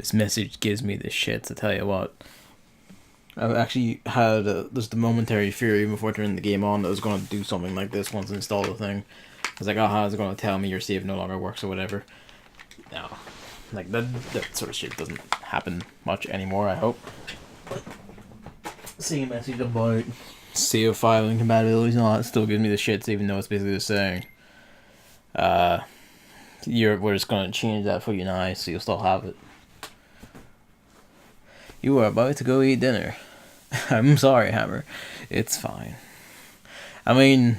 This message gives me the shits, to tell you what. I've actually had just a momentary fear even before turning the game on that I was going to do something like this once I installed the thing. I was like, aha, it's going to tell me your save no longer works or whatever. No. Like, that sort of shit doesn't happen much anymore, I hope. Seeing a message about save file incompatibilities and all that still gives me the shits, even though it's basically just saying, we're just going to change that for you now, so you'll still have it. You are about to go eat dinner. I'm sorry, Hammer. It's fine. I mean,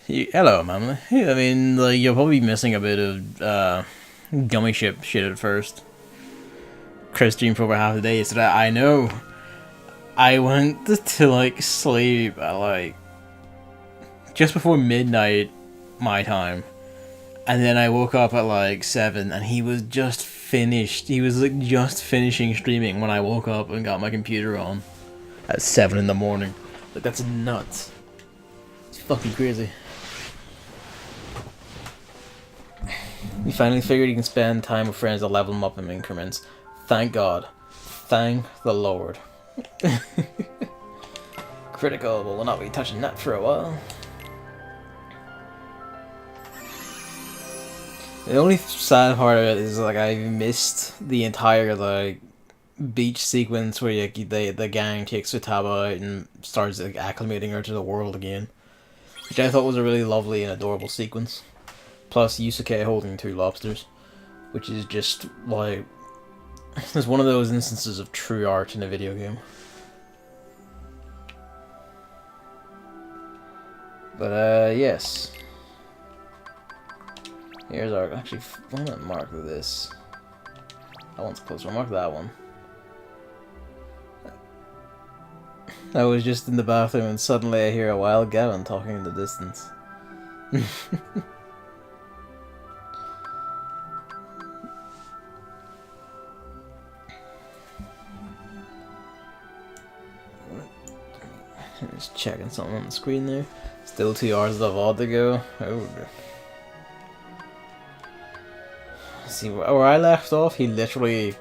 hello, Mama. I mean, like, you'll probably be missing a bit of gummy shit at first. Chris streamed for over half the day, so that I know. I went to like sleep at like just before midnight my time, and then I woke up at like 7, and he was just finished. He was like just finishing streaming when I woke up and got my computer on at 7 in the morning. Like, that's nuts. It's fucking crazy. We finally figured you can spend time with friends to level them up in increments. Thank God. Thank the Lord. Critical, but we'll not be touching that for a while. The only sad part of it is, like, I missed the entire, like, beach sequence where the gang takes Futaba out and starts, like, acclimating her to the world again. Which I thought was a really lovely and adorable sequence. Plus Yusuke holding 2 lobsters. Which is just, like, it's one of those instances of true art in a video game. But, yes. Here's our... Actually, why not mark this? That one's closer. I'll mark that one. I was just in the bathroom and suddenly I hear a wild Gavin talking in the distance. Just checking something on the screen there. Still 2 hours of VOD to go. Oh. See, where I left off, he literally...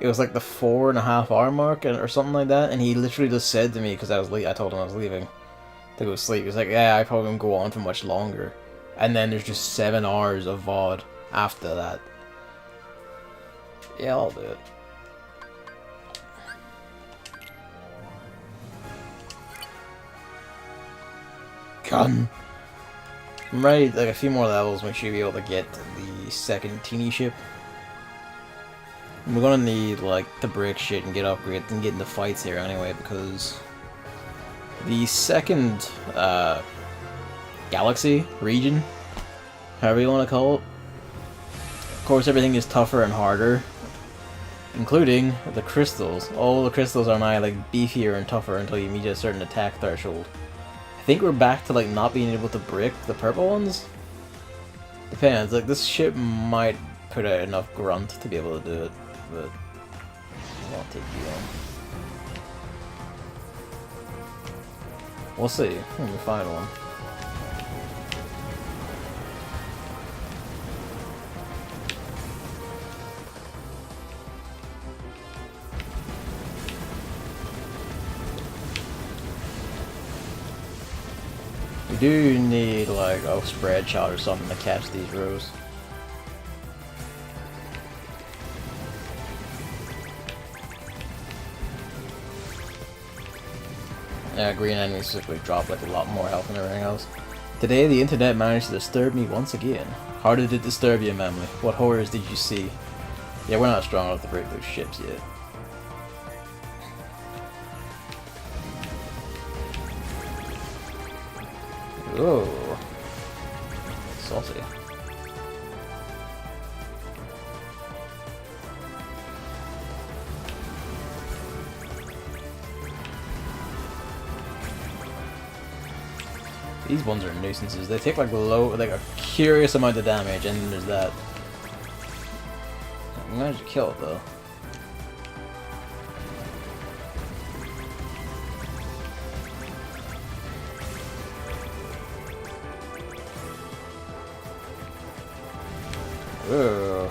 It was like the 4.5 hour mark or something like that, and he literally just said to me, because I told him I was leaving to go sleep. He was like, yeah, I probably won't go on for much longer. And then there's just 7 hours of VOD after that. Yeah, I'll do it. Gun. I'm ready, like, a few more levels, we should be able to get the second teeny ship. We're gonna need, like, to break shit and get upgrades and get into fights here anyway, because the second, galaxy, region, however you want to call it, of course everything is tougher and harder, including the crystals. All the crystals are now, like, beefier and tougher until you meet a certain attack threshold. I think we're back to, like, not being able to break the purple ones? Depends, like, this ship might put out enough grunt to be able to do it, but it won't take you long. We'll see when we find one. We do need, like, a spread shot or something to catch these rows. Yeah, green enemies typically drop, like, a lot more health than everything else. Today, the internet managed to disturb me once again. How did it disturb you, Memley? What horrors did you see? Yeah, we're not strong enough to break those ships yet. Oh, saucy. These ones are nuisances. They take like a curious amount of damage, and then there's that. I managed to kill it though. Ugh.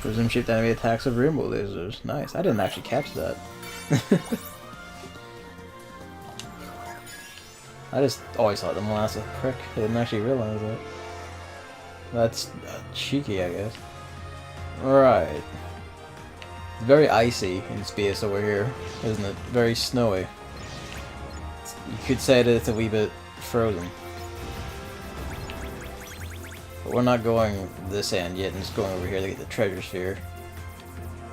Prism shaped enemy attacks with rainbow lasers. Nice. I didn't actually catch that. I just always thought the molasses prick. I didn't actually realize that. That's cheeky, I guess. Right. It's very icy in space over here, isn't it? Very snowy. You could say that it's a wee bit frozen. But we're not going this end yet, and just going over here to get the treasure sphere.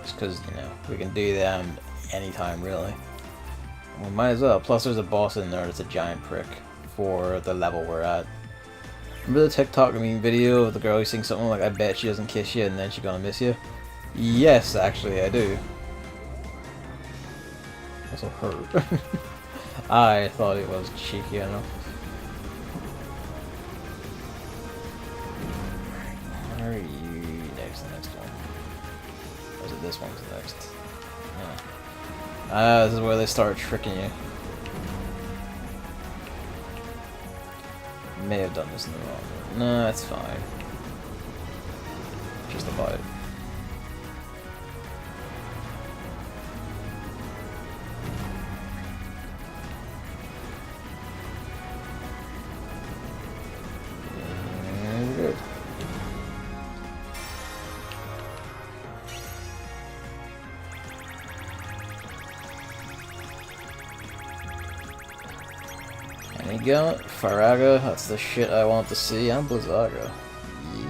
Just because, you know, we can do that anytime, really. We might as well. Plus there's a boss in there that's a giant prick for the level we're at. Remember the TikTok video of the girl who sings something like, I bet she doesn't kiss you and then she's gonna miss you? Yes, actually I do. Also hurt. I thought it was cheeky enough. Where are you next? The next one. Or is it this one's next? No. This is where they start tricking you. May have done this in the wrong way. No, that's fine. Just about it. Good. There you go, Faraga, that's the shit I want to see, and Blizzaga. Yes.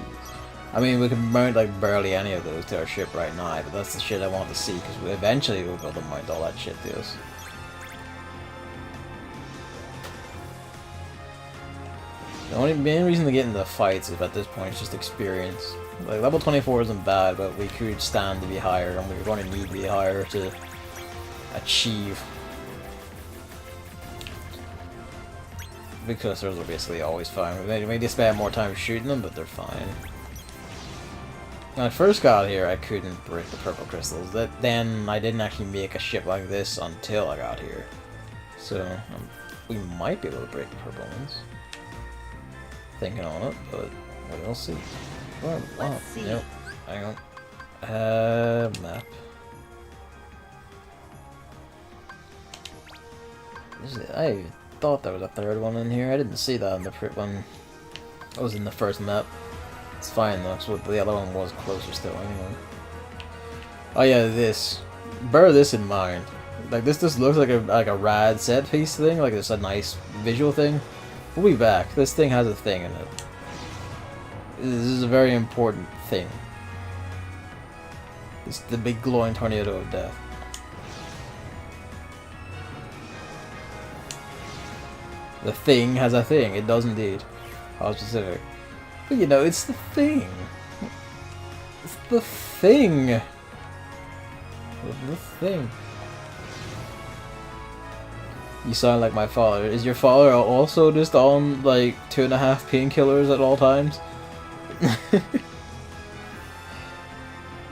I mean, we can mount like barely any of those to our ship right now, but that's the shit I want to see, because eventually we'll be able to mount all that shit to us. The only main reason to get into the fights is at this point it's just experience. Like, level 24 isn't bad, but we could stand to be higher, and we're going to need to be higher to achieve. Because those are basically always fine. We may just spend more time shooting them, but they're fine. When I first got here, I couldn't break the purple crystals. Then I didn't actually make a ship like this until I got here. So we might be able to break the purple ones. Thinking on it, but we'll see. Oh, wow. Nope. Hang on. Map. I thought there was a third one in here. I didn't see that in the one. That was in the first map. It's fine though, because the other one was closer still anyway. Oh yeah, this. Bear this in mind. Like this just looks like a rad set piece thing, like it's a nice visual thing. We'll be back. This thing has a thing in it. This is a very important thing. It's the big glowing tornado of death. The thing has a thing. It does indeed. How specific. But you know, it's the thing. It's the thing. It's the thing. You sound like my father. Is your father also just on like 2.5 painkillers at all times?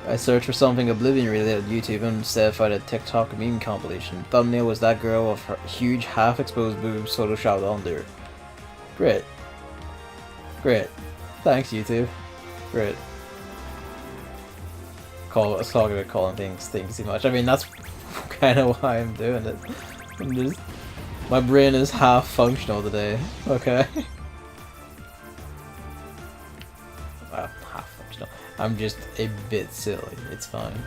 I searched for something Oblivion related on YouTube and instead found a TikTok meme compilation. Thumbnail was that girl with her huge half-exposed boobs photoshopped onto her. Great. Great. Thanks, YouTube. Great. Let's talk about calling things too much. I mean, that's kind of why I'm doing it. My brain is half functional today. Okay. Well, half functional. I'm just a bit silly. It's fine.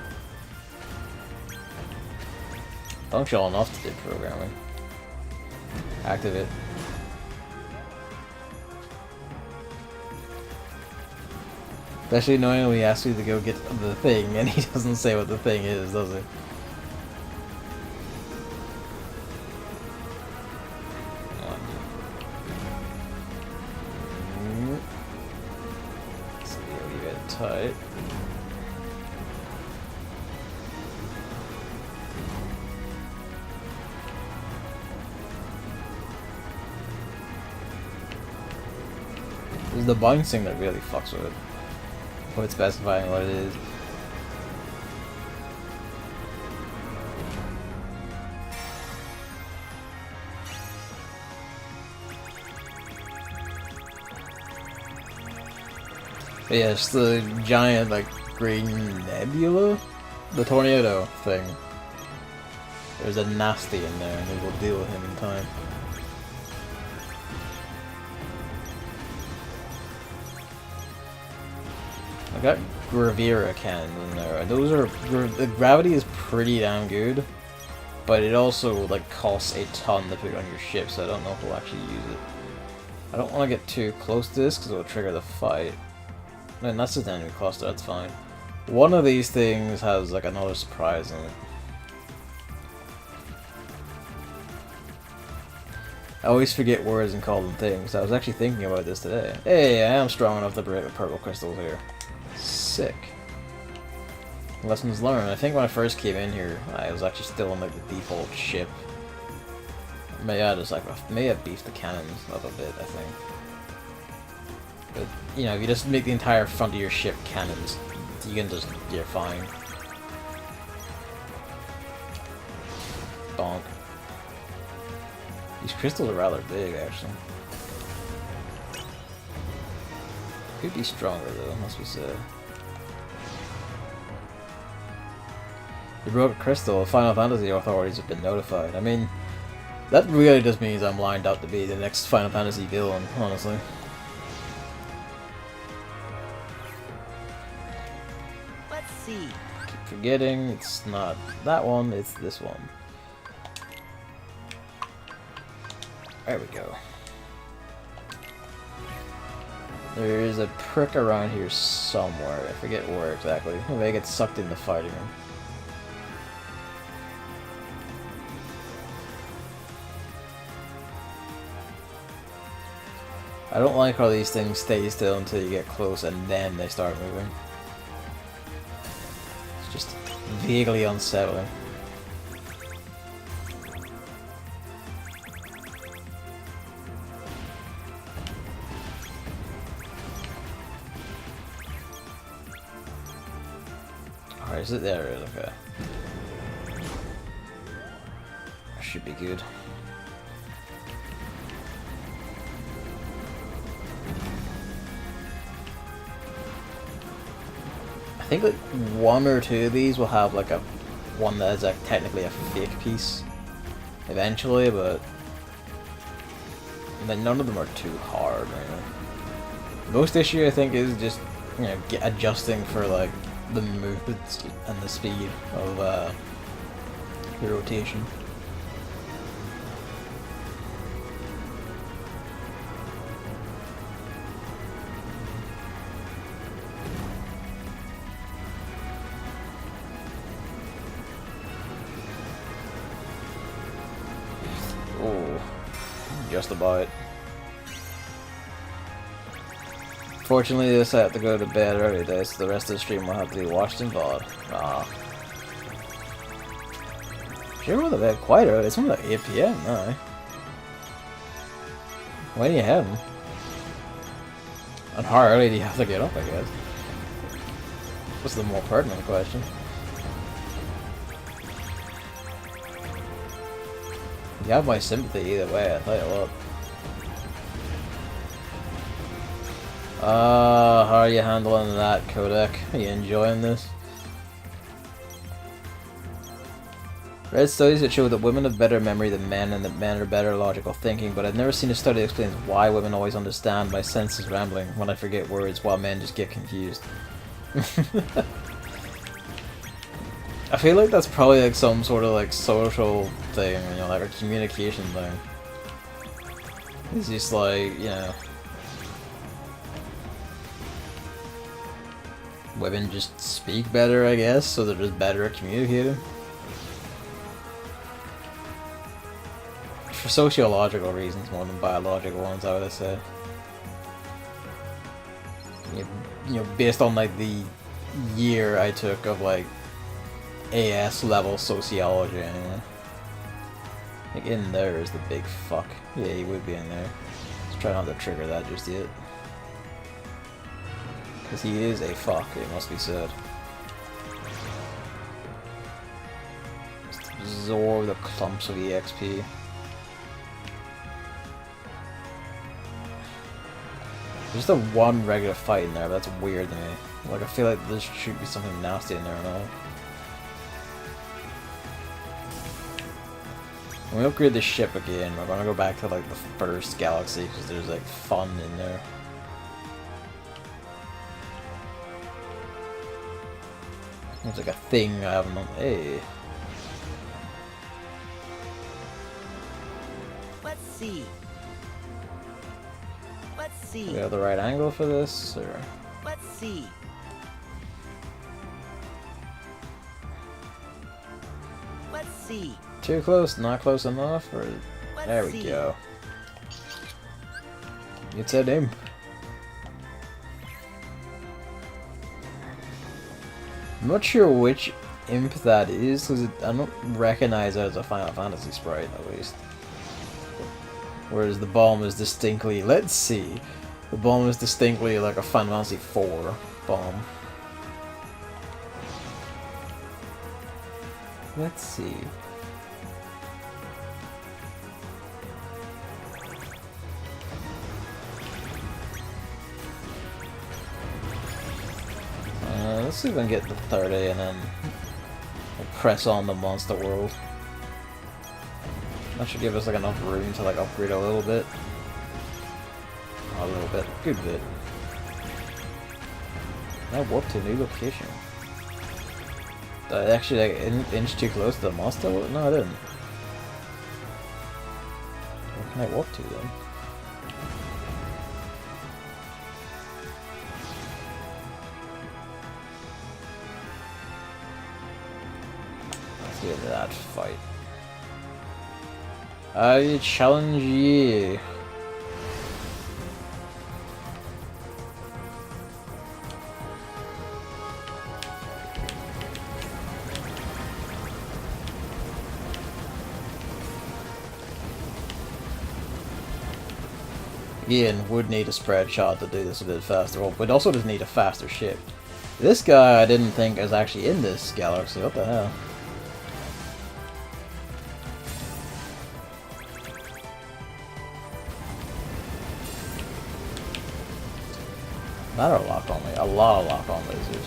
Functional enough to do programming. Activate. Especially knowing we asked you to go get the thing, and he doesn't say what the thing is, does he? So we get tight. It's the bouncing that really fucks with it. Without specifying what it is. But yeah, it's the giant, like, green nebula? The tornado thing. There's a nasty in there, and we will deal with him in time. I got Gravira cannons in there. Those are the gravity is pretty damn good, but it also like costs a ton to put on your ship, so I don't know if we'll actually use it. I don't want to get too close to this because it will trigger the fight. And that's just an enemy cluster. That's fine. One of these things has like another surprise in it. I always forget words and call them things. I was actually thinking about this today. Hey, I am strong enough to break the purple crystals here. Sick. Lessons learned. I think when I first came in here, I was actually still on like the default ship. Maybe I just like maybe I beefed the cannons up a bit. I think. But you know, if you just make the entire front of your ship cannons, you can just you're fine. Bonk. These crystals are rather big, actually. Could be stronger though, must be said. You broke a crystal. Final Fantasy authorities have been notified. I mean, that really just means I'm lined up to be the next Final Fantasy villain, honestly. Let's see. Keep forgetting, it's not that one, it's this one. There we go. There is a prick around here somewhere. I forget where exactly. Maybe I get sucked into fighting him. I don't like how these things stay still until you get close and then they start moving. It's just vaguely unsettling. Alright, is it there? It is, okay. That should be good. I think like one or two of these will have like a one that is like technically a fake piece eventually, but then none of them are too hard. Most issue I think is just adjusting for like the movement and the speed of the rotation. Oh, just about. Fortunately, this I have to go to bed early today, so the rest of the stream will have to be watched in VOD. Ah. Sure, go to bed quite early. It's only like 8 PM now. When do you have them? And how early do you have to get up, I guess? What's the more pertinent question? You have my sympathy either way, I tell you what. How are you handling that, Codec? Are you enjoying this? Read studies that show that women have better memory than men and that men are better logical thinking, but I've never seen a study that explains why women always understand my senses rambling when I forget words while men just get confused. I feel like that's probably like some sort of like social thing, you know, like a communication thing. It's just like, you know, women just speak better, I guess, so they're just better at communicating. For sociological reasons more than biological ones, I would say. You know, based on like the year I took of like AS level sociology anyway. Like in there is the big fuck. Yeah, he would be in there. Let's try not to trigger that just yet. Because he is a fuck, it must be said. Just absorb the clumps of EXP. There's just a one regular fight in there, but that's weird to me. Like, I feel like there should be something nasty in there and all. When we upgrade the ship again, we're gonna go back to like the first galaxy because there's like fun in there. There's like a thing I haven't done. Hey. Let's see. Let's see. Do we have the right angle for this, or? Let's see. Let's see. Too close, not close enough, or there we see. go. It's an imp. I'm not sure which imp that is, because I don't recognize it as a Final Fantasy sprite, at least. Whereas the bomb is distinctly, let's see, the bomb is distinctly like a Final Fantasy 4 bomb. Let's see. Let's see if we can get the 30 and then we'll press on the monster world. That should give us like enough room to like upgrade a little bit. A little bit. Good bit. Now warp to a new location. Did I actually like an inch too close to the monster world? No, I didn't. Where can I warp to then? Let's get into that fight. I challenge ye. Ian would need a spread shot to do this a bit faster, but we'd also just need a faster ship. This guy I didn't think is actually in this galaxy, what the hell? Not a lock on me, a lot of lock on lasers.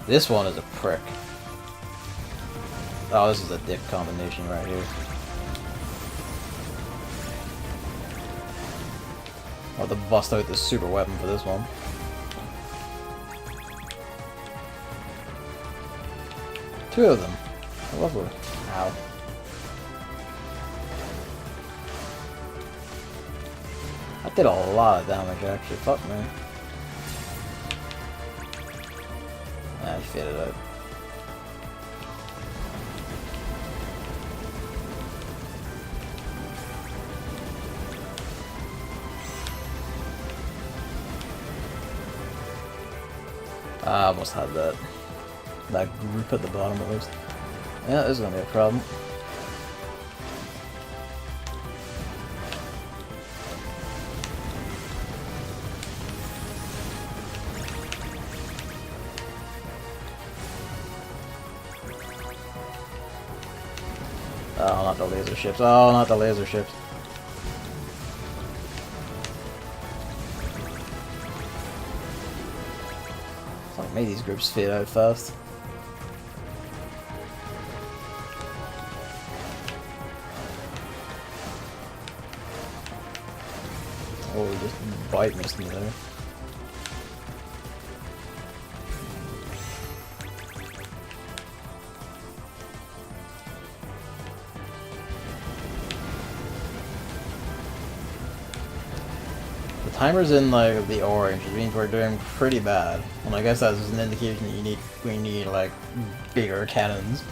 This one is a prick. Oh, this is a dick combination right here. I'll have to bust out this super weapon for this one. Two of them. Lovely. Ow. That did a lot of damage actually. Fuck me. I fitted it out. I almost had that group at the bottom at least. Yeah, this is gonna be a problem. Oh, not the laser ships. Oh, not the laser ships. Make these groups fade out fast. Oh, he just bite missed me there. Timer's in like the orange, which means we're doing pretty bad. And I guess that's an indication that we need like bigger cannons,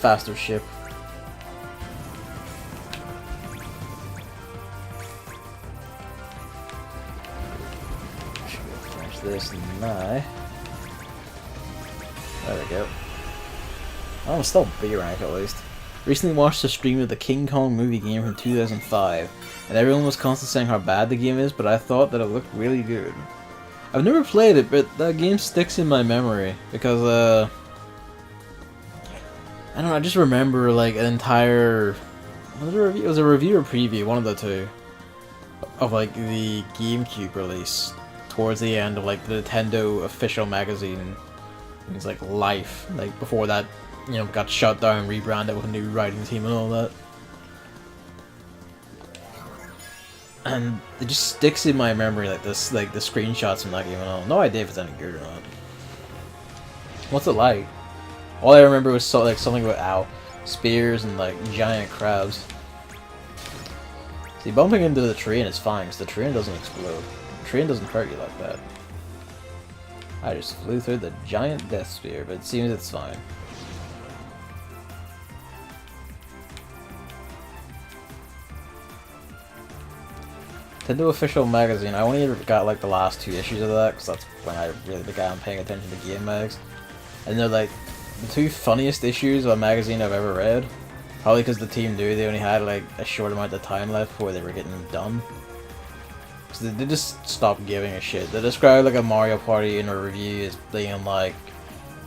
faster ship. Should finish this now. There we go. I'm still B rank at least. Recently watched a stream of the King Kong movie game from 2005, and everyone was constantly saying how bad the game is, but I thought that it looked really good. I've never played it, but that game sticks in my memory, because, I don't know, I just remember, like, an entire... it was a review or preview, one of the two, of like the GameCube release towards the end of like the Nintendo official magazine. It's like Life, like before that, you know, got shut down and rebranded with a new writing team and all that. And it just sticks in my memory like this, like the screenshots from that game and all. No idea if it's any good or not. What's it like? All I remember was like something about spears and like giant crabs. See, bumping into the train is fine because the train doesn't explode. The train doesn't hurt you like that. I just flew through the giant death spear, but it seems it's fine. Nintendo official magazine. I only got like the last 2 issues of that because that's when I really began paying attention to game mags. And they're like the 2 funniest issues of a magazine I've ever read. Probably because the team knew they only had like a short amount of time left before they were getting done. So they just stopped giving a shit. They described like a Mario Party in a review as being like,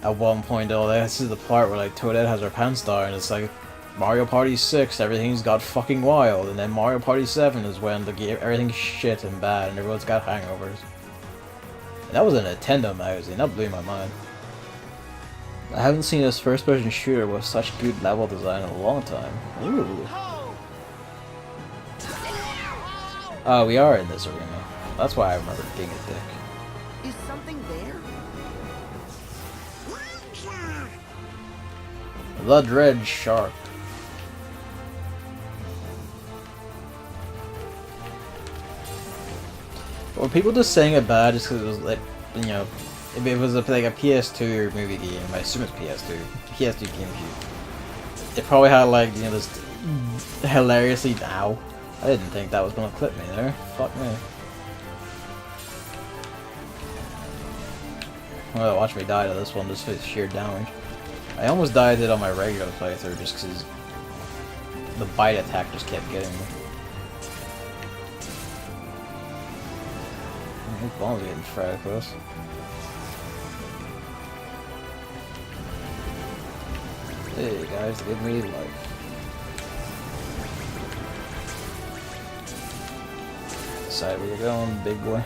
at one point, oh, this is the part where like Toadette has her pants down. It's like Mario Party 6, everything's got fucking wild, and then Mario Party 7 is when the game everything's shit and bad, and everyone's got hangovers. And that was a Nintendo magazine. That blew my mind. I haven't seen this first-person shooter with such good level design in a long time. Ooh. Oh, we are in this arena. That's why I remember being a dick. Is something there? The Dread Shark. Were people just saying it bad just because it was like, you know, if it was like a PS2 movie game, I assume it's PS2 GameCube. It probably had like, you know, this hilariously now. I didn't think that was gonna clip me there. Fuck me. Well, watch me die to this one just for sheer damage. I almost died to it on my regular playthrough just because the bite attack just kept getting me. These bombs are getting fried close. Hey guys, give me life. Side where you're going, big boy.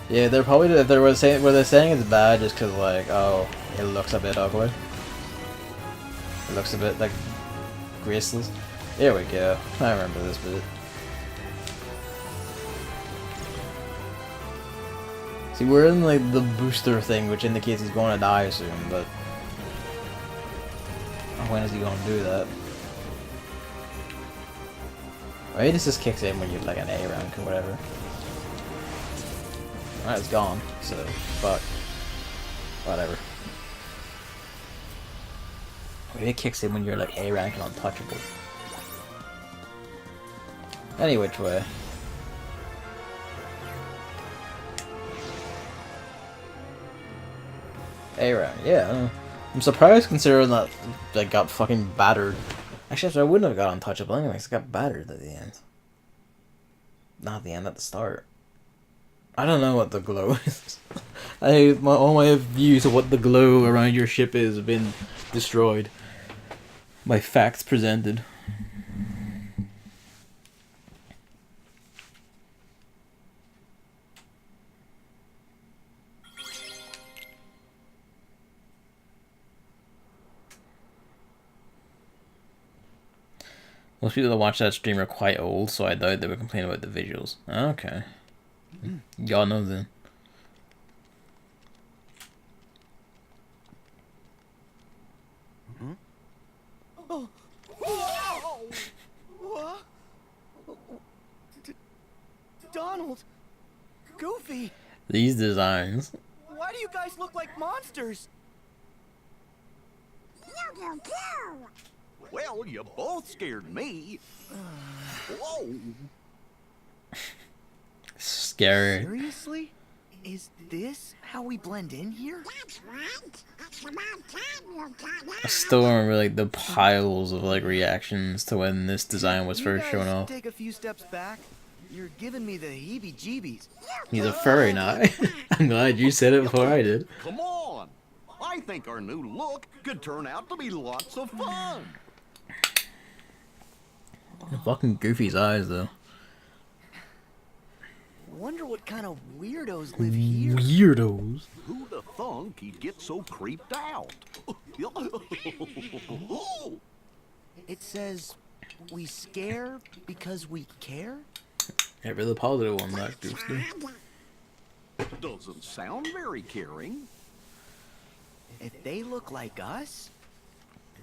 Yeah, they're probably if they were saying it's bad just because like, oh, it looks a bit ugly. It looks a bit like graceless. There we go. I remember this bit. See, we're in like the booster thing, which indicates he's going to die soon, but when is he going to do that? Maybe this just kicks in when you're like an A rank or whatever. Alright, it's gone, so fuck. Whatever. Maybe it kicks in when you're like A rank and untouchable. Any which way. A rank, yeah. I'm surprised considering that I got fucking battered. Actually, I wouldn't have got untouchable anyways. I got battered at the end. Not at the end, at the start. I don't know what the glow is. All my views of what the glow around your ship is have been destroyed. My facts presented. Most people that watch that stream are quite old, so I doubt they would complain about the visuals. Okay. Y'all know then. Oh. Whoa! What? Donald! Goofy! These designs. Why do you guys look like monsters? Well, you both scared me. Whoa. Scary. Seriously? Is this how we blend in here? That's right. It's about time you got I still remember like the piles of like reactions to when this design was first shown off. Take a few steps back. You're giving me the heebie-jeebies. He's a furry now. I'm glad you said it before I did. Come on. I think our new look could turn out to be lots of fun. Fucking Goofy's eyes, though. Wonder what kind of weirdos live here. Weirdos. Who'd have thunk he'd get so creeped out? It says, we scare because we care? Yeah, really positive one, that Goofy. Doesn't sound very caring. If they look like us,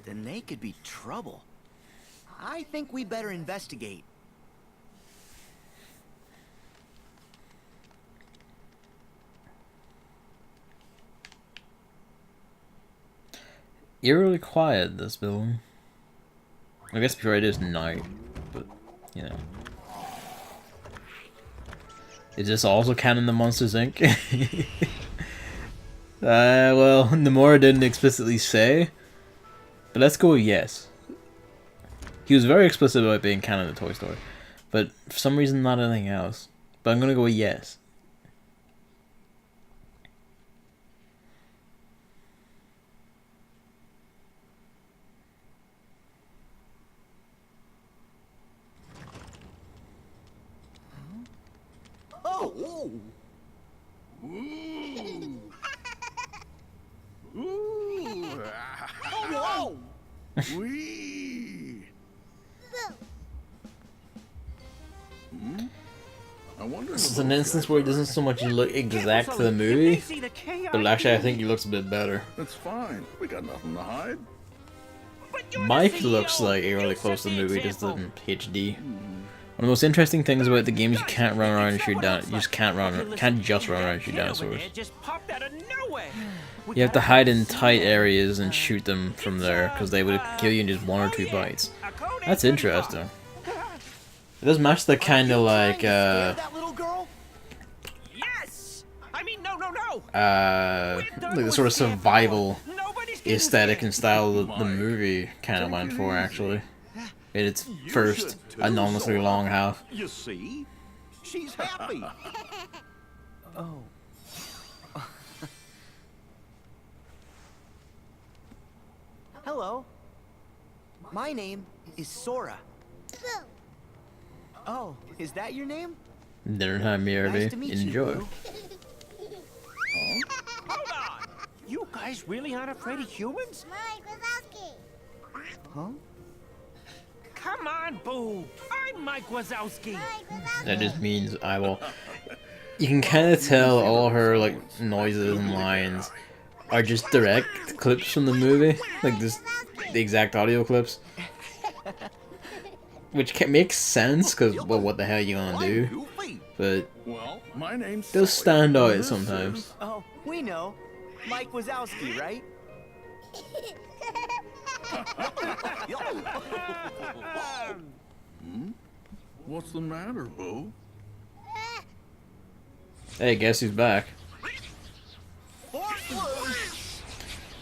then they could be trouble. I think we better investigate. Eerily quiet, this building. I guess before it is night, but, you know. Is this also canon the Monsters, Inc.? Well, Nomura didn't explicitly say, but let's go with yes. He was very explicit about being canon of Toy Story, but for some reason not anything else. But I'm gonna go with yes. Oh! Ooh! Ooh! Oh, whoa! Wee! I wonder. This is an instance where he doesn't so much look exact to the movie, but actually I think he looks a bit better. That's fine. We got nothing to hide. Mike looks like eerily close to the movie, just in HD. One of the most interesting things about the game is you can't run around and shoot down. You just can't just run around and shoot dinosaurs. You have to hide in tight areas and shoot them from there, because they would kill you in just 1 or 2 bites. That's interesting. It does match the kind of like That little girl? Yes! I mean, no. like the sort of survival aesthetic and style that the movie kind of went for, actually. In its first enormously long half. You see? She's happy. Oh. Hello. My name is Sora. Oh, is that your name? Dinner time, BRB. Nice to meet Enjoy. you, Boo. Hold on! You guys really aren't afraid of humans? Mike Wazowski. Huh? Come on, Boo! I'm Mike Wazowski! Mike Wazowski. That just means I will. You can kind of tell all her like noises and lines are just direct clips from the movie, like this, the exact audio clips, which makes sense because well, what the hell are you gonna do? But Well, my name's they'll stand Sully, out and this sometimes. is- Oh, we know. Mike Wazowski, right? What's the matter, Bo? Hey, guess who's back?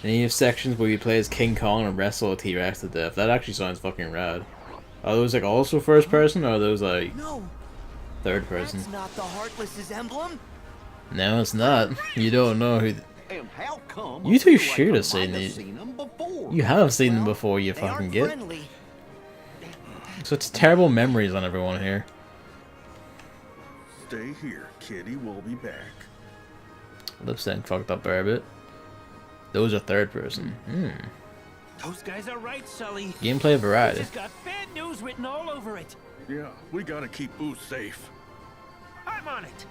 And you have sections where you play as King Kong and wrestle a T-Rex to death. That actually sounds fucking rad. Are those like also first person, or are those like No, third person? that's not the Heartless's emblem. No, it's not. You don't know who. And how come? You two I feel should I have seen might these. them before. You have seen them Well, before, you They fucking aren't get. friendly. So it's terrible memories on everyone here. Stay here, kitty. We'll be back. Lip sync fucked up there a bit. Those are third person. Those guys are right, Sully. Gameplay variety. It's got bad news written all over it. Yeah, we gotta keep Boo safe. I'm on it.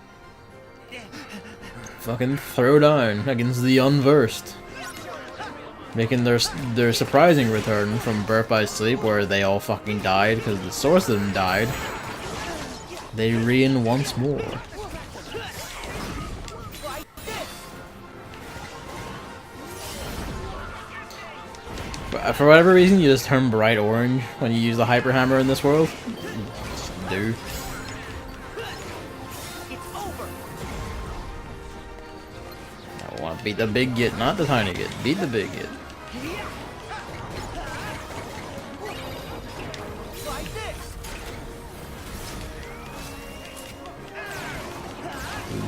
Fucking throw down against the unversed. Making their surprising return from Birth by Sleep, where they all fucking died because the source of them died. They reign once more. But for whatever reason, you just turn bright orange when you use the Hyper Hammer in this world. Just do. I want to beat the big git, not the tiny git. Beat the big git.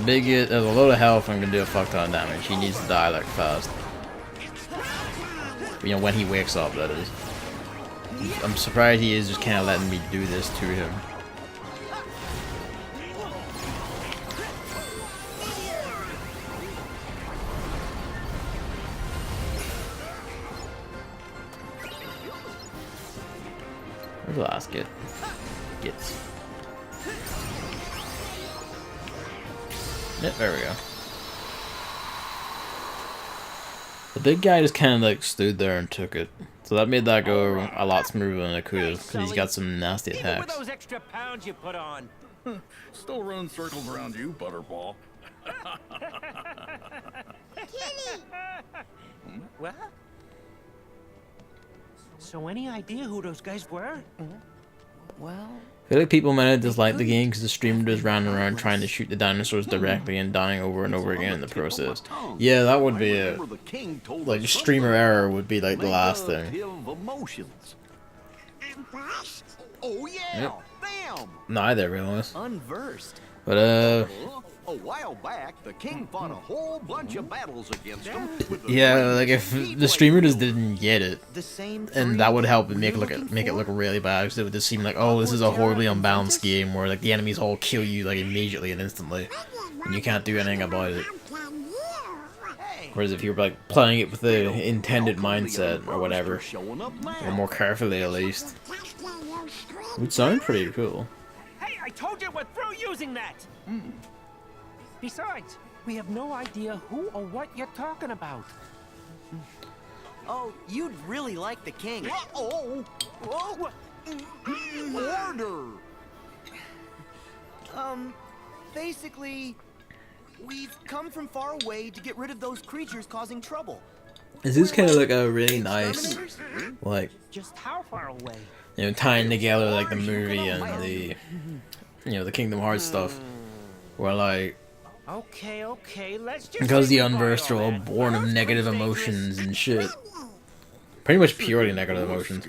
Big git has a load of health and can do a fuck ton of damage. He needs to die like fast. You know, when he wakes up, that is. I'm surprised he is just kind of letting me do this to him. Where's the last kid? Gets. Yep, there we go. The big guy just kind of like stood there and took it. So that made that go a lot smoother than it could have, because he's got some nasty Even attacks. with those extra pounds you put on. Still run circles around you, Butterball. Kitty! What? So any idea who those guys were? Well, I feel like people might have disliked the game because the streamer just ran around trying to shoot the dinosaurs directly and dying over and over again in the process. Yeah, that would be it. Like, streamer error would be like the last thing. Emotions. Unversed? Oh yeah, Yep. bam. Neither, realize. unversed. But, A while back, the king fought a whole bunch of battles against him. yeah, like if the streamer just didn't get it, The same. and that would help make it look really bad, because it would just seem like, oh, this is a horribly unbalanced game where like the enemies all kill you like immediately and instantly, and you can't do anything about it. Whereas if you were like playing it with the intended mindset or whatever, or more carefully at least, it would sound pretty cool. Hey, I told you we're through using that! Besides, we have no idea who or what you're talking about. Oh, you'd really like the king. Oh, order. Basically, we've come from far away to get rid of those creatures causing trouble. This is kind of like a really nice, like, Just how far away? you know, tying together like the movie and the, you know, the Kingdom Hearts stuff, where like, Okay, let's just... because the say goodbye Unversed are all that. born of negative emotions and shit, pretty much purely negative emotions.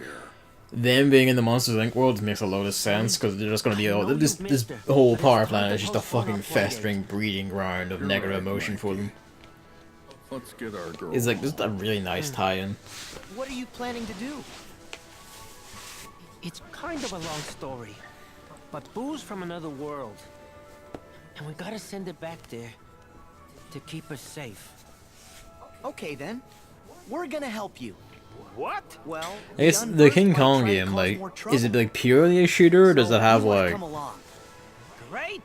Them being in the Monsters Inc. world makes a load of sense, because they're just gonna be all this whole power planet is just a fucking festering breeding ground of negative emotion for them. Let's get our girl. It's like just a really nice tie-in. What are you planning to do? It's kind of a long story, but Boo's from another world, and we gotta send it back there to keep her safe. Okay then, we're gonna help you. What? Well, I guess the King Kong game, like, is it like purely a shooter, or does it have like, Great!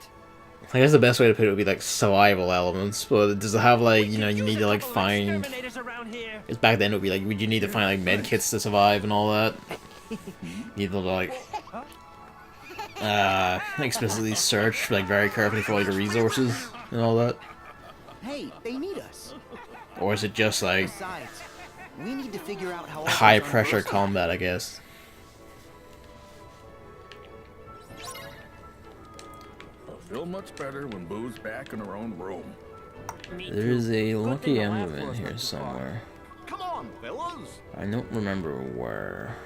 I guess the best way to put it would be like survival elements, but does it have like, you know, you need to like find, Exterminators around here. because back then it would be like, would you need to find like med kits to survive and all that? You need to like, explicitly search like very carefully for like the resources and all that? Hey, they need us. Or is it just like Besides, we need to figure out how high pressure combat, I guess? I'll feel much better when Boo's back in her own room. Me There's too. a Good lucky thing the laugh emblem in was here not too far. somewhere. Come on, fellas. I don't remember where.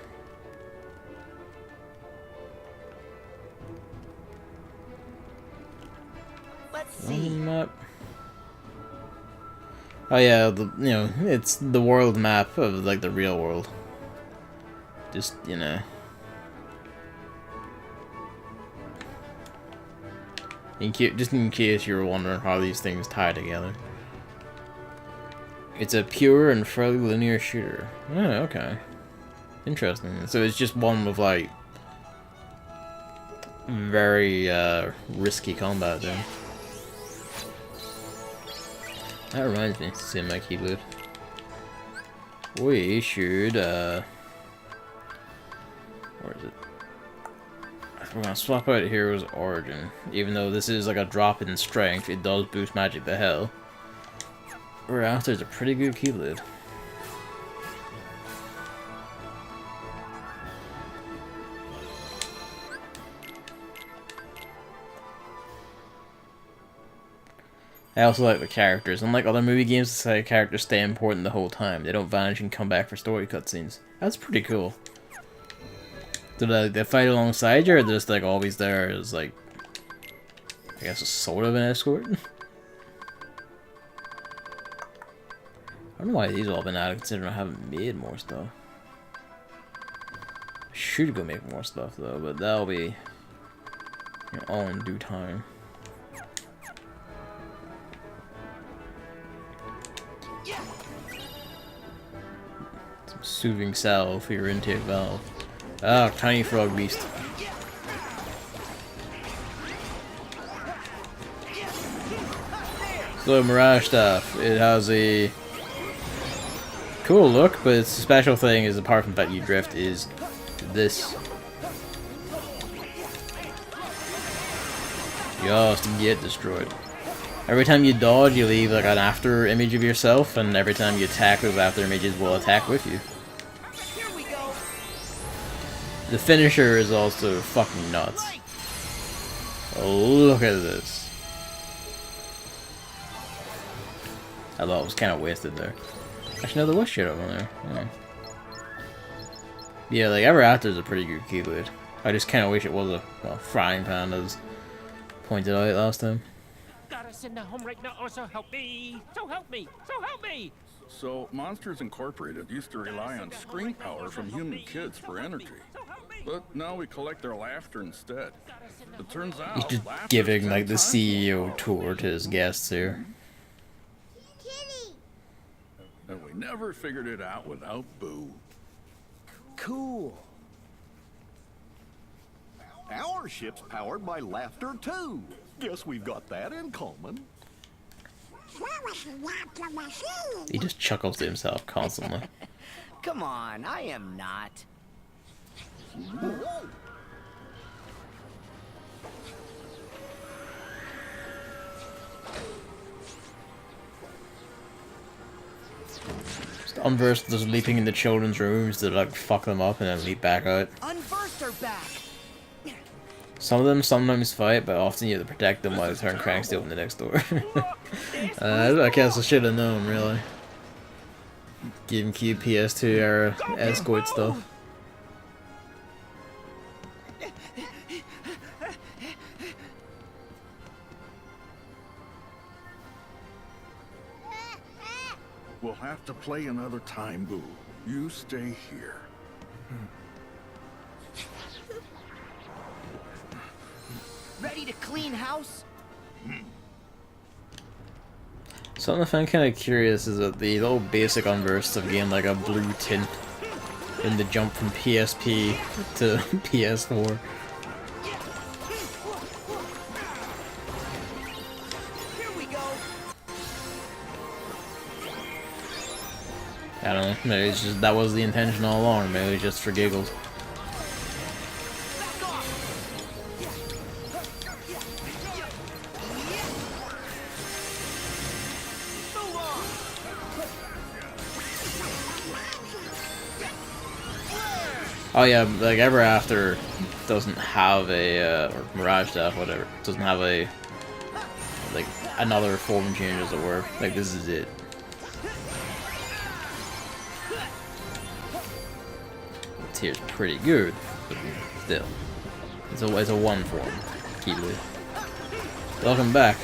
Let's On the see. map. Oh yeah, you know, it's the world map of like the real world. Just, you know. Just in case you were wondering how these things tie together. It's a pure and fairly linear shooter. Oh, okay. Interesting. So it's just one with like very risky combat then. That reminds me, see my Keyblade. We should where is it? If we're gonna swap out Hero's Origin, even though this is like a drop in strength, it does boost magic to hell. We're after is a pretty good Keyblade. I also like the characters. Unlike other movie games, the characters stay important the whole time. They don't vanish and come back for story cutscenes. That's pretty cool. Do they fight alongside you, or they're just like always there as like, I guess, a sort of an escort? I don't know why these all been added, considering I haven't made more stuff. should go make more stuff though, but that'll be all in due time. Some soothing salve for your intake valve. Ah, tiny frog beast. So Mirage Staff, it has a cool look, but its special thing is, apart from that you drift, is this. Just get destroyed. Every time you dodge, you leave like an after image of yourself, and every time you attack, those after images will attack with you. Here we go. The finisher is also fucking nuts. Oh, look at this. I thought it was kind of wasted there. Actually, no, there was shit over there. Yeah, like, Ever After is a pretty good Keyblade. I just kind of wish it was a frying pan, as pointed out last time. Gotta send her home right now, or so help me! So help me! So help me! So, Monsters Incorporated used to rely on screen power from human kids for energy. But now we collect their laughter instead. It turns out, He's just laughter's giving, 10 like, the times CEO tour to his guests here. Kitty! and we never figured it out without Boo. Cool. Our ship's powered by laughter, too. Guess we've got that in common. That was not the machine! He just chuckles to himself constantly. Come on, I am not. Just Unversed just leaping into children's rooms to like fuck them up and then leap back out. Unversed are back. Some of them sometimes fight, but often you have to protect them while they turn cranks to open the next door. I guess I should have known, really. GameCube PS2 era escort stuff. We'll have to play another time, Boo. You stay here. Ready to clean house? Something I find kind of curious is that the little basic Unversed have gained like a blue tint in the jump from PSP to PS4. Here we go. I don't know, maybe it's just that was the intention all along, maybe it's just for giggles. Back off. Move on. Oh yeah, like Ever After doesn't have a, or Mirage Staff, whatever, doesn't have a, like, another form change as it were. Like, this is it. This here's pretty good, but still. It's a one form Keyblade. Welcome back.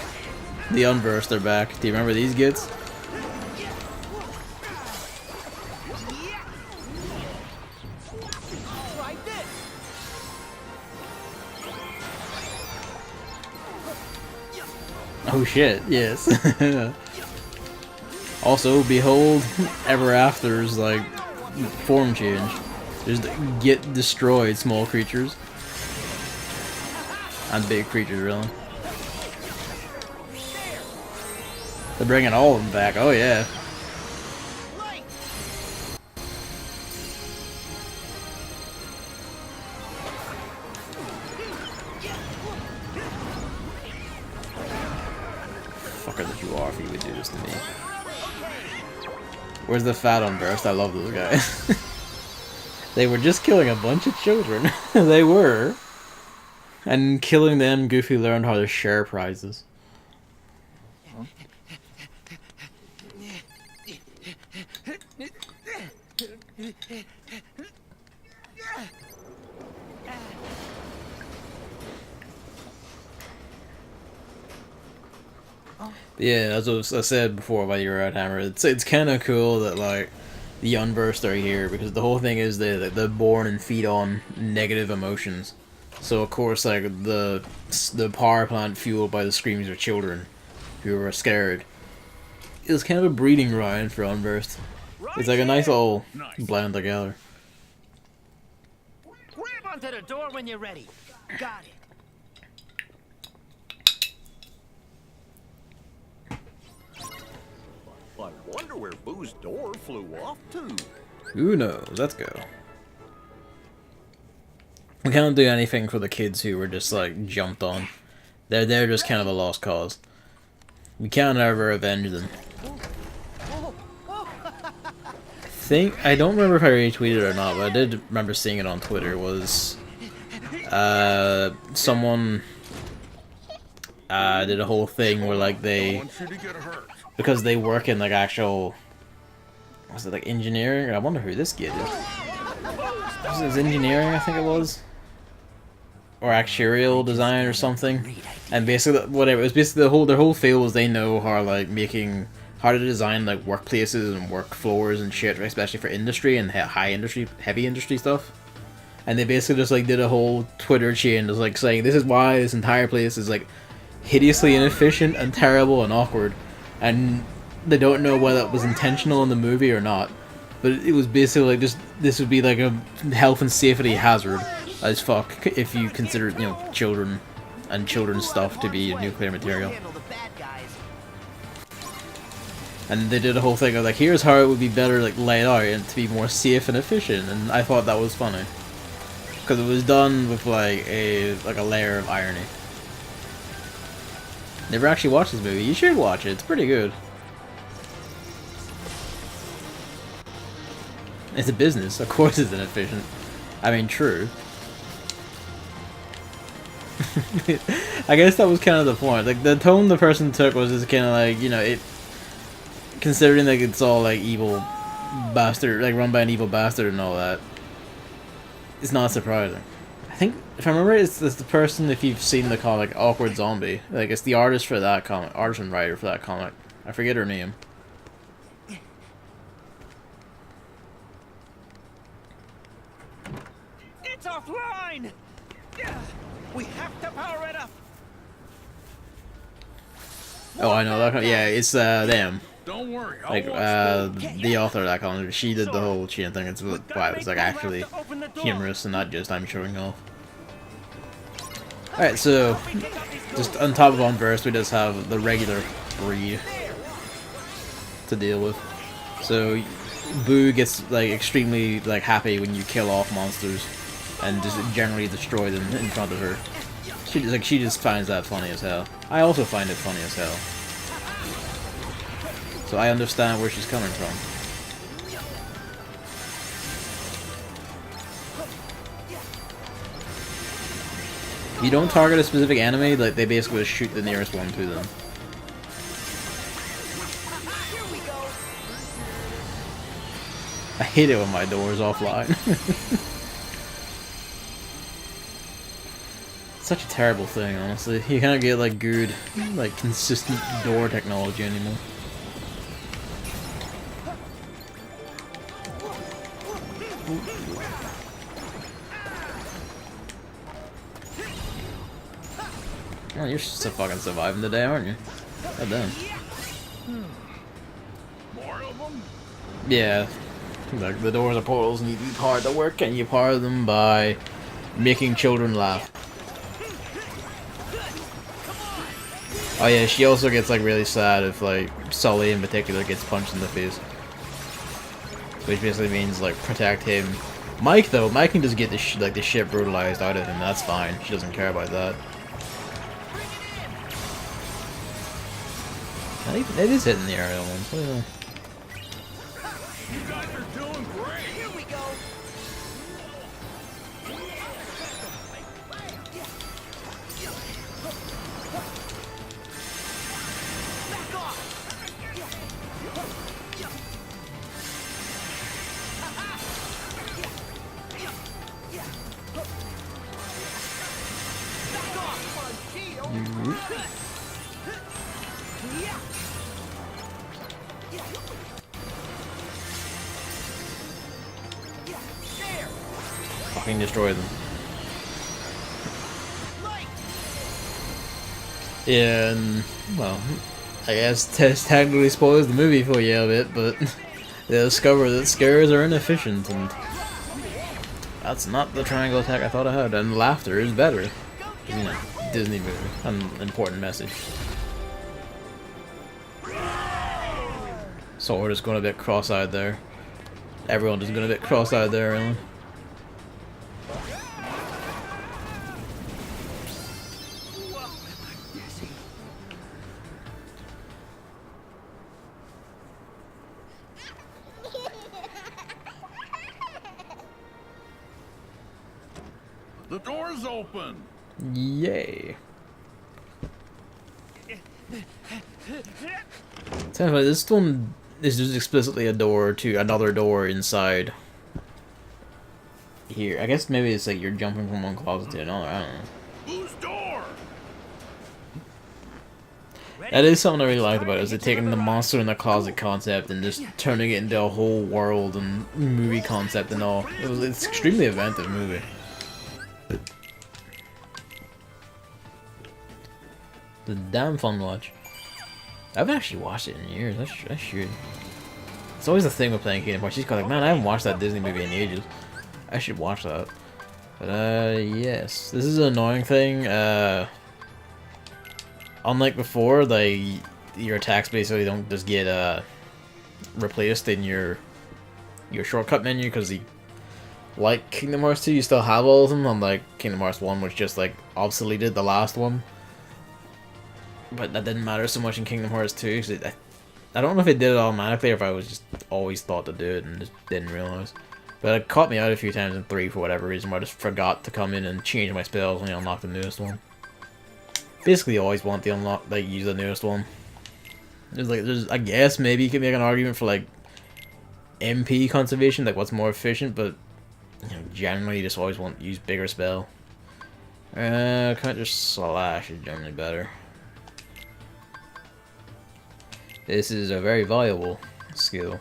The Unversed are back. Do you remember these kids? Try this. Oh shit, yes. Also, behold, Ever After's, like, form change. Just get destroyed, small creatures. And big creatures, really. They're bringing all of them back, oh yeah. Light. Fucker that you are if you would do this to me. Where's the fat Unversed? I love those guys. They were just killing a bunch of children. They were. And killing them, Goofy learned how to share prizes. Yeah, as I said before about your Red Hammer, it's kind of cool that, like, the Unversed are here, because the whole thing is they're born and feed on negative emotions. So of course, like the power plant fueled by the screams of children who are scared is kind of a breeding ground for Unversed. It's like a nice little blend together. Grab onto the door when you're ready. Got it. I wonder where Boo's door flew off to. Who knows? Let's go. We can't do anything for the kids who were just like jumped on. They're just kind of a lost cause. We can't ever avenge them. I don't remember if I retweeted it or not, but I did remember seeing it on Twitter. Was someone did a whole thing where like because they work in like actual, was it like engineering? I wonder who this kid is. Was it engineering? I think it was, or actuarial design or something. And basically, whatever, it was basically their whole field was they know how to design like workplaces and work floors and shit, especially for industry and heavy industry stuff. And they basically just like did a whole Twitter chain just like saying this is why this entire place is like hideously inefficient and terrible and awkward, and they don't know whether it was intentional in the movie or not. But it was basically like just this would be like a health and safety hazard as fuck if you consider, you know, children and children's stuff to be nuclear material. And they did a whole thing of like, here's how it would be better like laid out and to be more safe and efficient, and I thought that was funny because it was done with like a layer of irony. Never actually watched this movie. You should watch it. It's pretty good. It's a business. Of course it's inefficient. I mean, true. I guess that was kind of the point. Like, the tone the person took was just kind of like, you know, it... Considering like it's all like evil bastard, like run by an evil bastard and all that, it's not surprising. I think, if I remember, it's the person, if you've seen the comic Awkward Zombie, like it's the artist for that comic, artist and writer for that comic. I forget her name. It's offline! We have to power it up! Oh, I know that. Yeah, it's them. Don't worry. Like the author of that comic, she did the whole chain thing. It's why it was like actually humorous and not just I'm showing off. Alright, so just on top of Unversed, we just have the regular breed to deal with. So Boo gets like extremely like happy when you kill off monsters and just generally destroy them in front of her. She just finds that funny as hell. I also find it funny as hell. So I understand where she's coming from. If you don't target a specific enemy, like they basically just shoot the nearest one to them. I hate it when my door is offline. Such a terrible thing, honestly. You can't get like good, like consistent door technology anymore. Oh, you're still fucking surviving today, aren't you? God damn. More of them? Yeah. Like the doors are portals and you power the work, and you power them by making children laugh. Oh yeah, she also gets like really sad if like Sully in particular gets punched in the face. Which basically means like protect him. Mike though, Mike can just get the shit brutalized out of him. That's fine. She doesn't care about that. It is hitting the aerial ones. What do you know? You guys are doing great. Here we go. Back off. fucking destroy them. Yeah, and, well, I guess this technically spoils the movie for you a bit, but they discover that scares are inefficient, and that's not the triangle attack I thought I had, and laughter is better. You know, Disney movie, an important message. Sword is going a bit cross-eyed there. Everyone is going a bit cross-eyed there, really. The door's open. Yay. Tell you what, this one is just explicitly a door to another door inside here. I guess maybe it's like you're jumping from one closet to another, I don't know. Whose door? That is something I really liked about it, is they're taking the monster in the closet concept and just turning it into a whole world and movie concept and all. It's extremely inventive movie. The damn fun watch. I haven't actually watched it in years. I should. It's always the thing with playing Kingdom Hearts. She's like, man, I haven't watched that Disney movie in ages. I should watch that. But yes, this is an annoying thing. Unlike before, your attacks basically don't just get replaced in your shortcut menu, because like Kingdom Hearts 2, you still have all of them. Unlike Kingdom Hearts 1, which just like obsoleted the last one. But that didn't matter so much in Kingdom Hearts 2, because I don't know if it did it automatically or if I was just always thought to do it and just didn't realize. But it caught me out a few times in 3 for whatever reason, where I just forgot to come in and change my spells when you unlock the newest one. Basically, you always want to use the newest one. I guess maybe you could make an argument for like MP conservation, like what's more efficient, but you know, generally you just always want to use bigger spell. Counter slash is generally better. This is a very valuable skill,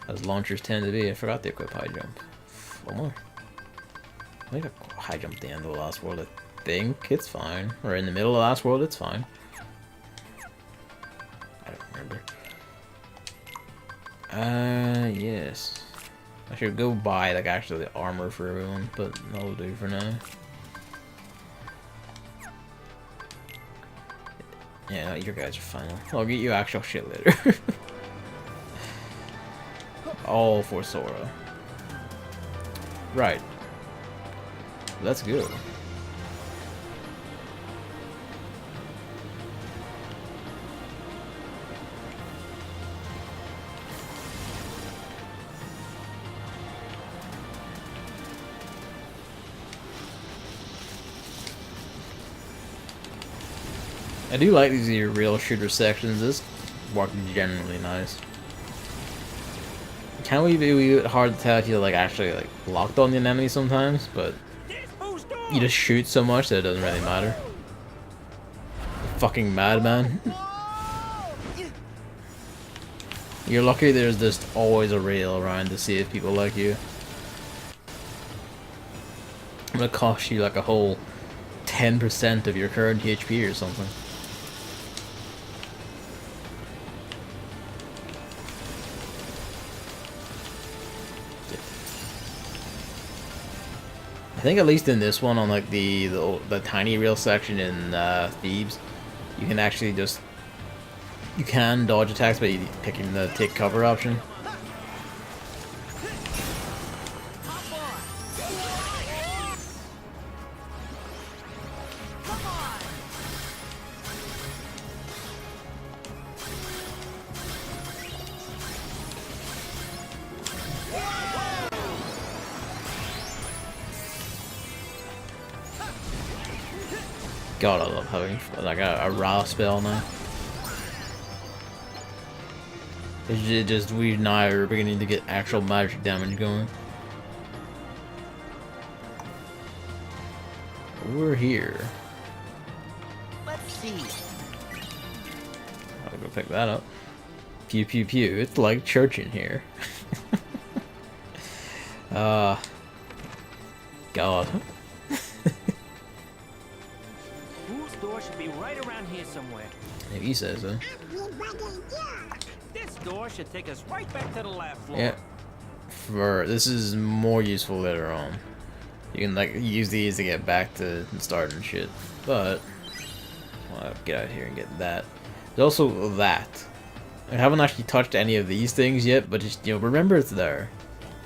as launchers tend to be. I forgot to equip high jump. One more. I think I high jump at the end of the last world. I think it's fine. Or in the middle of the last world, it's fine. I don't remember. Yes. I should go buy like actually armor for everyone, but that'll do for now. Yeah, no, your guys are fine. I'll get you actual shit later. All for Sora. Right. Let's go. I do like these real shooter sections. This work is generally nice. Can we be a wee bit hard to tell if you're like actually like locked on the enemy sometimes, but you just shoot so much that it doesn't really matter. Fucking madman. You're lucky there's just always a rail around to see if people like you. I'm gonna cost you like a whole 10% of your current HP or something. I think at least in this one, on like the tiny rail section in Thebes, you can actually just dodge attacks by picking the take cover option. God, I love having like a raw spell now. It's just we now are beginning to get actual magic damage going. We're here. Let's see. I'll go pick that up. Pew pew pew. It's like church in here. God. Boo's door should be right around here somewhere. If he says so. Everybody look. This door should take us right back to the lab floor. Yeah. This is more useful later on. You can like use these to get back to the start and shit. But well, I'll get out of here and get that. There's also that. I haven't actually touched any of these things yet, but just remember it's there.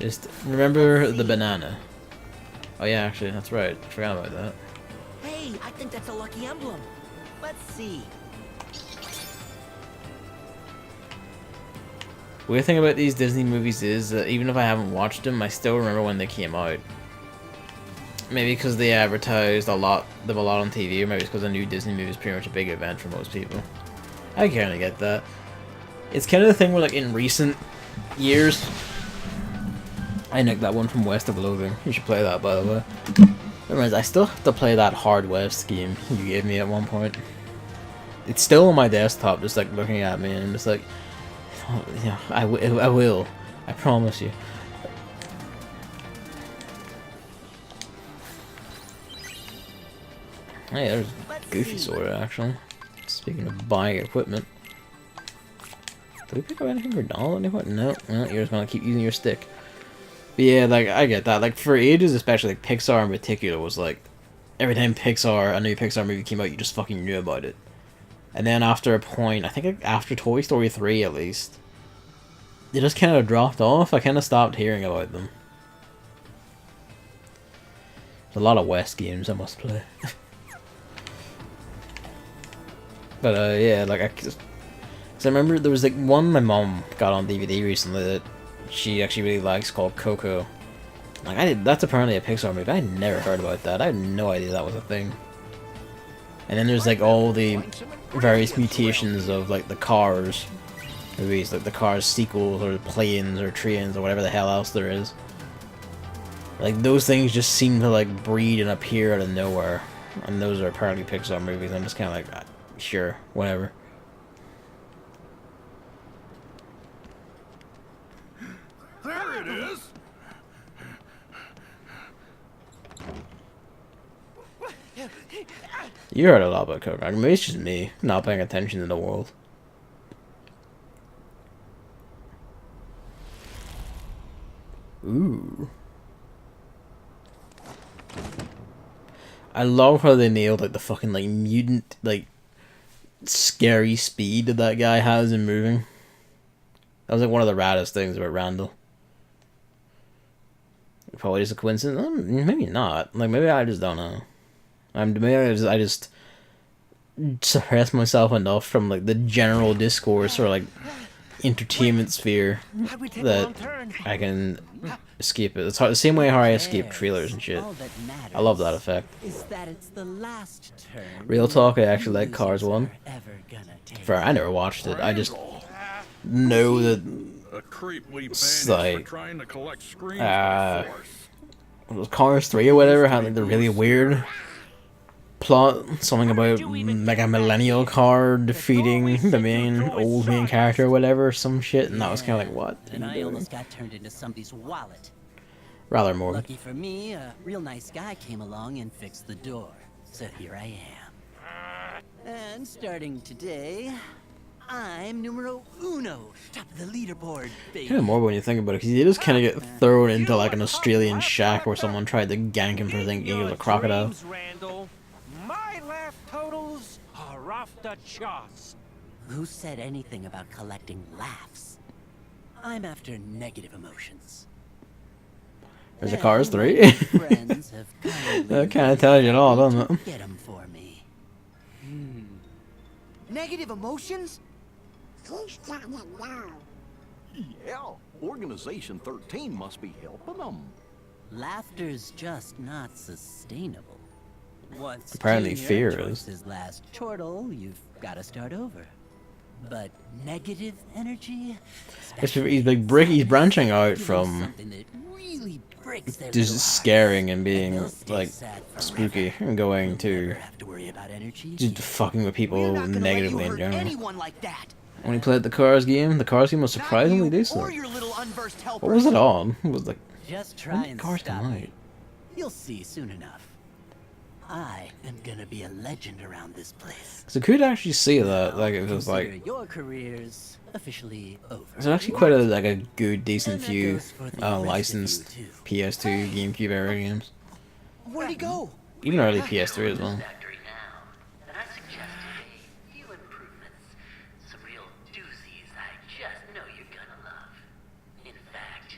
Just remember the banana. Oh yeah, actually that's right. I forgot about that. Hey, I think that's a lucky emblem. Let's see. Weird thing about these Disney movies is that even if I haven't watched them, I still remember when they came out. Maybe because they advertised them a lot on TV, or maybe it's because a new Disney movie is pretty much a big event for most people. I kind of get that. It's kind of the thing where, like, in recent years, I nicked that one from West of Loathing. You should play that, by the way. Remember, I still have to play that Hard West game you gave me at one point. It's still on my desktop, just like looking at me, and I'm just like, oh, yeah, I will. I promise you. Hey, there's Goofy Sword, actually. Speaking of buying equipment. Did we pick up anything for Donald anyway? No, well, you're just gonna keep using your stick. But yeah, like, I get that. Like, for ages, especially, like, Pixar in particular was like, every time a new Pixar movie came out, you just fucking knew about it. And then after a point, I think after Toy Story 3 at least, they just kind of dropped off. I kind of stopped hearing about them. There's a lot of West games I must play. But yeah, like cause I remember there was like one my mom got on DVD recently that she actually really likes called Coco. Like that's apparently a Pixar movie. I never heard about that. I had no idea that was a thing. And then there's like all the various mutations of like the Cars movies, like the Cars sequels or the Planes or Trains or whatever the hell else there is. Like those things just seem to like breed and appear out of nowhere, and those are apparently Pixar movies. I'm just kind of like, sure, whatever. There it is! You heard a lot about Coco. Maybe it's just me not paying attention to the world. Ooh. I love how they nailed like the fucking like mutant like scary speed that guy has in moving. That was like one of the raddest things about Randall. Probably just a coincidence. Maybe not. Like maybe I just don't know. Maybe I just suppress myself enough from like the general discourse or like entertainment sphere that I can escape it. It's hard, the same way how I escape trailers and shit. I love that effect. Real talk, I actually like Cars 1. I never watched it. I just know that it's like Cars 3 or whatever had like the really weird plot, something about like a millennial car defeating the old main character or whatever, some shit, and that was kind of like, what? And I almost got turned into somebody's wallet. Rather more. Lucky for me, a real nice guy came along and fixed the door. So here I am. And starting today, I'm numero uno, top of the leaderboard, baby. Kind of more when you think about it, because you just kind of get thrown into like an Australian shack where someone tried to gank him for thinking he was a crocodile. My laugh totals are off the charts. Who said anything about collecting laughs? I'm after negative emotions. There's a Cars 3? Friends have That kind of tells you it all, doesn't it? Get 'em for me. Negative emotions? He's gotta know. Yeah, Organization 13 must be helping them. Laughter's just not sustainable. Once Apparently Junior fear joins is. his last chortle, you've got to start over. But negative energy, He's branching out from something that really breaks their just little scaring and hearts, being they'll stay like sad forever. spooky and going to Never have to worry about energy. just fucking with people We're not gonna let you negatively in hurt general. anyone like that. When he played the Cars game was Not surprisingly you decent. or your little unversed helpers. What was it on? It was like, Just when try did and Cars stop come out? me. You'll see soon enough. I am gonna be a legend around this place. So could actually see that, like it was Consider like your career's officially over. there's actually quite a like a good, decent And that few goes for the rest of you, licensed too. PS2, GameCube era games, Where'd he go? even early PS3 as well. Factory now, and I suggested a few improvements. Some real doozies I just know you're gonna love. In fact,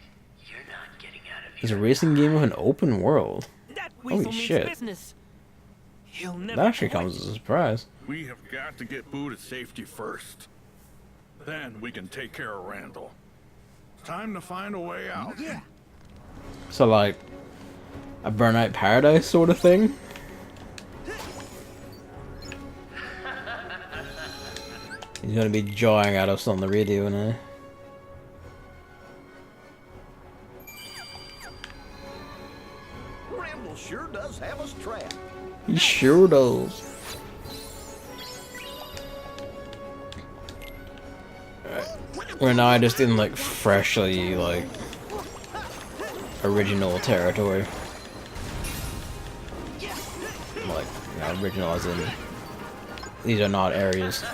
you're not getting out of It's here. a racing game with an open world. That Holy weasel means shit. business. He'll never That actually quit. comes as a surprise. We have got to get Boo to safety first. Then we can take care of Randall. Time to find a way out. Yeah. So like a Burnout Paradise sort of thing. He's gonna be jawing at us on the radio now. Randall sure does have us trapped. He sure does. Alright. We're now just in like freshly like original territory. Like, you know, original as in these are not areas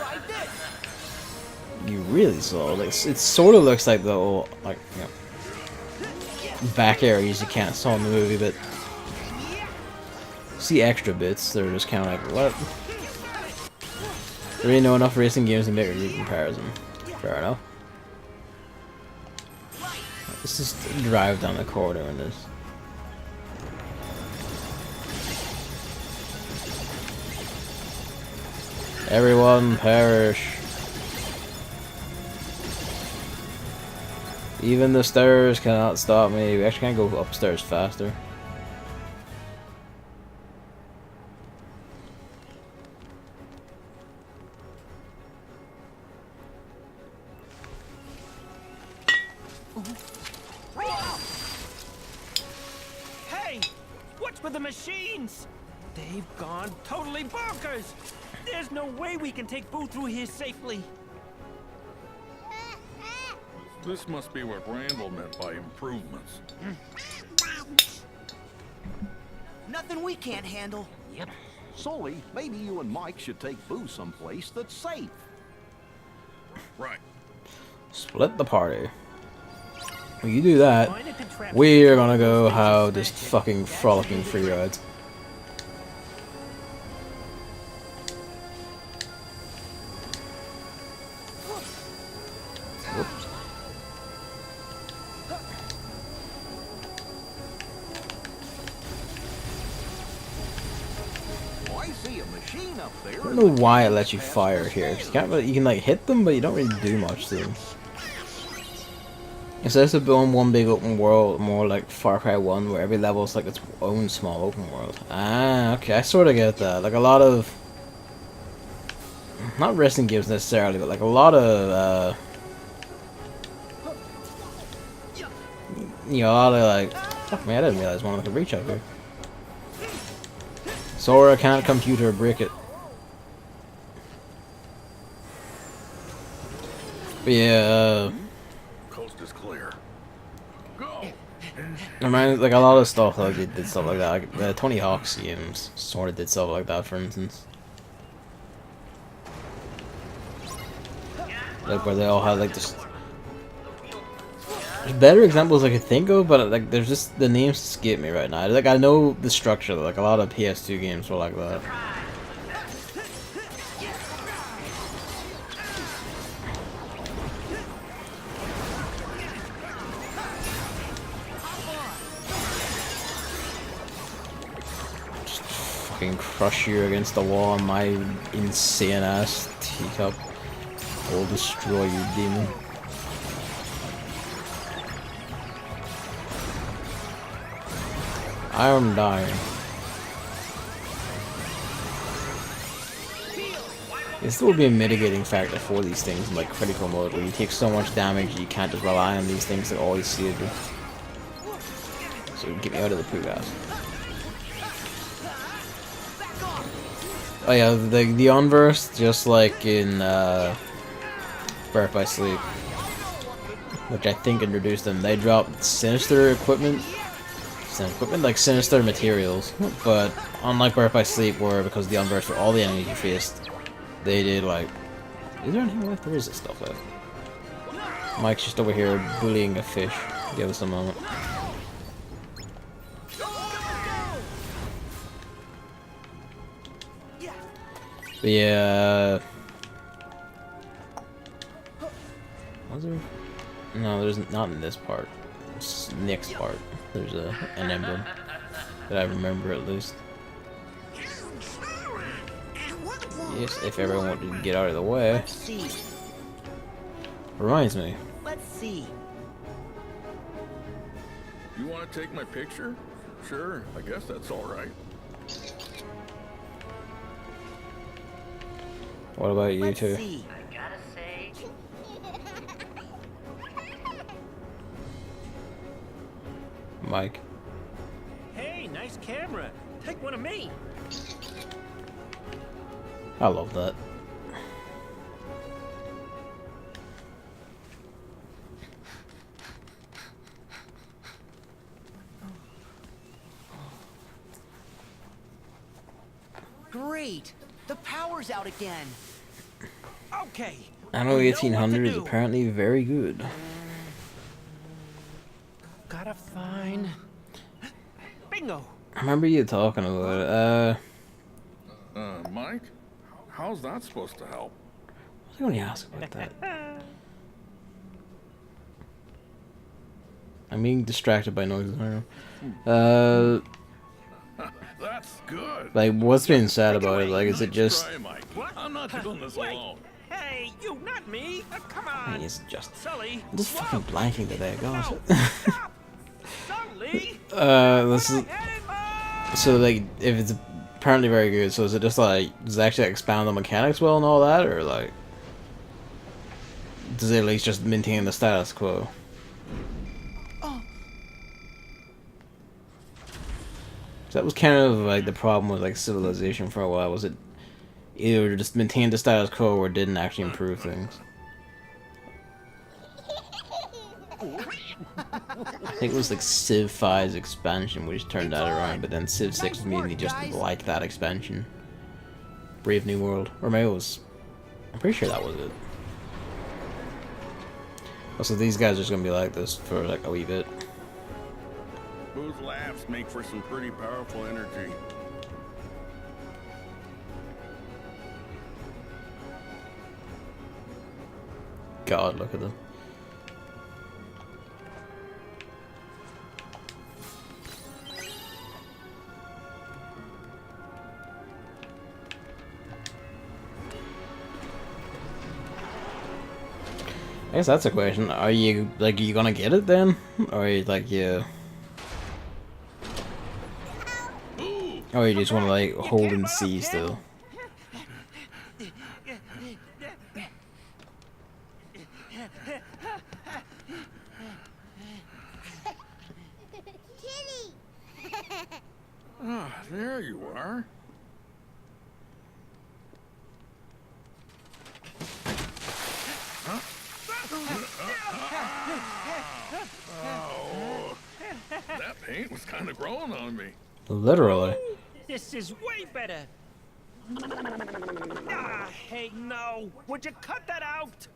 you really saw. Like, it sort of looks like the old, like, you know, back areas you can't saw in the movie, but see extra bits. They're just kind of like, what? There ain't know enough racing games to make a good comparison. Fair enough. Let's just drive down the corridor in this. Everyone perish. Even the stairs cannot stop me. We actually can't go upstairs faster. Hey, what's with the machines? They've gone totally bonkers. There's no way we can take Boo through here safely. This must be what Randall meant by improvements. Nothing we can't handle. Yep. Sully, maybe you and Mike should take Boo someplace that's safe. Right. Split the party. When you do that, Find a contraption. we're gonna go have this fucking frolicking free rides. Whoops. Oh, I see a machine up there. I don't know why it lets you fire here. 'Cause you can't really, you can like hit them, but you don't really do much to them. Instead of building one big open world, more like Far Cry 1, where every level is like its own small open world. Ah, okay, I sort of get that. Like a lot of, not racing games necessarily, but like a lot of, you know, a lot of like, fuck me, I didn't realize one could reach out here. Sora can't computer break it. But yeah, Coast is clear. Go. I mean, like a lot of stuff, like they did stuff like that. Like the Tony Hawk's games sort of did stuff like that, for instance. Like where they all had like this. There's better examples I could think of, but like there's just the names escape me right now. Like I know the structure. Like a lot of PS2 games were like that. Just fucking crush you against the wall, and my insane ass teacup will destroy you, demon. I am dying. It still would be a mitigating factor for these things in like critical mode, where you take so much damage you can't just rely on these things to always save you. So get me out of the poo gas. Oh yeah, the Unverse, just like in Birth by Sleep, which I think introduced them, they dropped sinister equipment equipment, like sinister materials. But unlike Birth by Sleep, where because the unversed for all the enemies you faced, they did like. Is there anything left? There is stuff left. Mike's just over here bullying a fish. Give us a moment. But yeah. Was there? No, there's not in this part. It's next part. There's an emblem that I remember at least. Yes, if everyone wanted to get out of the way. Let's see. Reminds me. Let's see. You want to take my picture? Sure, I guess that's all right. What about you Let's two? see. I gotta say, Mike. Hey, nice camera. Take one of me. I love that. Great! The power's out again. Okay. Anno we know what to 1800 is do. apparently very good. Gotta find. Bingo. I remember you talking about it. Mike? How's that supposed to help? I was going to ask about that. I'm being distracted by noises. I don't know. That's good. Like, what's being said about it? Like, is it Nice just... try, Mike. What? I'm not doing this Wait. alone. Hey, you, not me. Come on. It's just... Sully. I'm just fucking whoa. blanking today, gosh. No, stop. Sully. This is... Headed So, like, if it's apparently very good, so is it just, like, does it actually expand on mechanics well and all that, or, like... Does it at least just maintain the status quo? So that was kind of, like, the problem with, like, Civilization for a while, was it either just maintained the status quo or didn't actually improve things. I think it was like Civ 5's expansion which turned that around, but then Civ 6 made me just like that expansion. Brave New World. Or maybe it was... I'm pretty sure that was it. Also, these guys are just gonna be like this for like a wee bit. Those laughs make for some pretty powerful energy. God, look at them. I guess that's a question. Are you, like, you gonna get it then? Or are you, like, you... Or you just wanna, like, hold and see still? Ah, there you are. Oh, that paint was kind of growing on me. Literally. This is way better. Ah, hey, no. Would you cut that out?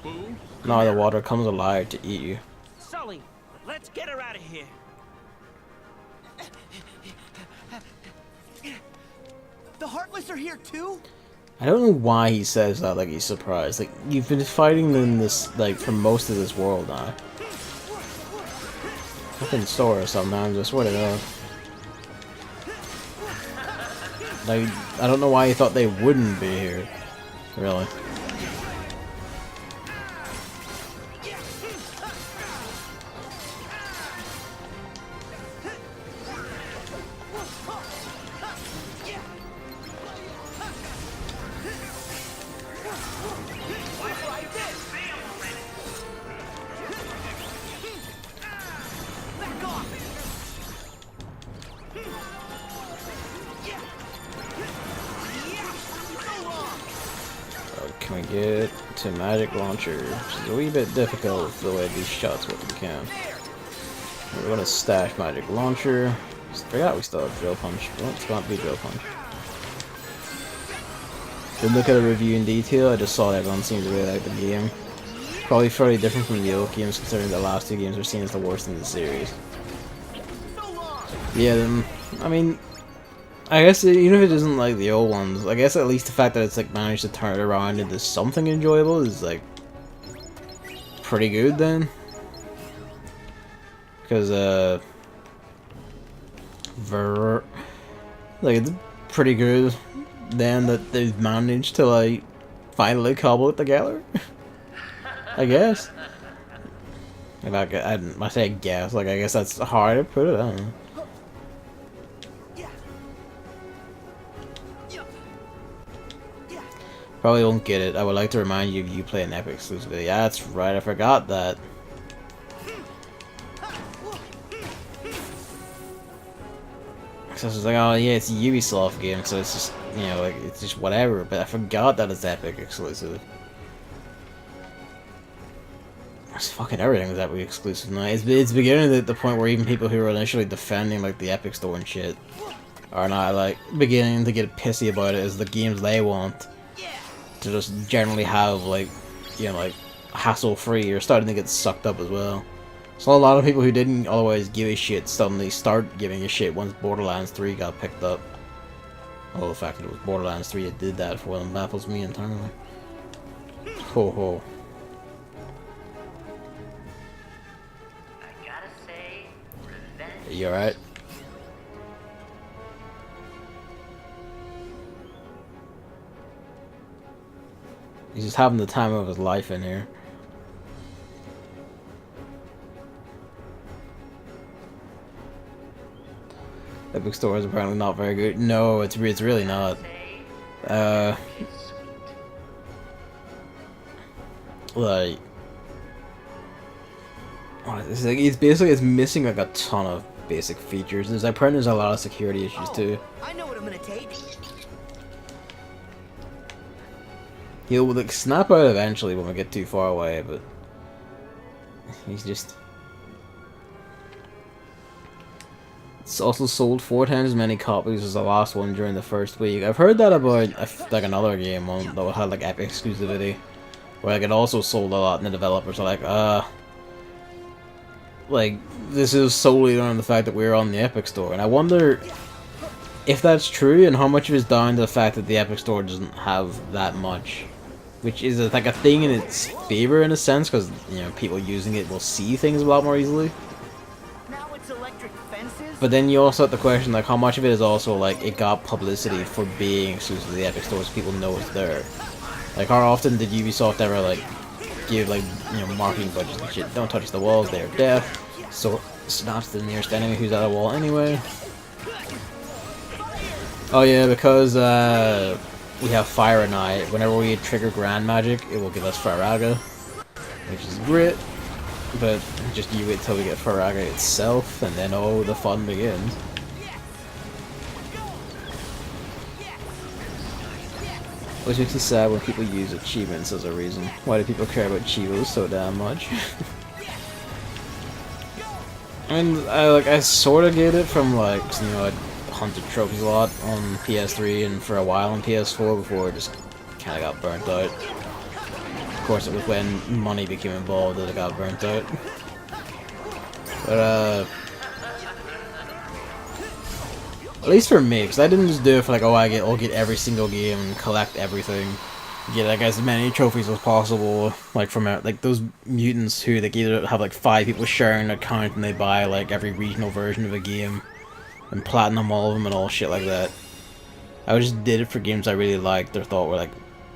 Boo. Now the water comes alive to eat you. Sully, let's get her out of here. The Heartless are here too? I don't know why he says that like he's surprised. Like, you've been fighting in this, like, for most of this world now. Fucking Sora sometimes, I swear to God. Like, I don't know why he thought they wouldn't be here. Really. Can we get to magic launcher, which is a wee bit difficult with the way these shots what we can. We're gonna stash magic launcher. Just forgot we still have drill punch. Well, it's gonna be drill punch. Didn't look at a review in detail, I just saw that everyone seemed to really like the game. Probably fairly different from the old games considering the last two games were seen as the worst in the series. Yeah, then, I mean, I guess even if it isn't like the old ones, I guess at least the fact that it's like managed to turn it around into something enjoyable is like pretty good then. Because like it's pretty good then that they've managed to like finally cobble it together. I guess. Like I say guess, like I guess that's hard to put it, I don't know. Probably won't get it. I would like to remind you of you play an Epic exclusively. Yeah, that's right, I forgot that. So I was like, oh yeah, it's a Ubisoft game, so it's just, you know, like, it's just whatever, but I forgot that it's Epic exclusive. It's fucking everything is Epic exclusive now. It's beginning at the point where even people who were initially defending, like, the Epic Store and shit are not, like, beginning to get pissy about it as the games they want to just generally have, like, you know, like, hassle-free or starting to get sucked up as well. So a lot of people who didn't otherwise give a shit suddenly start giving a shit once Borderlands 3 got picked up. Oh, the fact that it was Borderlands 3 that did that for them baffles me entirely. Ho ho. I gotta say, revenge. You alright? He's just having the time of his life in here. Epic Store is apparently not very good. No, it's really not. Like, it's basically missing like a ton of basic features. There's there's a lot of security issues too. I know what I'm gonna take. He'll like snap out eventually when we get too far away, but he's just. It's also sold 4 times as many copies as the last one during the first week. I've heard that about like another game that had like Epic exclusivity, where like it also sold a lot, and the developers are like this is solely on the fact that we're on the Epic Store, and I wonder if that's true and how much of it is down to the fact that the Epic Store doesn't have that much, which is like a thing in its favor in a sense, because you know people using it will see things a lot more easily. But then you also have to question like how much of it is also like it got publicity for being exclusive to the Epic Store, so people know it's there. Like how often did Ubisoft ever like give like, you know, marketing budgets and shit? Don't touch the walls, they're deaf. So snaps the nearest enemy who's at a wall anyway. Oh yeah, because we have Fire and Eye. Whenever we trigger Grand Magic, it will give us Firaga, which is great. But just you wait till we get Firaga itself, and then oh, the fun begins. Which makes me sad when people use achievements as a reason. Why do people care about Chivos so damn much? I mean, I sort of get it from like, you know, I hunted trophies a lot on PS3 and for a while on PS4 before it just kind of got burnt out. Of course, it was when money became involved that it got burnt out. But, at least for me, because I didn't just do it for like, oh, I'll get every single game and collect everything. Get like as many trophies as possible, like from like those mutants who like either have like 5 people sharing an account and they buy like every regional version of a game and platinum all of them and all shit like that. I just did it for games I really liked or thought were like,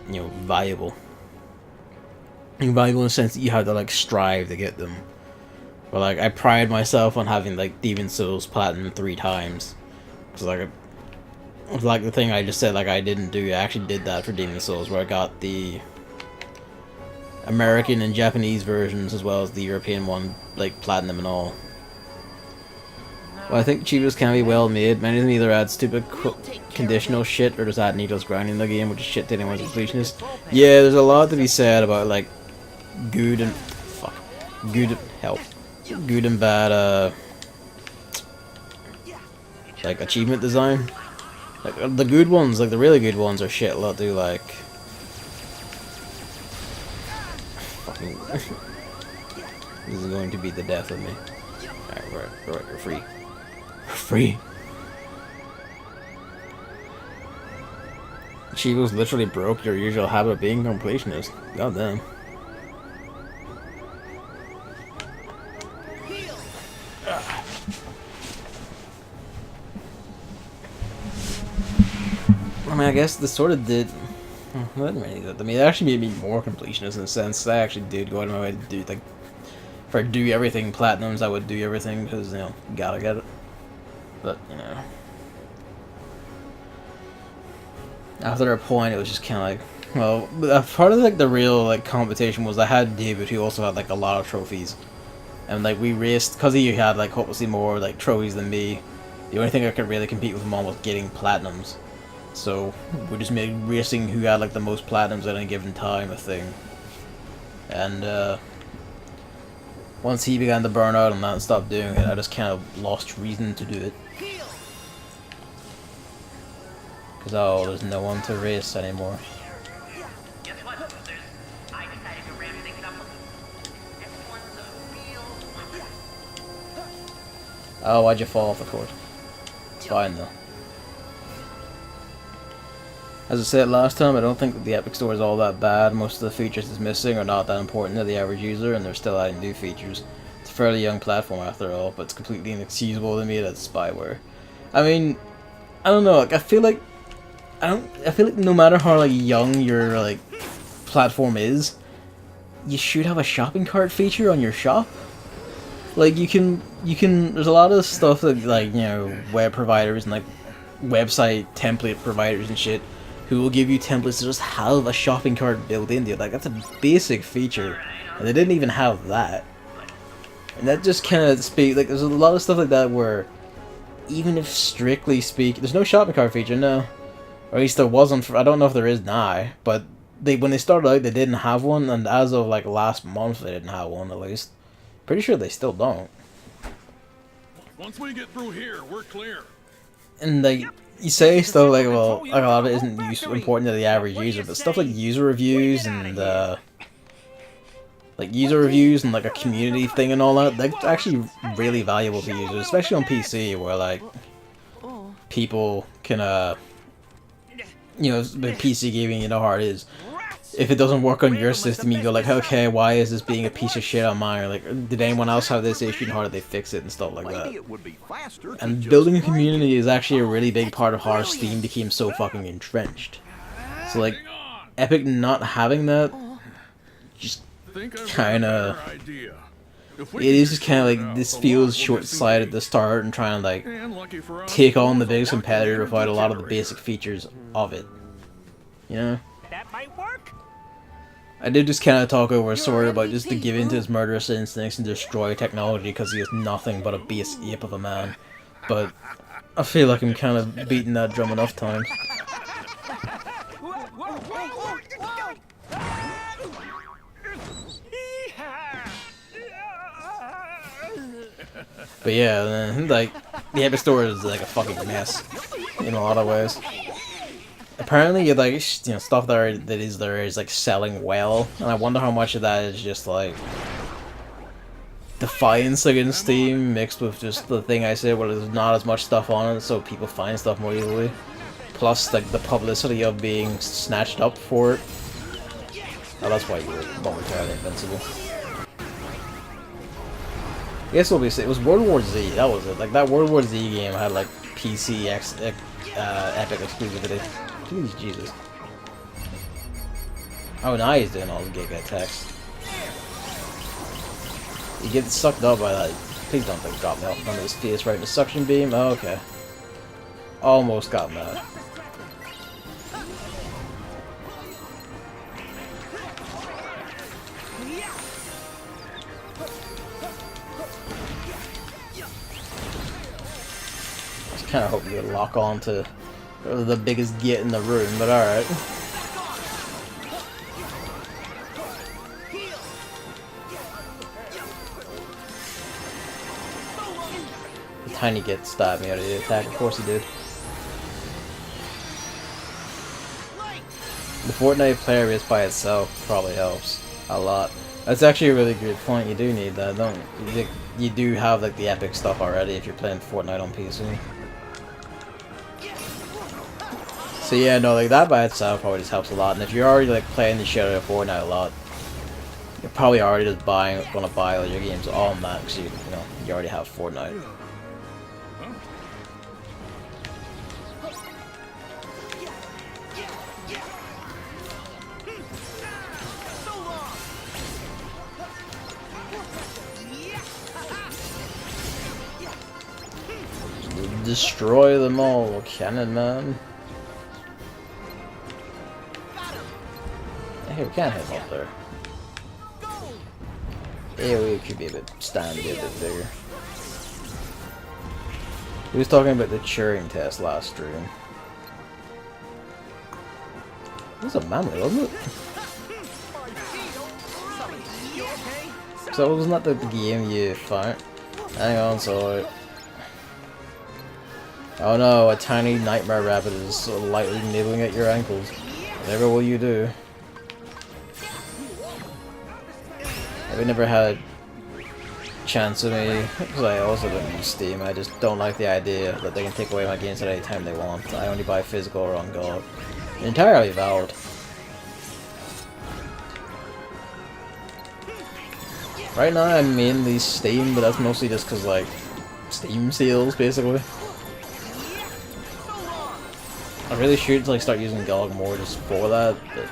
you know, valuable. Valuable in the sense that you had to like strive to get them. But like I pride myself on having like Demon Souls platinum 3 times. Cause like the thing I just said like I didn't do, I actually did that for Demon Souls, where I got the American and Japanese versions as well as the European one, like platinum and all. Well, I think Chivas can be well made. Many of them either add stupid conditional shit or just add needless grinding in the game, which is shit to anyone's completionist. Yeah, there's a lot to be said about like good and good and bad like achievement design. Like the good ones, like the really good ones, are shit. A lot do like fucking. This is going to be the death of me. Alright, we're free. We're free. Chivos literally broke your usual habit of being completionist. God damn. I mean, I guess this sort of did. Well, I mean, it actually made me more completionist in a sense. I actually did go out of my way to do, like, if I do everything platinums, I would do everything because, you know, gotta get it. But, you know, after a point, it was just kind of like, well, part of like the real like competition was I had David, who also had like a lot of trophies, and like we raced because he had like hopelessly more like trophies than me. The only thing I could really compete with him on was getting platinums. So we just made racing who had like the most platinums at any given time a thing. And once he began to burn out on that and stopped doing it, I just kind of lost reason to do it. Because oh, there's no one to race anymore. Guess what, losers? I decided to ramp things up a little. Everyone's a real... Oh, why'd you fall off the court? It's fine though. As I said last time, I don't think that the Epic Store is all that bad. Most of the features it's missing are not that important to the average user, and they're still adding new features. It's a fairly young platform after all, but it's completely inexcusable to me that it's spyware. I mean, I don't know. Like, I feel like no matter how like young your like platform is, you should have a shopping cart feature on your shop. Like you can. There's a lot of stuff that like, you know, web providers and like website template providers and shit who will give you templates to just have a shopping cart built into it. Like, that's a basic feature, and they didn't even have that. And that just kind of speaks, like, there's a lot of stuff like that where, even if strictly speak, there's no shopping cart feature, no. Or at least there wasn't, I don't know if there is now, but when they started out, they didn't have one, and as of, like, last month, they didn't have one, at least. Pretty sure they still don't. Once we get through here, we're clear. And, like, you say stuff like, well, like a lot of it isn't important to the average user, but stuff like user reviews and like a community thing and all that, that's actually really valuable to users, especially on PC, where like people can you know, with PC gaming, you know how it is. If it doesn't work on your system, you go like, okay, why is this being a piece of shit on mine? Or like, did anyone else have this issue and how did they fix it and stuff like that? And building a community is actually a really big part of how Steam became so fucking entrenched. So like, Epic not having that, just kinda... It is just kinda like, this feels short-sighted to start and trying to like, take on the biggest competitor without a lot of the basic features of it. You know? That might work. I did just kind of talk over Sora about just to give in to his murderous instincts and destroy technology because he is nothing but a base ape of a man. But I feel like I'm kind of beating that drum enough times. But yeah, like, the Epic Store is like a fucking mess in a lot of ways. Apparently, like, you know, stuff that is there is like selling well, and I wonder how much of that is just like defiance against Steam mixed with just the thing I said where there's not as much stuff on it, so people find stuff more easily. Plus, like, the publicity of being snatched up for it. Oh, that's why you were momentarily invincible. I guess what we say, it was World War Z, that was it. Like, that World War Z game had, like, PC Epic exclusivity. Jeez, Jesus. Oh, now he's doing all the gig attacks. You get sucked up by that. Please don't think drop me off under his face right in the suction beam. Oh, okay. Almost got that. Kind of hope you could lock on to the biggest git in the room, but alright. The tiny git stabbed me out of the attack, of course he did. The Fortnite player base by itself probably helps a lot. That's actually a really good point. You do need that, don't you? You do have like the epic stuff already if you're playing Fortnite on PC. So yeah, no, like that by itself probably just helps a lot. And if you're already like playing the shit out of Fortnite a lot, you're probably already just gonna buy all your games on that because you know you already have Fortnite. Destroy them all, cannon man. Hey, we can't hit him up there. AoE could be a bit stand, be a bit bigger. He was talking about the Turing test last stream. It was a manly, wasn't it? So wasn't that the game you fight? Hang on, so. Oh no, a tiny nightmare rabbit is lightly nibbling at your ankles. Whatever will you do? I've never had a chance of me, because I also don't use Steam. I just don't like the idea that they can take away my games at any time they want. I only buy physical or on God. Entirely valid. Right now I'm mainly Steam, but that's mostly just because like Steam sales basically. I really should like start using GOG more just for that, but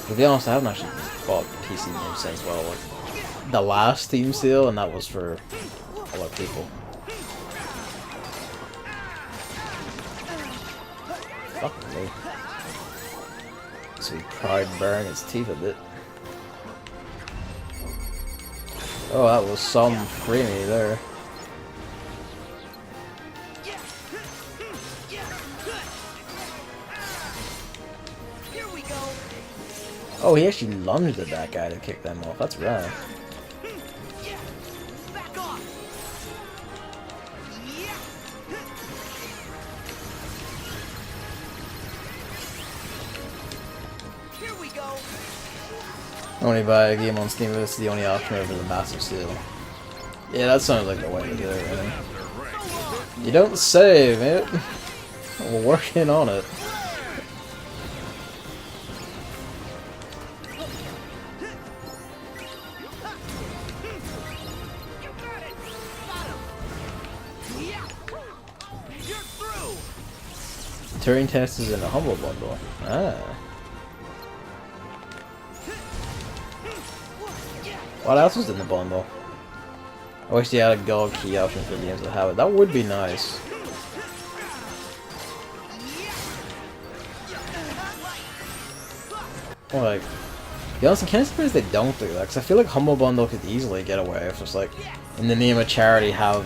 to be honest, I haven't actually bought PC games since like the last Steam sale, and that was for a lot of people. Fuck me. Sweet pride baring its teeth a bit. Oh, that was some freemy there. Oh, he actually lunged at that guy to kick them off. That's rad. Only buy a game on Steam if it's the only option over the massive sale. Yeah, that sounds like the way to do it, really. You don't save it. We're working on it. Turing test is in a humble bundle. Ah. What else was in the bundle? I wish they had a gold key option for games that have it. That would be nice. Or like, to be honest, I'm kind of surprised they don't do that, because I feel like Humble Bundle could easily get away with just like, in the name of charity, have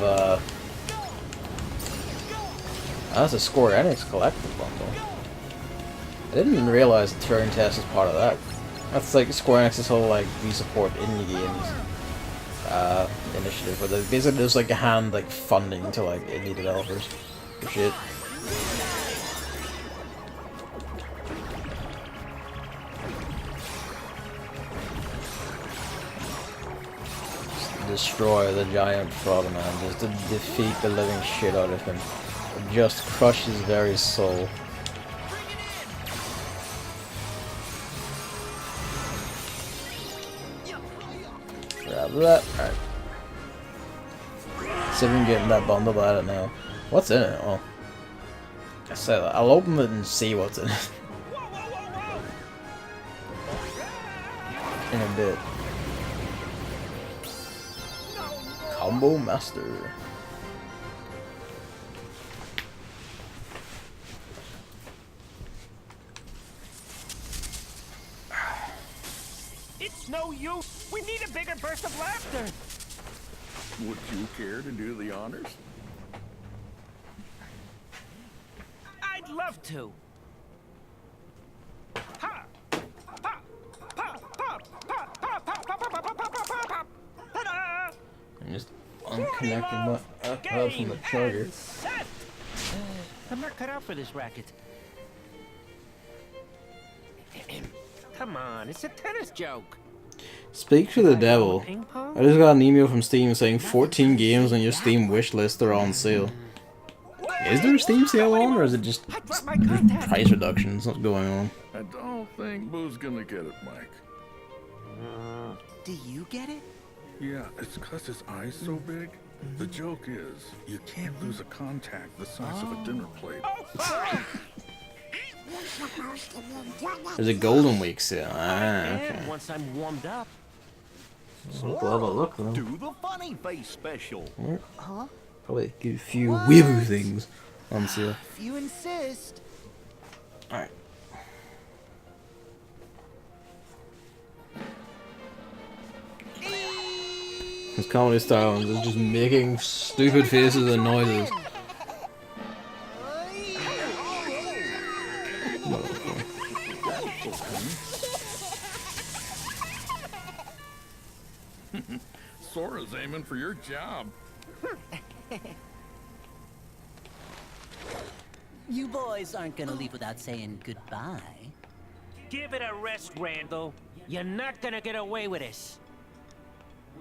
that's a Square Enix collectible bundle. I didn't realize the Turing test is part of that. That's like Square Enix's whole like we support indie games initiative, where they basically just like hand like funding to like indie developers for shit. Just destroy the giant frogman, just to defeat the living shit out of him. Just crush his very soul. Grab that. Alright. See if we can get in that bundle, but I don't know. What's in it? Well, I said that. I'll open it and see what's in it. In a bit. Combo Master. It's no use. We need a bigger burst of laughter. Would you care to do the honors? I'd love to. Ha! Ha! Ha! Ha! Ha! Ha! Ha! Ta-da! I'm just unconnecting my iPod from the charger. Set. I'm not cut out for this racket. Come on, it's a tennis joke. Speak for the devil. Ping pong? I just got an email from Steam saying 14 games on your Steam wish list are on sale. Is there a Steam sale on, or is it just there's price reductions going on? I don't think Boo's gonna get it, Mike. Do you get it? Yeah, it's 'cause his eye's so big. The joke is, you can't lose a contact the size of a dinner plate. You're supposed to be good at There's a Golden Week sale. Ah, okay. And once I'm warmed up. We'll have a look though. Do the funny face special. Probably get a few weeaboo things on sale. If you insist. Alright. His comedy style is just making stupid faces and noises. Sora's aiming for your job. You boys aren't gonna leave without saying goodbye. Give it a rest, Randall. You're not gonna get away with this.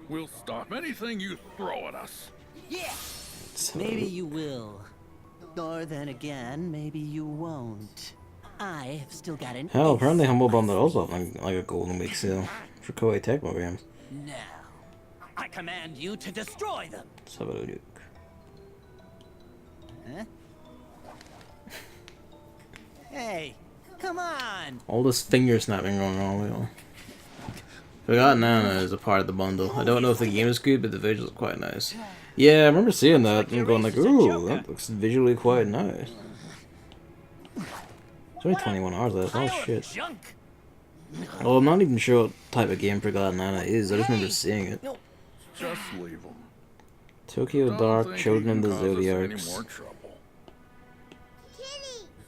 We'll stop anything you throw at us. Maybe you will. Or then again, maybe you won't. I have still got an Hell, ace. apparently Humble Bundle also have like a Golden Week sale for Koei Tecmo games. Now, I command you to destroy them. Let's have a look. Huh? Hey, come on! All this finger snapping going on. You know. Forgotten Nana is a part of the bundle. I don't know if the game is good, but the visuals are quite nice. Yeah, I remember seeing that and going like, ooh, that looks visually quite nice. It's only 21 hours left. Oh shit. Junk. Well, I'm not even sure what type of game Forgotten Nana is. I just remember seeing it. Just leave them. Tokyo Dark, Children of the Zodiacs, More trouble.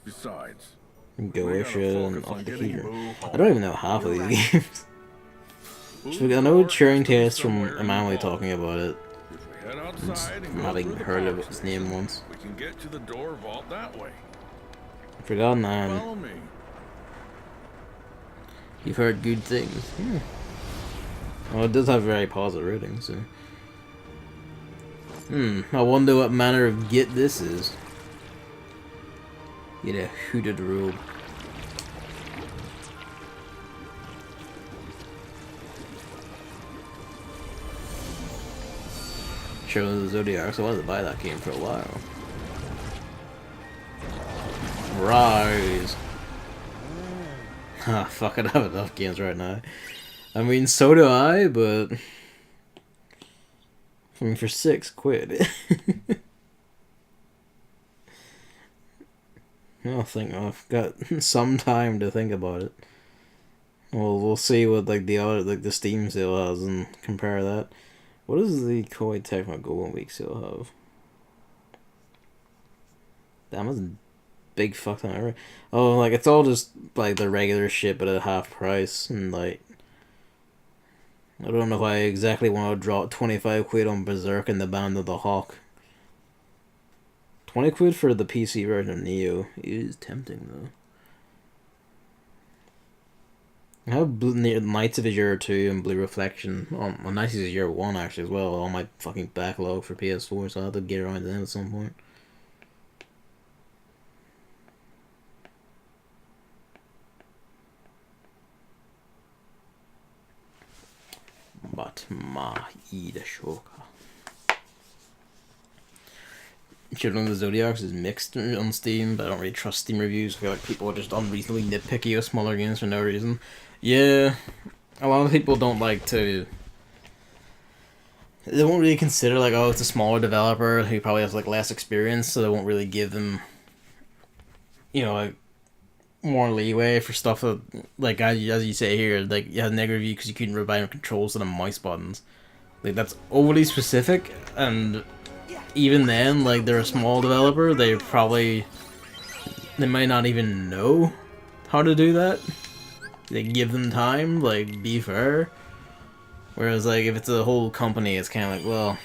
Besides, Goisha, and focus on Off the getting Heater. Boo I don't even know half of these games. So I know Turing Test from Emmanuel talking about it. If we head outside and I've go not through even the heard of boxes, its name once. we can get to the door vault that way. Forgotten Nana. Follow me. You've heard good things. Well, it does have very positive ratings, so. I wonder what manner of git this is. Get a hooded robe. Children of the Zodiac, so I wanted to buy that game for a while. Rise! Ah, fuck, I don't have enough games right now. I mean, so do I, but... I mean, for £6. I'll think I've got some time to think about it. Well, we'll see what like the other the Steam sale has and compare that. What does the Koei Tecmo Golden Week sale have? Damn, that's a big fuck ton ever. Oh, like it's all just like the regular shit, but at half price, and like I don't know if I exactly want to drop £25 on Berserk and the Band of the Hawk. £20 for the PC version of Neo is tempting though. I have Knights of Azure 2 and Blue Reflection. Well, Knights of Azure 1 actually as well on my fucking backlog for PS4, so I'll have to get around to them at some point. But Ida Shoka. Children of the Zodiacs is mixed on Steam, but I don't really trust Steam reviews. I feel like people are just unreasonably nitpicky of smaller games for no reason. Yeah, a lot of people don't like to... They won't really consider, like, oh, it's a smaller developer who probably has, like, less experience, so they won't really give them, you know, like, more leeway for stuff that, like, as you say here, like, you had a negative review because you couldn't rebind controls to the mouse buttons. Like, that's overly specific, and even then, like, they're a small developer, they might not even know how to do that. They give them time, like, be fair. Whereas, like, if it's a whole company, it's kind of like, well,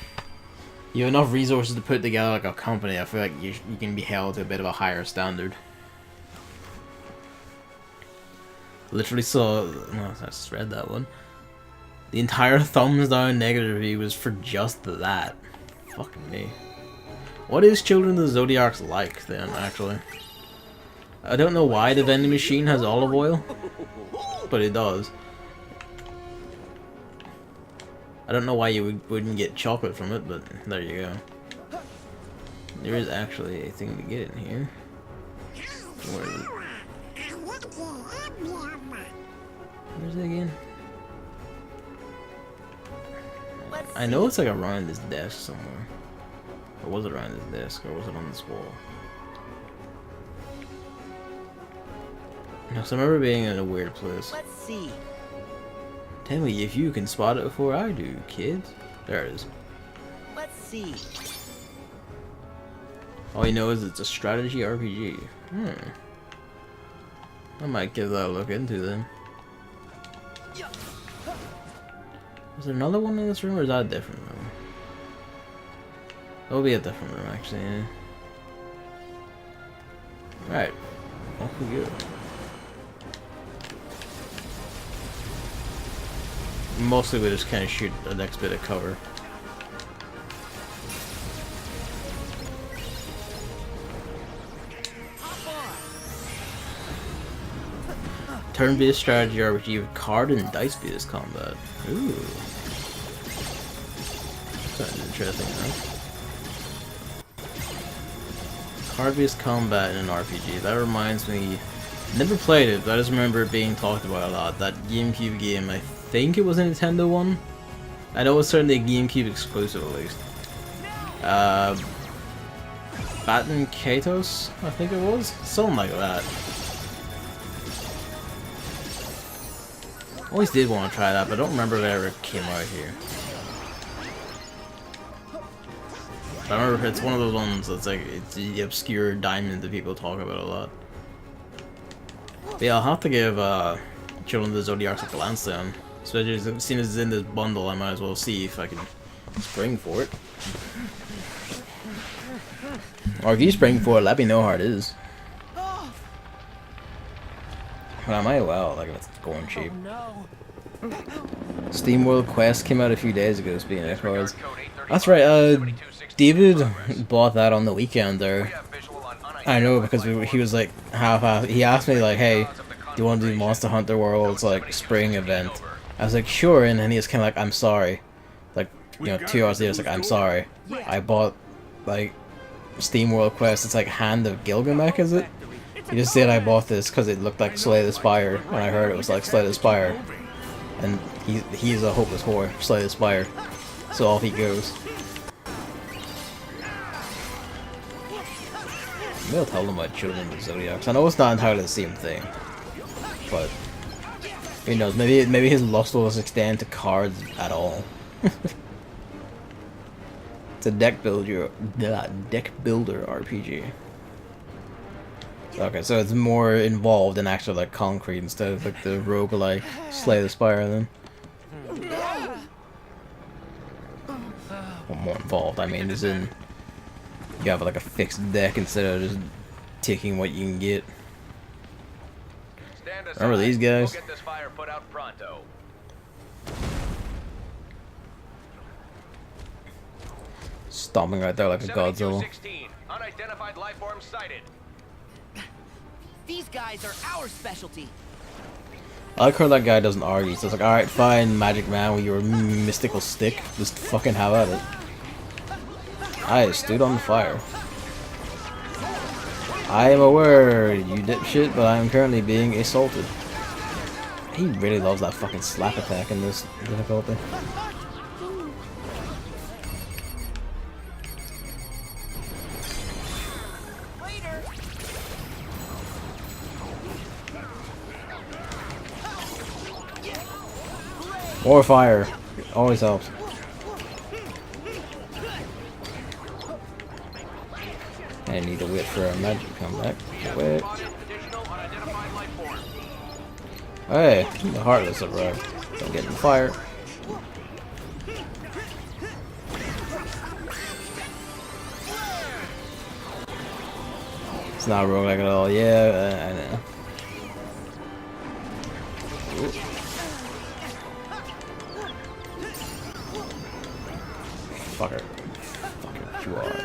you have enough resources to put together like a company, I feel like you can be held to a bit of a higher standard. Literally saw, no, I just read that one. The entire thumbs down negative review was for just that. Fucking me. What is Children of the Zodiacs like then, actually? I don't know why the vending machine has olive oil, but it does. I don't know why you wouldn't get chocolate from it, but there you go. There is actually a thing to get in here. Where is it? Where's it again? I know it's like around this desk somewhere. Or was it around this desk, or was it on this wall? No, so I remember being in a weird place. Let's see. Tell me if you can spot it before I do, kids. There it is. Let's see. All you know is it's a strategy RPG. I might give that a look into then. Is there another one in this room, or is that a different room? That'll be a different room, actually. Yeah. Right. Off we go. Mostly we just kind of shoot the next bit of cover. Turn-based strategy RPG with card and dice-based combat. Ooh. Sounds interesting, huh? Card-based combat in an RPG. That reminds me... Never played it, but I just remember it being talked about a lot. That GameCube game, I think it was a Nintendo one. I know it's certainly a GameCube exclusive at least. Baton Kaitos, I think it was? Something like that. Always did want to try that, but I don't remember if it ever came out here. I remember it's one of those ones that's like, it's the obscure diamond that people talk about a lot. But yeah, I'll have to give Children of the Zodiacs a glance then. Especially seeing as it's in this bundle, I might as well see if I can spring for it. Or if you spring for it, let me know how it is. But I might well, like if it's going cheap. Steam World Quest came out a few days ago, speaking of cards. That's right, David bought that on the weekend there. I know because he was like half. He asked me like, "Hey, do you want to do Monster Hunter World's like spring event?" I was like, "Sure," and then he was kind of like, "I'm sorry." Like, you know, 2 hours later, it's like, "I'm sorry. I bought like Steam World Quest. It's like Hand of Gilgamesh, is it?" He just said I bought this because it looked like Slay the Spire, and I heard it was like Slay the Spire, and he's a hopeless whore, Slay the Spire. So off he goes. Maybe I'll tell them about Children of the Zodiacs. I know it's not entirely the same thing, but who knows? Maybe his lust will extend to cards at all. It's a deck builder RPG. Okay, so it's more involved in actual like concrete instead of like the roguelike Slay the Spire then. Well, more involved, I mean, as in you have like a fixed deck instead of just taking what you can get. Remember these guys? We'll get this fire put out pronto. Stomping right there like a Godzilla. 7216, unidentified life form sighted. These guys are our specialty. I like how that guy doesn't argue. So it's like, alright, fine, Magic Man with your mystical stick. Just fucking have at it. I stood on fire. I am aware, you dipshit, but I am currently being assaulted. He really loves that fucking slap attack in this difficulty. More fire. Always helps. I need to wait for a magic to come back. Wait. Hey, the Heartless arrived. Don't get in the fire. It's not roguelike at all. Yeah, I know. Ooh. Fucker. Fucker, you are.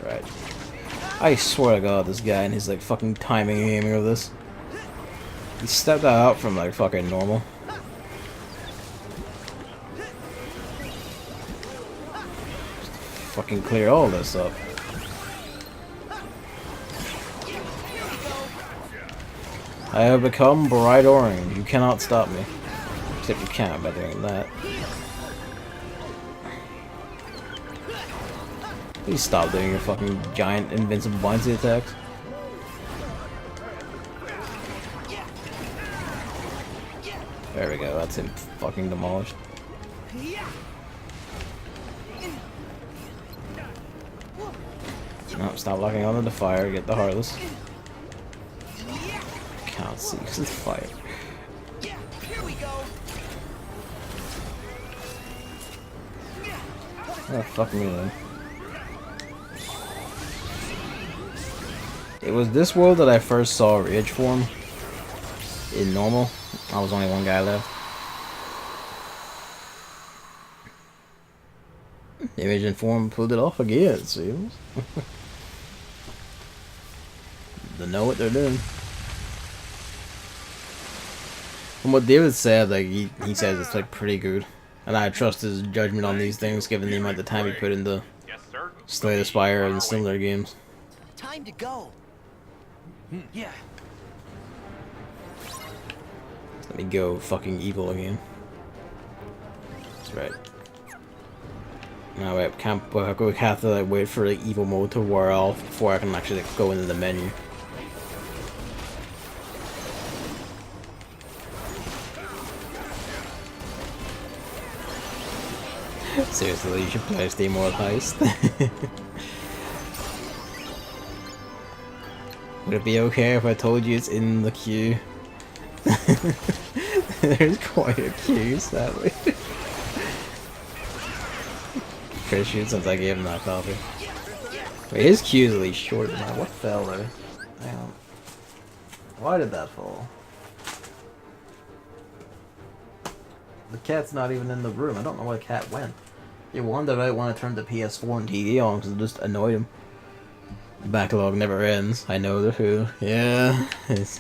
Right. I swear to God, this guy and his like fucking timing and aiming of this. He stepped that out from like fucking normal. Just fucking clear all this up. I have become bright orange. You cannot stop me. Except you can by doing that. Please stop doing your fucking giant invincible bouncy attacks. There we go, that's him fucking demolished. No, stop locking onto the fire, get the Heartless. Can't see because it's fire. Oh, fuck me then. It was this world that I first saw Rage form in normal. I was only one guy left. Image and form pulled it off again, it seems. They know what they're doing. From what David said, like he says it's like pretty good, and I trust his judgment on these things given the amount of time he put into Slay the Spire and similar games. Time to go. Yeah. Let me go fucking evil again. That's right. No, wait, we have to like, wait for the evil mode to wear off before I can actually like, go into the menu. Seriously, you should play Steam World Heist. Would it be okay if I told you it's in the queue? There's quite a queue, sadly. Appreciate since I gave him that copy. Wait, his queue is at least shorter than that. What fell there? Hang on. Why did that fall? The cat's not even in the room. I don't know where the cat went. He wandered out when I turned the PS4 and TV on because it just annoyed him. The backlog never ends. I know the who. Yeah, it's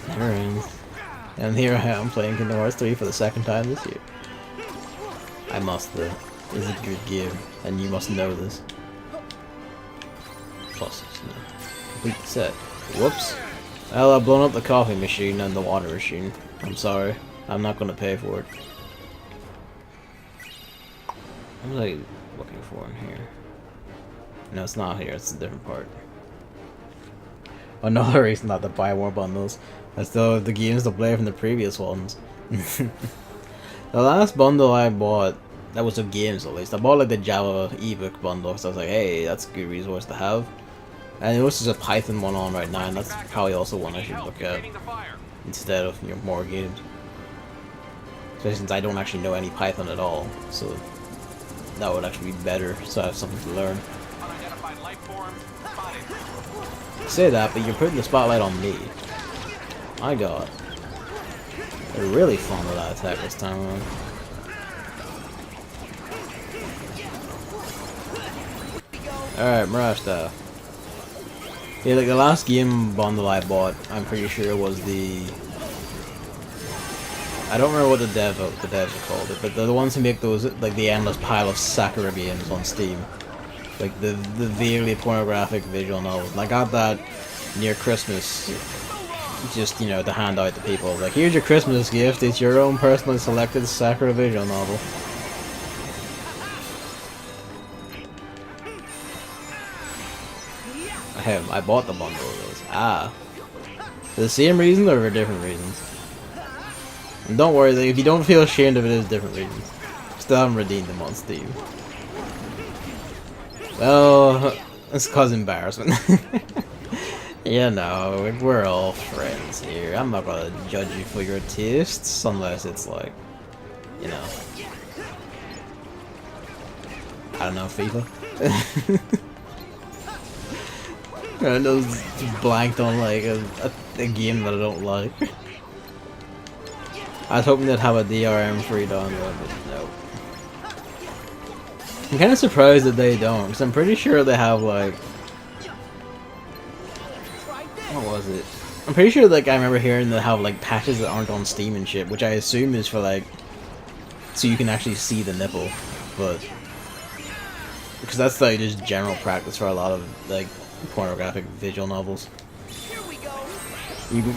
never ends. And here I am playing Kingdom Hearts 3 for the second time this year. I must though. It's a good game, and you must know this. Plus, it's a complete set. Whoops. Well, I've blown up the coffee machine and the water machine. I'm sorry. I'm not gonna pay for it. What was I looking for in here? No, it's not here. It's a different part. Another reason not to buy more bundles. I still have the games to play from the previous ones. The last bundle I bought, that was of games at least. I bought like the Java ebook bundle, so I was like, hey, that's a good resource to have. And there's just a Python one on right now, and that's probably also one I should look at instead of more games. Especially since I don't actually know any Python at all, so that would actually be better, so I have something to learn. Say that, but you're putting the spotlight on me. My god. They're really fun with that attack this time around. Alright, Mirage Style. Yeah, like the last game bundle I bought, I'm pretty sure it was the... I don't remember what the devs are called, but they're the ones who make those, like the endless pile of Sakura games on Steam. Like the vaguely pornographic visual novels. And I got that near Christmas, just, you know, to hand out to people. Like, here's your Christmas gift, it's your own personally selected Sakura visual novel. I bought the bundle of those. Ah. For the same reason or for different reasons? And don't worry, like, if you don't feel ashamed of it, it's different reasons. Still haven't redeemed them on Steam. Well, it's cause embarrassment. You know, we're all friends here. I'm not gonna judge you for your tastes, unless it's like, you know, I don't know, FIFA? I know it's blanked on like a game that I don't like. I was hoping they'd have a DRM free download, but no. I'm kind of surprised that they don't, because I'm pretty sure they have like... What was it? I'm pretty sure like I remember hearing they have like patches that aren't on Steam and shit, which I assume is for like... so you can actually see the nipple, but... because that's like just general practice for a lot of like pornographic visual novels.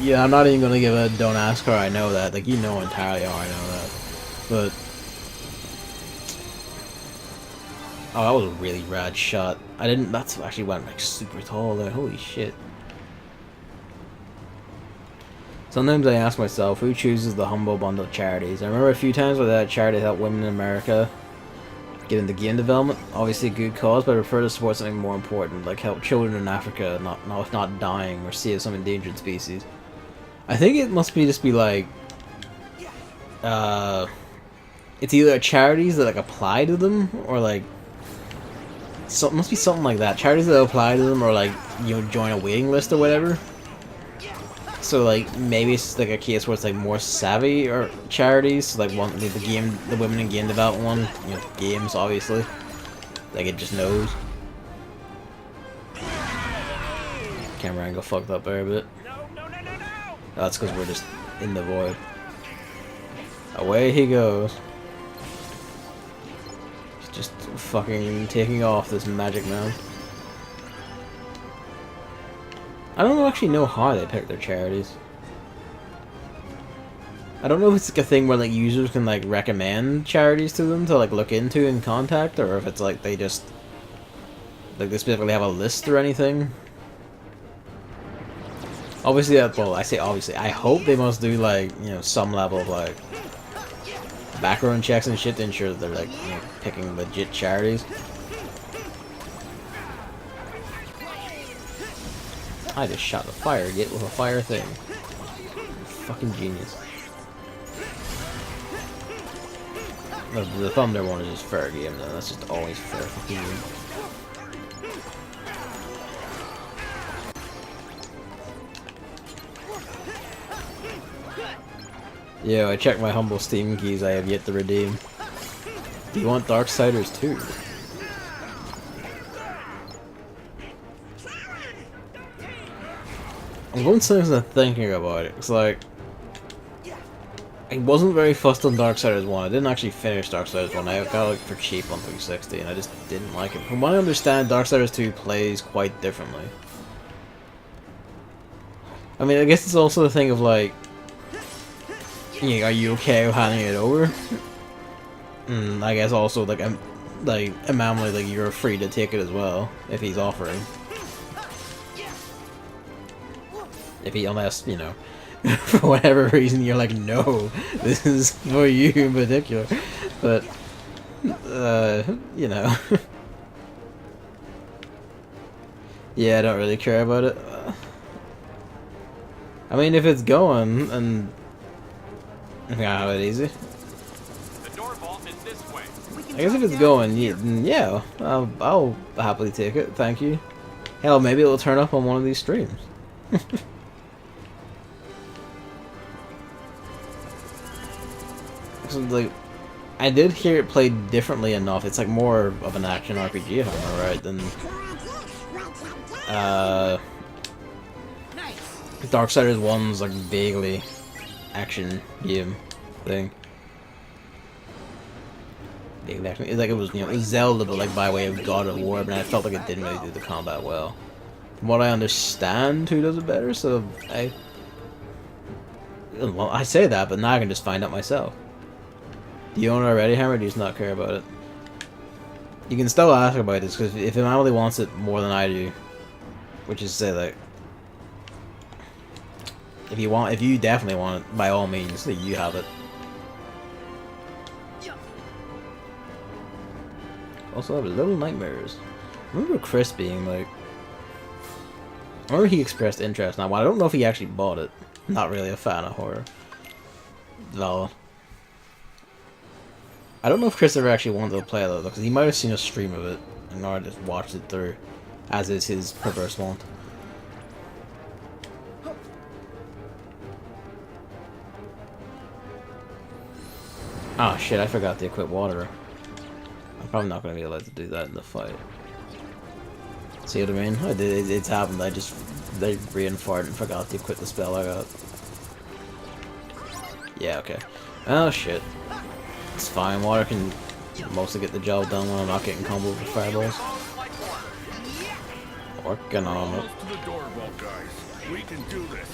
Yeah, I'm not even gonna give a don't ask her, I know that. Like, you know entirely how I know that. But... oh, that was a really rad shot. I didn't... that's actually went like super tall there. Holy shit. Sometimes I ask myself, who chooses the humble bundle of charities? I remember a few times where that charity helped women in America get into game development. Obviously a good cause, but I prefer to support something more important, like help children in Africa not dying or save some endangered species. I think it must be just be like, it's either charities that like apply to them, or like, so it must be something like that. Charities that apply to them, or like, you know, join a waiting list or whatever. So like maybe it's like a case where it's like more savvy or charities, so like one the women in game development one, you know, games obviously, like it just knows. Camera angle fucked up there a bit. Oh, that's because we're just in the void. Away he goes. He's just fucking taking off this magic man. I don't actually know how they pick their charities. I don't know if it's like a thing where like users can like recommend charities to them to like look into and contact, or if it's like they just like they specifically have a list or anything. Obviously, well, I say obviously, I hope they must do like, you know, some level of like background checks and shit to ensure that they're like, you know, picking legit charities. I just shot the fire gate with a fire thing. Fucking genius. The Thunder one is just fair game though. That's just always fair fucking game. Yo, I checked my humble Steam keys I have yet to redeem. Do you want Darksiders too? I'm going to thinking about it. It's like, I wasn't very fussed on Darksiders 1. I didn't actually finish Darksiders 1. I got it like for cheap on 360 and I just didn't like it. From what I understand, Darksiders 2 plays quite differently. I mean, I guess it's also the thing of like, you know, are you okay with handing it over? I guess also like Amamly, like you're free to take it as well if he's offering. If he, unless, you know, for whatever reason you're like, no, this is for you in particular. But, you know. Yeah, I don't really care about it. I mean, if it's going, and I have it easy. The door vault is this way. I guess if it's going, yeah, I'll happily take it. Thank you. Hell, maybe it'll turn up on one of these streams. So, like, I did hear it played differently enough. It's like more of an action RPG, if I'm right, than Darksiders 1's like vaguely action game thing. Vaguely action. It's like it was, you know, Zelda, but like by way of God of War, but I felt like it didn't really do the combat well. From what I understand, 2 does it better, so well, I say that, but now I can just find out myself. Do you own it already, Hammer, or do you just not care about it? You can still ask about this, because if Emily wants it more than I do, which is to say, like, if you definitely want it, by all means, you have it. Also have Little Nightmares. I remember Chris being like, I remember he expressed interest. Now, I don't know if he actually bought it. Not really a fan of horror. No. I don't know if Chris ever actually wanted to play it though, because he might have seen a stream of it and or just watched it through, as is his perverse want. Oh shit, I forgot to equip water. I'm probably not going to be able to do that in the fight. See what I mean? I did, it's happened, I re-farted and forgot to equip the spell I got. Yeah, okay. Oh shit. It's fine, water can mostly get the job done when I'm not getting comboed with fireballs. Working on it. Almost to the door vault, guys. We can do this.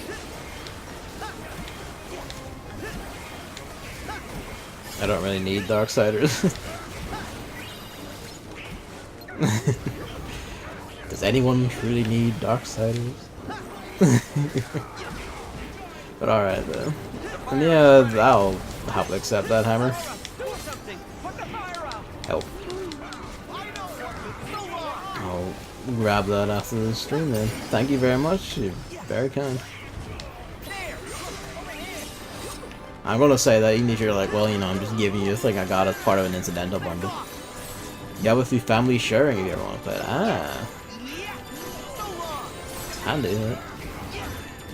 I don't really need Darksiders. Does anyone truly need Darksiders? But alright then. And yeah, I'll happily accept that hammer. Help. I'll grab that after the stream then. Thank you very much. You're very kind. I'm gonna say that even if you're like, well, you know, I'm just giving you a thing I got as part of an incidental bundle. Yeah, with your family sharing if you ever want to play it. Ah. It's handy, isn't it?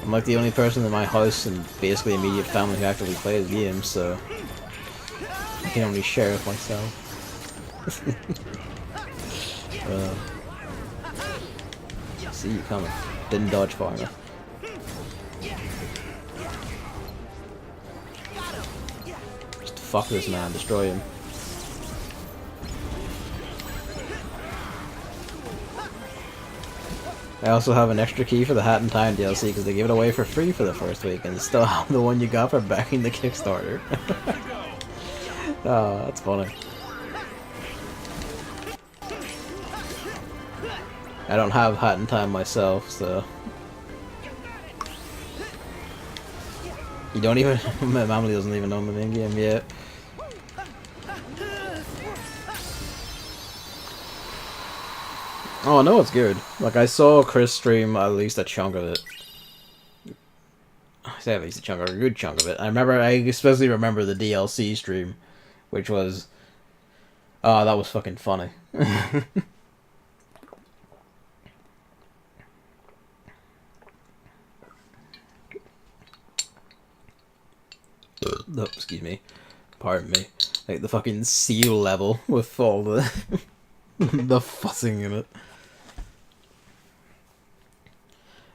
I'm like the only person in my house and basically immediate family who actively plays games, so I can only share with myself. See you coming. Didn't dodge far enough. Just fuck this man, destroy him. I also have an extra key for the Hat in Time DLC because they gave it away for free for the first week, and still have the one you got for backing the Kickstarter. Oh, that's funny. I don't have Hat in Time myself, so you don't even. My family doesn't even own the main game yet. Oh, no, it's good. Like, I saw Chris stream at least a chunk of it. I say at least a chunk, or a good chunk of it. I especially remember the DLC stream, which was, oh, that was fucking funny. Oh, excuse me. Pardon me. Like, the fucking seal level with all the the fussing in it.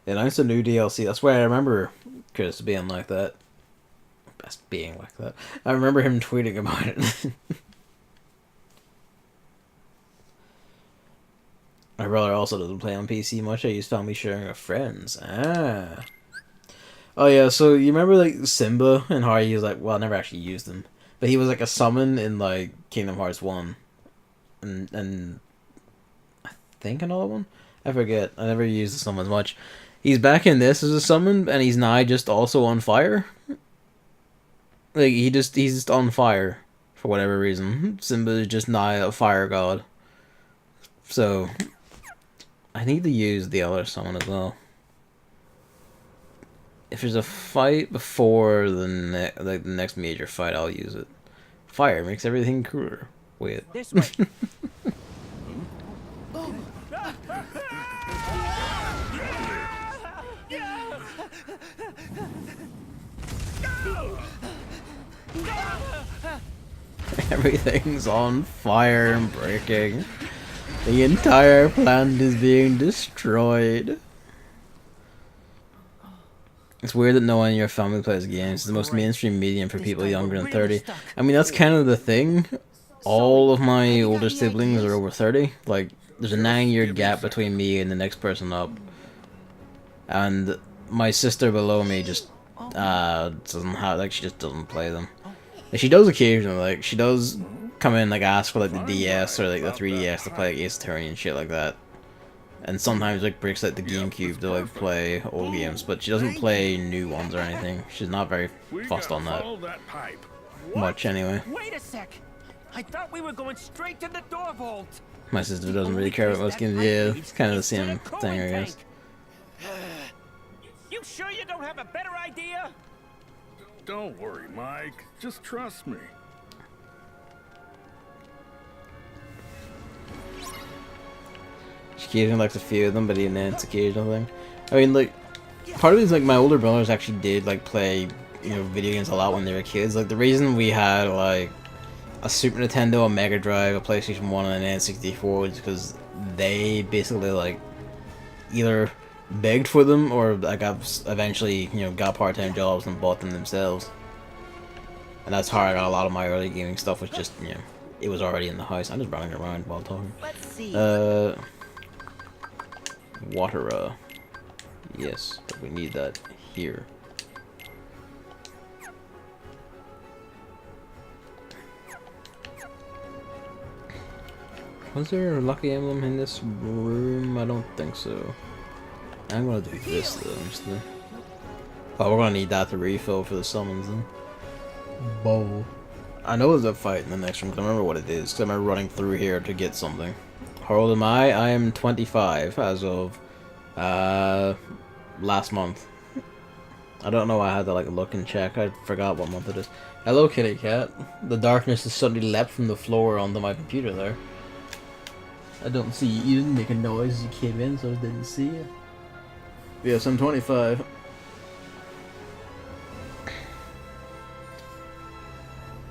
And it's a new DLC. That's why I remember Chris being like that. Best being like that. I remember him tweeting about it. My brother also doesn't play on PC much. I use family sharing with friends. Ah. Oh yeah, so you remember like Simba and how he was like, well, I never actually used him, but he was like a summon in like Kingdom Hearts 1. And I think another one? I forget. I never used the summon as much. He's back in this as a summon, and he's now just also on fire. Like, he's just on fire for whatever reason. Simba is just now a fire god. So, I need to use the other summon as well. If there's a fight before the next major fight, I'll use it. Fire makes everything cooler. Wait. This way. Everything's on fire and breaking. The entire planet is being destroyed. It's weird that no one in your family plays games. It's the most mainstream medium for people younger than 30. I mean, that's kind of the thing. All of my older siblings are over 30. Like, there's a 9-year gap between me and the next person up. And my sister below me just doesn't have, like, she just doesn't play them. Like, she does occasionally, like, she does come in, like, ask for, like, the DS or, like, the 3DS to play, like, Ace Attorney and shit like that. And sometimes like breaks out the GameCube to like play old games, but she doesn't play new ones or anything. She's not very fussed on that pipe. much anyway. Wait a sec. I thought we were going straight to the door vault. My sister doesn't really care about most games. Yeah, it's kind of the same thing, I guess. You sure you don't have a better idea? Don't worry, Mike. Just trust me. She occasionally likes a few of them, but even then it's occasional thing. I mean, like, part of it is like my older brothers actually did like play, you know, video games a lot when they were kids. Like the reason we had like a Super Nintendo, a Mega Drive, a PlayStation 1, and an N64 was because they basically like either begged for them or like eventually, you know, got part-time jobs and bought them themselves. And that's how I got a lot of my early gaming stuff. Was just, you know, it was already in the house. I'm just running around while talking. Let's see. Water, yes, but we need that here. Was there a lucky emblem in this room? I don't think so. I'm gonna do this though instead. Oh, we're gonna need that to refill for the summons then. Bowl. I know there's a fight in the next room, 'cause I remember what it is, because I remember running through here to get something. How old am I? I am 25 as of last month. I don't know why I had to like look and check. I forgot what month it is. Hello, kitty cat. The darkness has suddenly leapt from the floor onto my computer there. I don't see you. You didn't make a noise as you came in, so I didn't see you. Yes, I'm 25.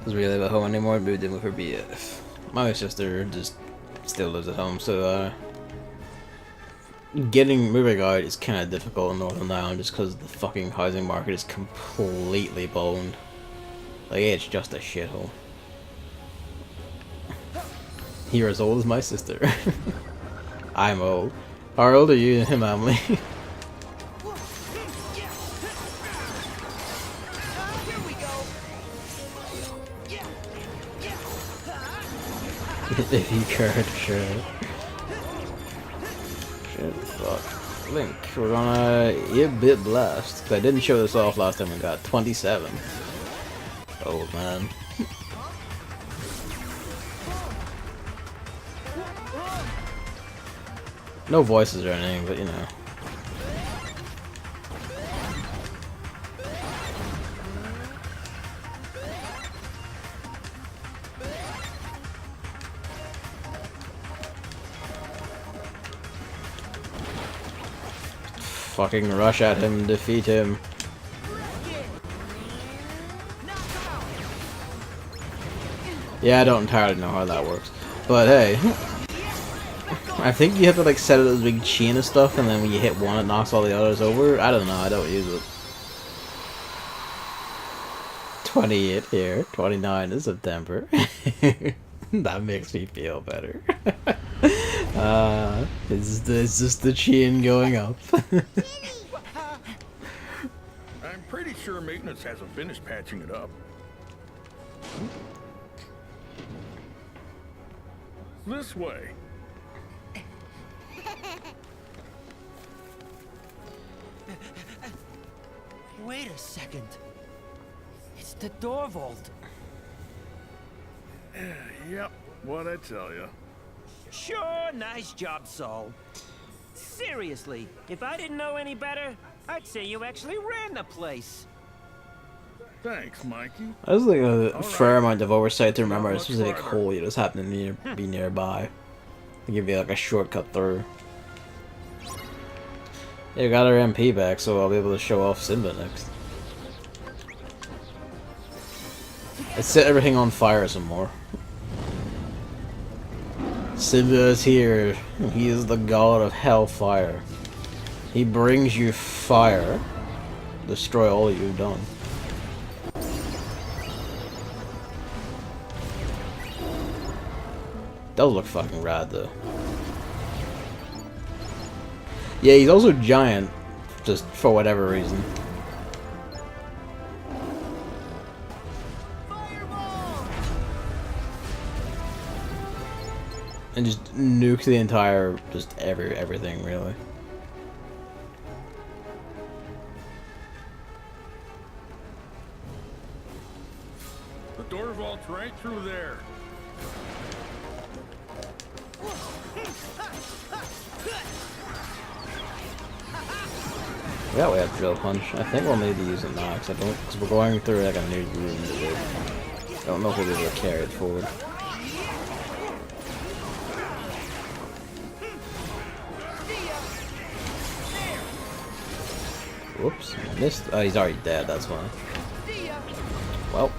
Doesn't really live at home anymore. Moved in with her BF. My sister just still lives at home, so moving out is kind of difficult in Northern Ireland just because the fucking housing market is completely boned. Like, it's just a shithole. You're as old as my sister. I'm old. How old are you, Emily? If you could, sure. Shit, fuck. Link, we're gonna get a bit blessed. 'Cause I didn't show this off last time we got 27. Old man. No voices or anything, but you know. Fucking rush at him, defeat him. Yeah, I don't entirely know how that works. But hey, I think you have to like set it as a big chain of stuff, and then when you hit one it knocks all the others over. I don't know, I don't use it. 28 here, 29 in September. That makes me feel better. It's just the chain going up. I'm pretty sure maintenance hasn't finished patching it up. This way. Wait a second. It's the door vault. Yep, what'd I tell you? Sure, nice job, Saul. Seriously, if I didn't know any better, I'd say you actually ran the place. Thanks, Mikey. I was like a fair amount of oversight to remember a specific hole that was happening to be nearby. To give you like a shortcut through. Yeah, we got our MP back, so I'll be able to show off Simba next. Let's set everything on fire some more. Simba is here. He is the god of hellfire. He brings you fire. Destroy all you've done. Does look fucking rad though. Yeah, he's also giant, just for whatever reason. and just nuke the entire, just everything really. The door vault's right through there. Yeah, we have drill punch. I think we'll need to use it now, because we're going through like a new room. I don't know if we'll be able to carry it forward. Whoops, I missed. Oh, he's already dead. That's fine. Well.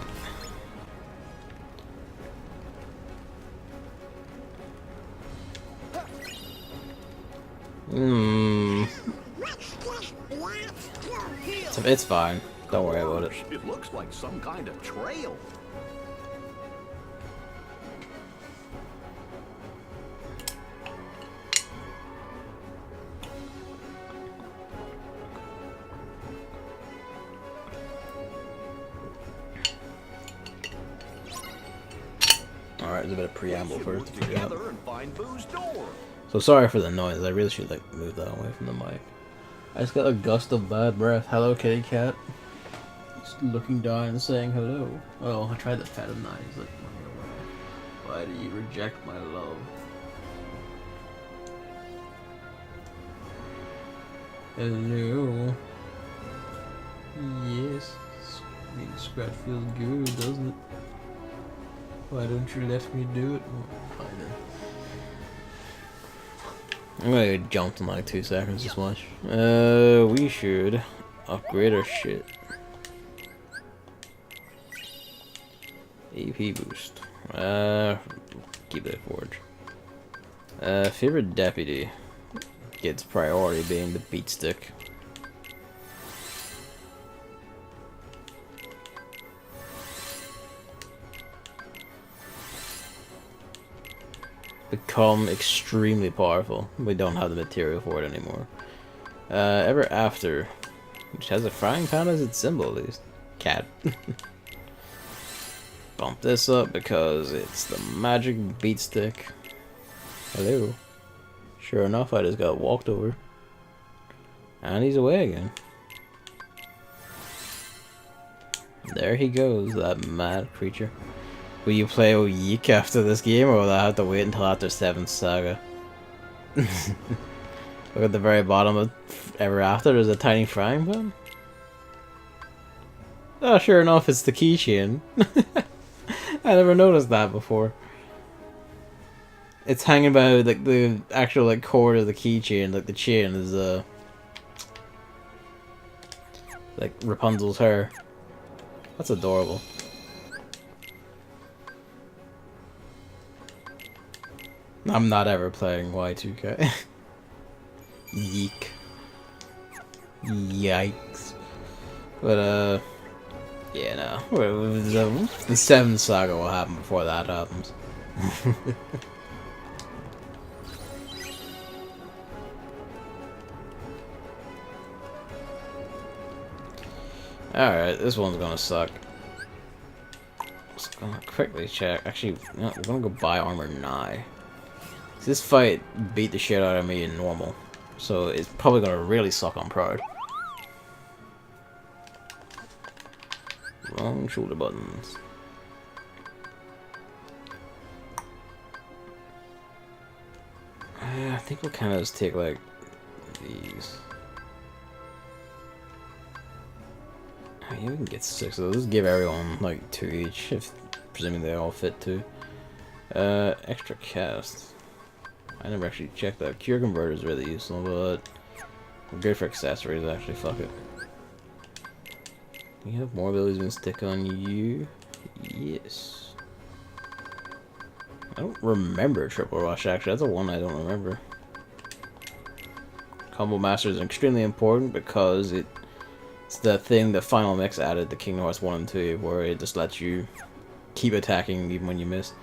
It's fine. Don't worry about it. It looks like some kind of trail. Alright, there's a bit of preamble first. Together and find Boo's door. So sorry for the noise. I really should like move that away from the mic. I just got a gust of bad breath. Hello, kitty cat. Just looking down and saying hello. Oh, I tried to pet him now. He's like, why do you reject my love? Hello. Yes. Being scratch feels good, doesn't it? Why don't you let me do it? Well, fine then. I'm gonna get jumped in like 2 seconds, just watch. We should upgrade our shit. AP boost. Keyblade Forge. Favorite deputy gets priority being the beat stick. Become extremely powerful. We don't have the material for it anymore. Ever After, which has a frying pan as its symbol at least. Cat. Bump this up because it's the magic beat stick. Hello. Sure enough, I just got walked over. And he's away again. There he goes, that mad creature. Will you play Yeek after this game, or will I have to wait until after 7th Saga? Look at the very bottom of Ever After, there's a tiny frying pan. Oh, sure enough, it's the keychain. I never noticed that before. It's hanging by like the actual like cord of the keychain, like the chain is like Rapunzel's hair. That's adorable. I'm not ever playing Y2K. Yeek. Yikes. But yeah, no. The 7th Saga will happen before that happens. Alright, this one's gonna suck. Just gonna quickly check. Actually, no, we're gonna go buy armor now. This fight beat the shit out of me in normal, so it's probably gonna really suck on pride. Wrong shoulder buttons. I think we'll kind of just take like these. Yeah, we can get 6 of those. Just give everyone like 2 each, if presuming they all fit too. Extra cast. I never actually checked that. Cure converter is really useful, but good for accessories actually. Fuck it. You have more abilities than stick on you. Yes. I don't remember Triple Rush actually. That's the one I don't remember. Combo Master is extremely important because it's the thing that Final Mix added to Kingdom Hearts 1 and 2, where it just lets you keep attacking even when you miss.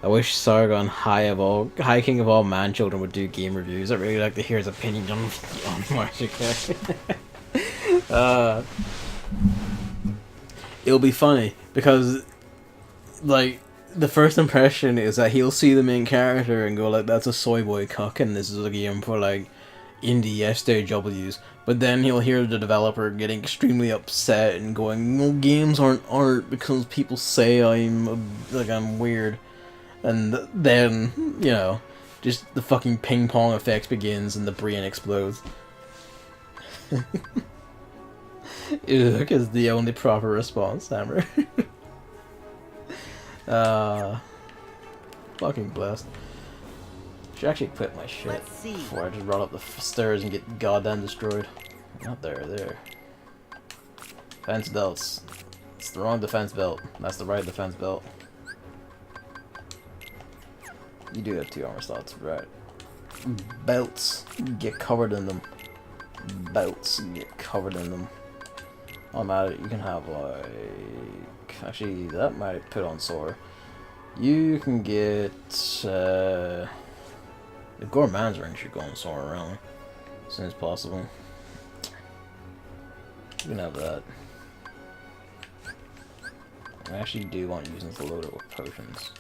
I wish Sargon, High King of all man children, would do game reviews. I'd really like to hear his opinion on Marshall. It'll be funny because, like, the first impression is that he'll see the main character and go like, "That's a soy boy cuck," and this is a game for like indie SJWs. But then he'll hear the developer getting extremely upset and going, "No, games aren't art because people say I'm weird," and then just the fucking ping pong effect begins and the brain explodes. Ugh, is the only proper response, Hammer. Fucking blessed. Should actually quit my shit before I just run up the stairs and get goddamn destroyed. Not there. Defense belts. It's the wrong defense belt. That's the right defense belt. You do have 2 armor slots, right? Belts. Get covered in them. Belts. Get covered in them. Oh, matter. You can have like. Actually, that might put on sore. You can get. The Gourmand's ring should go on sore around as soon as possible. You can have that. I actually do want to use this to load it with potions.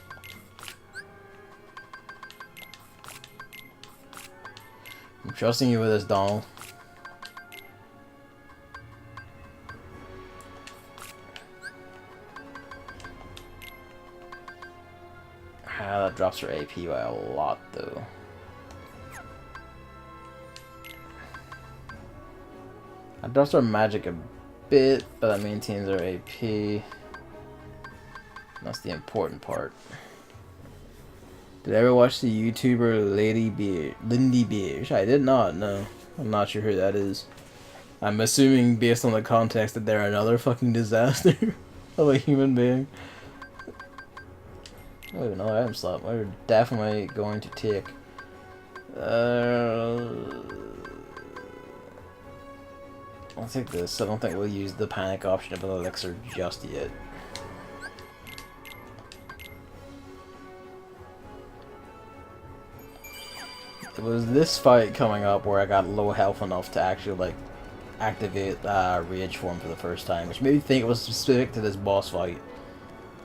I'm trusting you with this, Donald. That drops her AP by a lot, though. That drops her magic a bit, but that maintains her AP. That's the important part. Did I ever watch the YouTuber Lindy Beige? I did not, no. I'm not sure who that is. I'm assuming, based on the context, that they're another fucking disaster of a human being. Oh, another item slot. We're definitely going to take. I'll take this. I don't think we'll use the panic option of an elixir just yet. It was this fight coming up where I got low health enough to actually like activate Rage form for the first time, which made me think it was specific to this boss fight.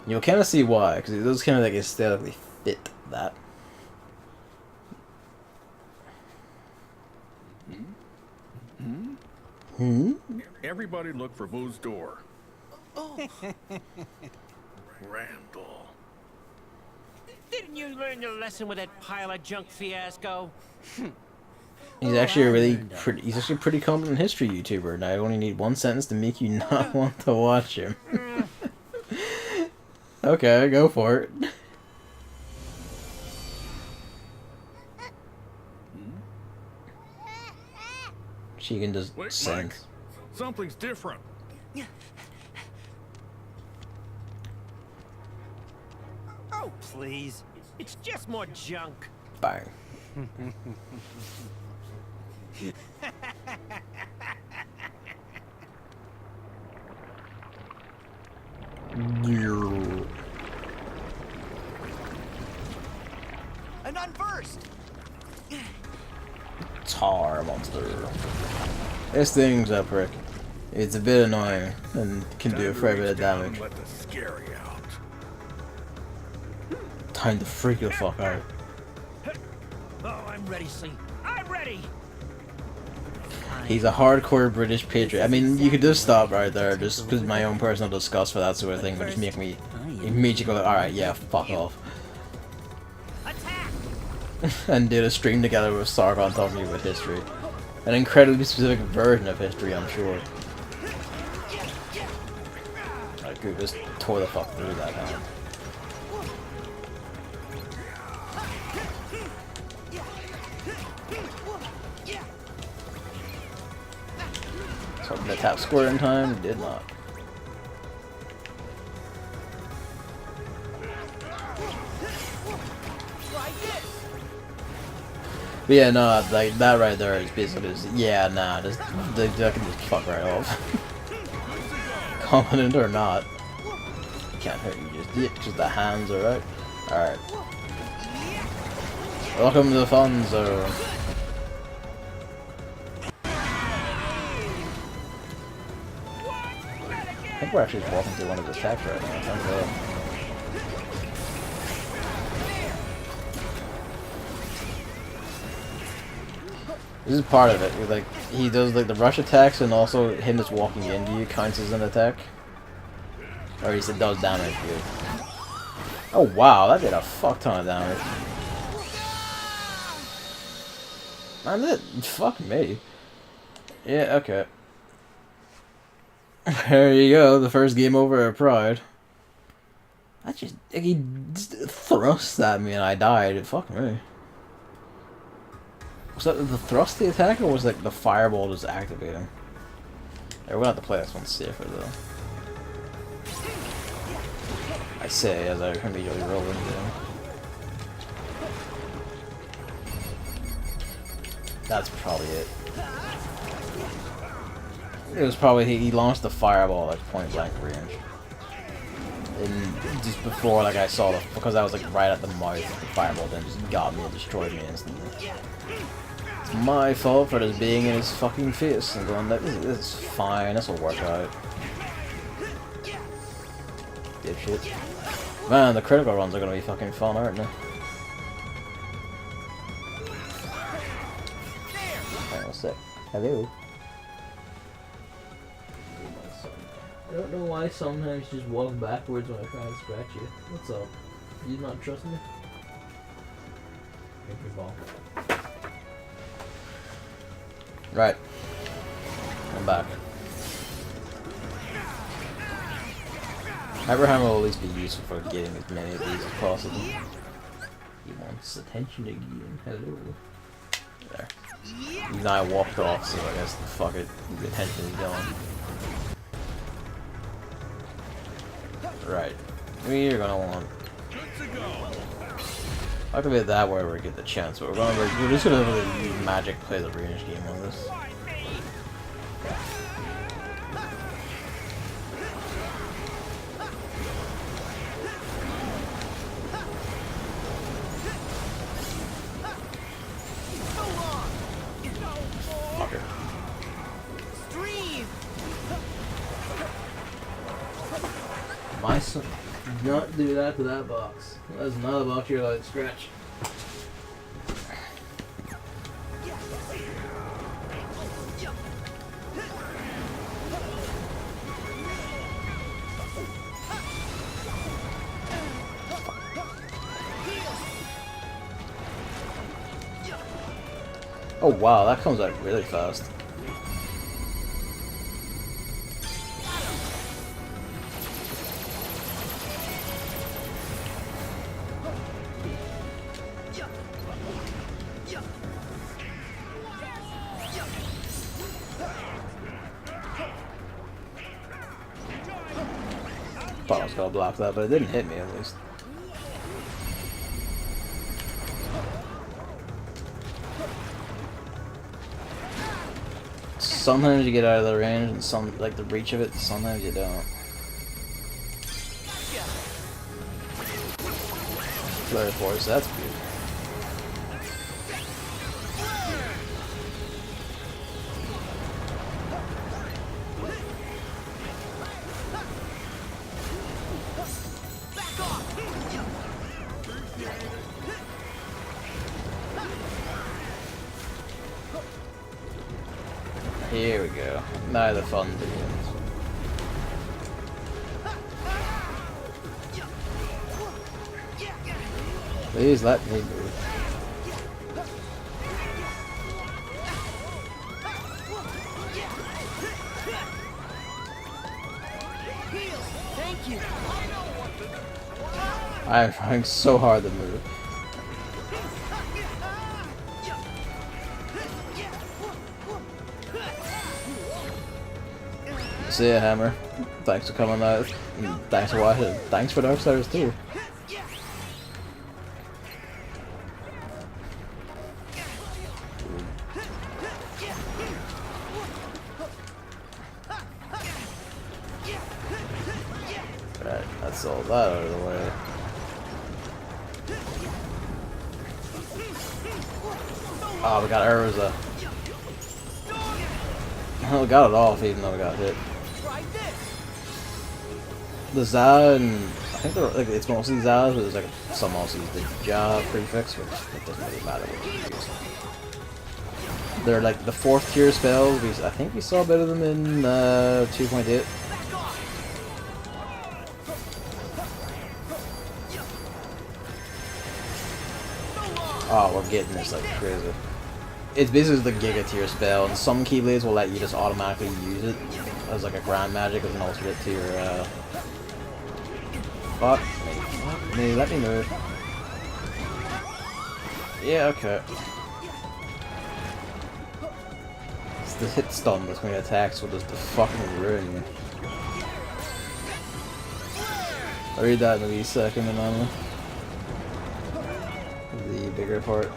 You'll kind of see why, because it does kind of like aesthetically fit that. Everybody look for Boo's door. Randall. Didn't you learn your lesson with that pile of junk fiasco? He's actually he's actually a pretty competent history YouTuber, and I only need one sentence to make you not want to watch him. Okay, go for it. She can just sing. Mike, something's different. Oh, please. It's just more junk. Bang. And none first. Tar monster. This thing's a prick. It's a bit annoying and can do a fair bit of damage. Let the scary out. Time to freak the fuck out. Oh, I'm ready, see. I'm ready. He's a hardcore British patriot. I mean, you could just stop right there, just because my own personal disgust for that sort of thing would just make me immediately go, alright, yeah, fuck off. And did a stream together with Sargon talking about history. An incredibly specific version of history, I'm sure. Like, who just tore the fuck through that hand. So hoping to tap square in time, did not. But yeah, no, like that right there is basically just, yeah, nah, just they can just fuck right off. Competent or not, can't hurt you just the hands, alright? Alright. Welcome to the fun zone. I think we're actually walking through one of his attacks right now. This is part of it. Like he does like the rush attacks, and also him just walking into you counts as an attack. Or he said does damage. Dude. Oh wow, that did a fuck ton of damage. Man, that fuck me. Yeah, okay. There you go, the first game over at Pride. I just he just thrust at me and I died. Fuck me. Was that the thrust the attack, or was like the fireball just activating? We're gonna have to play this one safer though. I say as I immediately roll into him. That's probably it. It was probably he launched the fireball at point blank range. And just before like I saw the, because I was like right at the mouth, the fireball then just got me and destroyed me instantly. It's my fault for just being in his fucking face and going like, this is fine, this will work out. Dipshit. Man, the critical runs are gonna be fucking fun, aren't they? Hang on a sec. Hello. I don't know why sometimes you just walk backwards when I try to scratch you. What's up? You not trust me? Make your ball. Right. I'm back. Abraham will at least be useful for getting as many of these as possible. He wants attention again. Hello. There. Even I walked off, so I guess fuck it. The attention is gone. Right. We're gonna want. Activate that wherever we get the chance, but we're just gonna really magic play the range game on this. Fucker. My son, do not do that to that box. That's not a box you're allowed to scratch. Oh wow, that comes out really fast. Thought I was gonna block that, but it didn't hit me at least. Sometimes you get out of the range and some like the reach of it, sometimes you don't. Flare force, that's good. Here we go. Now the fun begins. Please let me move. I am trying so hard to move. See ya, Hammer. Thanks for coming out. And thanks for watching. Thanks for Darksiders too. Right, that's all that out of the way. Oh, we got Urza. Oh, we got it off even though we got hit. The Za and I think they're like it's mostly Zaz, but there's like some also use the Ja prefix, which it doesn't really matter what you use. They're like the 4th tier spells. I think we saw a bit of them in 2.8. Oh, we're getting this like crazy. It's basically the Giga tier spell, and some Keyblades will let you just automatically use it as like a Grand Magic as an alternate to your Fuck me, let me move. Yeah, okay. It's the hit stun between attacks will just fucking ruin you. I'll read that in a wee second, and the bigger part.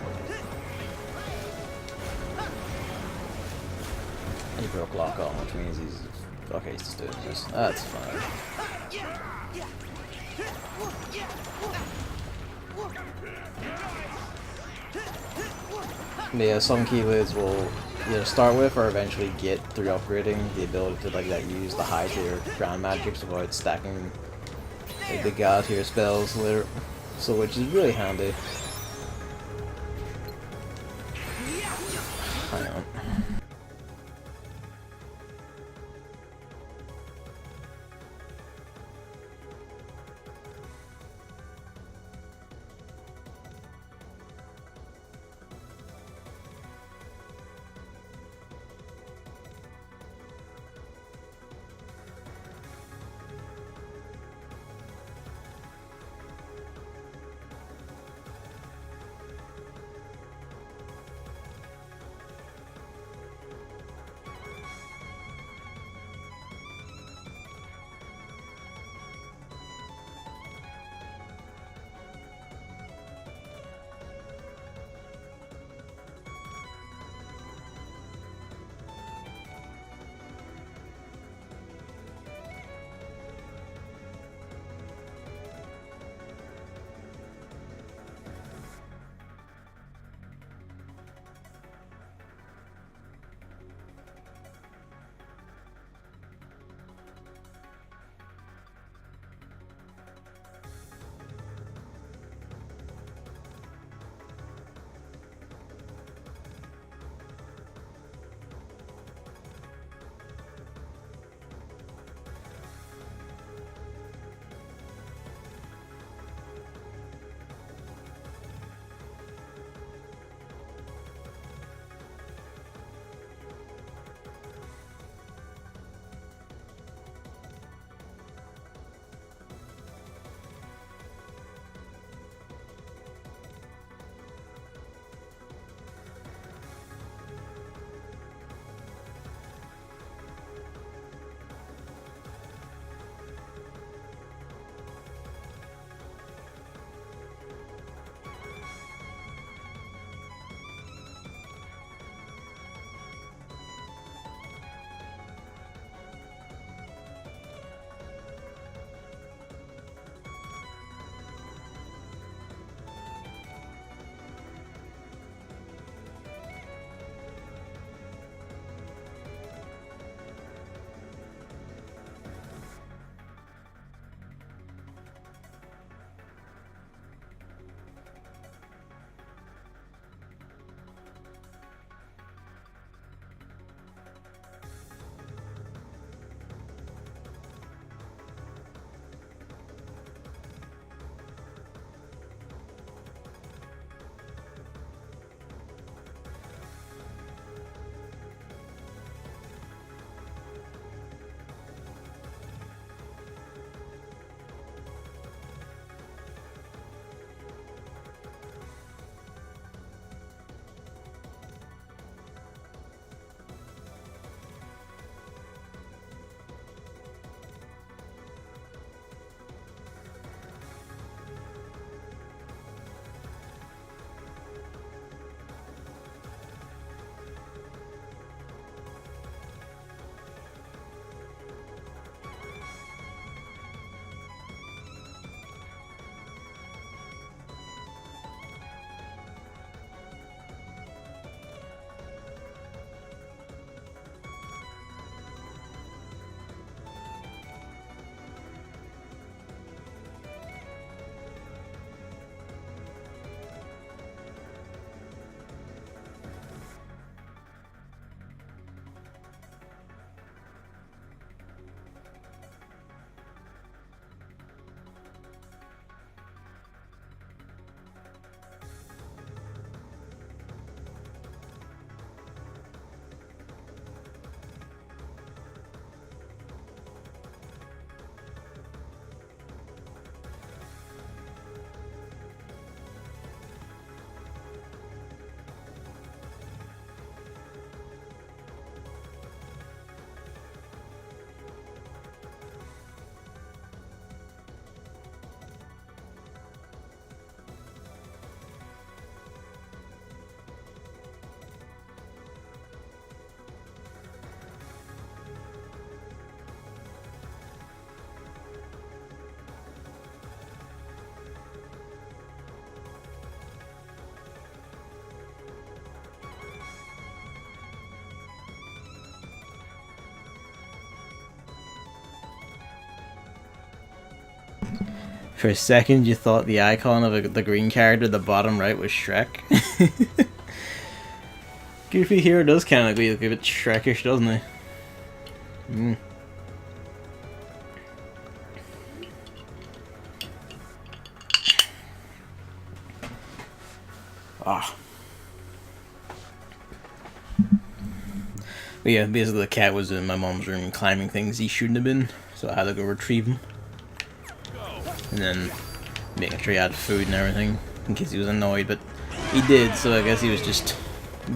He broke lock on, which means he's okay. He's just doing this. That's fine. But yeah, some Keyblades will either start with or eventually get through upgrading the ability to like use the high tier Grand Magics to avoid stacking like, the God tier spells later. So which is really handy. Hang on. For a second, you thought the icon of the green character at the bottom right was Shrek. Goofy here does kind of look a bit Shrekish, doesn't he? Mm. Ah. But yeah, basically the cat was in my mom's room climbing things he shouldn't have been, so I had to go retrieve him. And then making sure he had food and everything, in case he was annoyed, but he did, so I guess he was just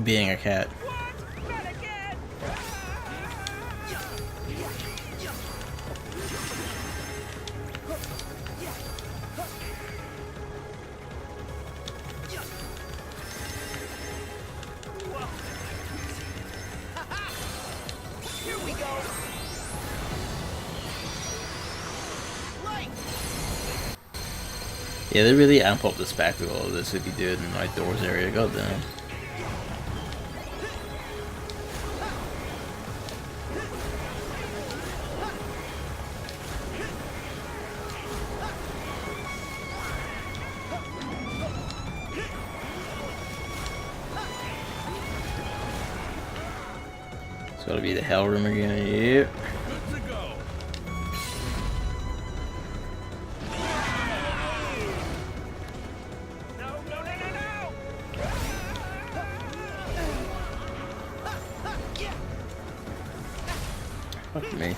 being a cat. Yeah, they really amp up the spectacle of this if you do it in an outdoors area, goddamn. It's gotta be the hell room again, yep. Fuck me.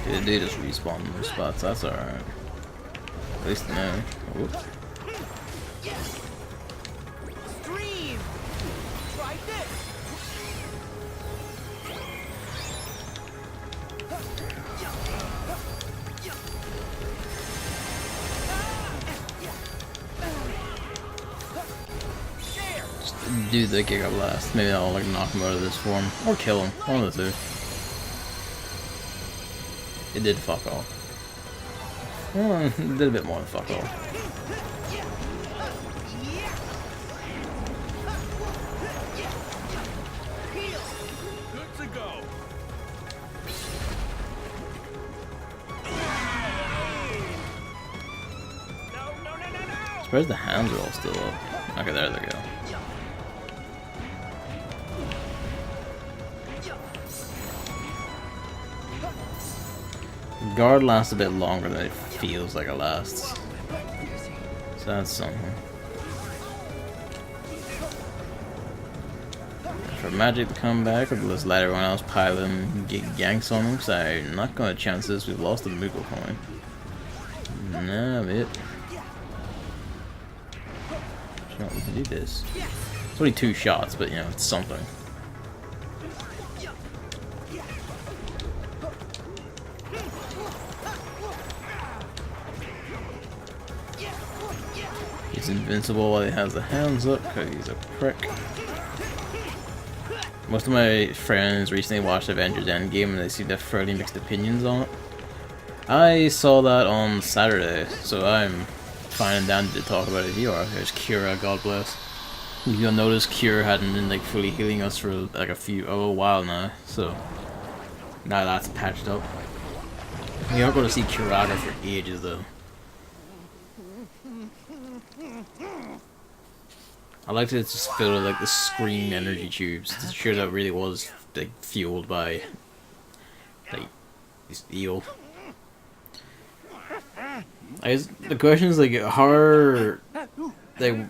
Dude, they just respawn in those spots, that's alright. At least now. Whoops. Do the Giga Blast. Maybe I'll like knock him out of this form. Or kill him. One of the two. It did fuck off. Well, it did a bit more than fuck off. Good to go. Where's the hands are all still up? Okay, there they go. Guard lasts a bit longer than it feels like it lasts. So that's something. For magic to come back, or let's let everyone else pile in and get yanks on them, because I'm not going to chance this. We've lost the Moogle coin. Nah, it. Sure, we can do this. It's only 2 shots, but you know, it's something. He's invincible while he has the hands up because he's a prick. Most of my friends recently watched Avengers Endgame and they seem to have fairly mixed opinions on it. I saw that on Saturday, so I'm fine and down to talk about it. You are. There's Kira, God bless. You'll notice Kira hadn't been like fully healing us for like a while now, so now that's patched up. We aren't going to see Kiraga for ages though. I like to just fill with like the scream energy tubes to sure that really was like fueled by like this eel. I guess the question is like how are they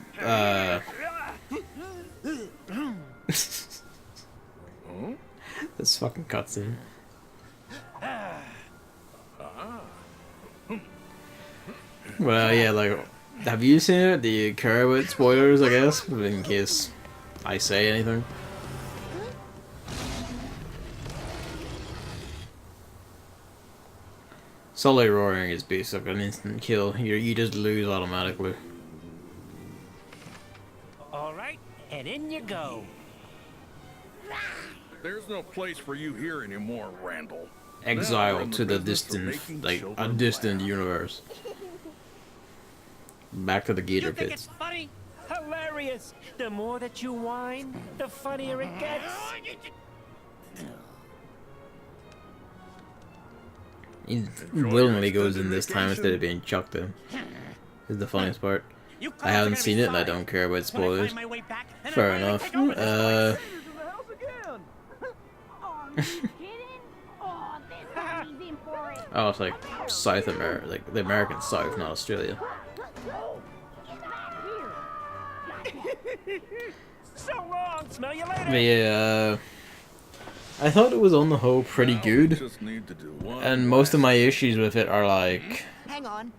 this fucking cutscene. Well, yeah, like, have you seen it? Do you care about spoilers, I guess, in case I say anything? Sully roaring is basically an instant kill. You just lose automatically. Alright, and in you go. There's no place for you here anymore, Randall. Exile to the distant, like, a distant universe. Back to the gator You think pits. it's funny? Hilarious! The more that you whine, the funnier it gets. He willingly goes in this time instead of being chucked in. Is the funniest part. I haven't seen it and I don't care about spoilers. Fair enough. Oh, it's like South America, like the American South, not Australia. So long. Smell you later. But yeah, I thought it was on the whole pretty good, Just need to do one and most of my issues with it are like, Hang on.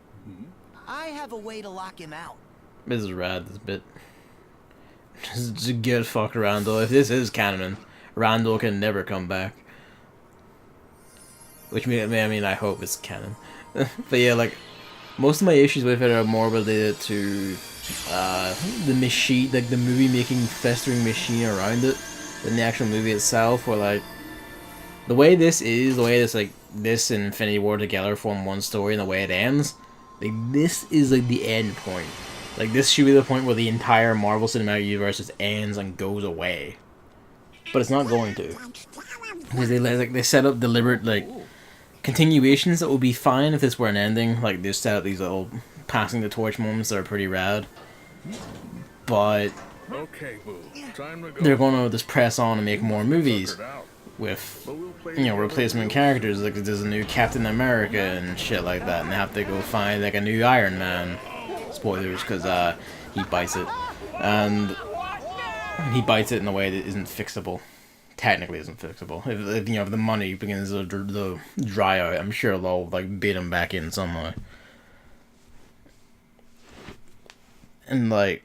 I have a way to lock him out. this is rad, this bit. Just get fucked Randall. If this is canon, Randall can never come back. Which I mean, I hope it's canon. But yeah, like, most of my issues with it are more related to the machine, like the movie making festering machine around it, than the actual movie itself. Where like, the way this like this and Infinity War together form one story, and the way it ends, like this is like the end point. Like this should be the point where the entire Marvel Cinematic Universe just ends and goes away. But it's not going to. Because they set up deliberate like continuations that would be fine if this were an ending. Like they set up these little passing the torch moments that are pretty rad. But Okay, boo. Time to go. they're going to just press on and make more movies with, you know, replacement characters. Like there's a new Captain America and shit like that, and they have to go find like a new Iron Man. Spoilers, because he bites it, and he bites it in a way that isn't fixable. Technically, isn't fixable. If you know, if the money begins to dry out, I'm sure they'll like beat him back in somehow. And like,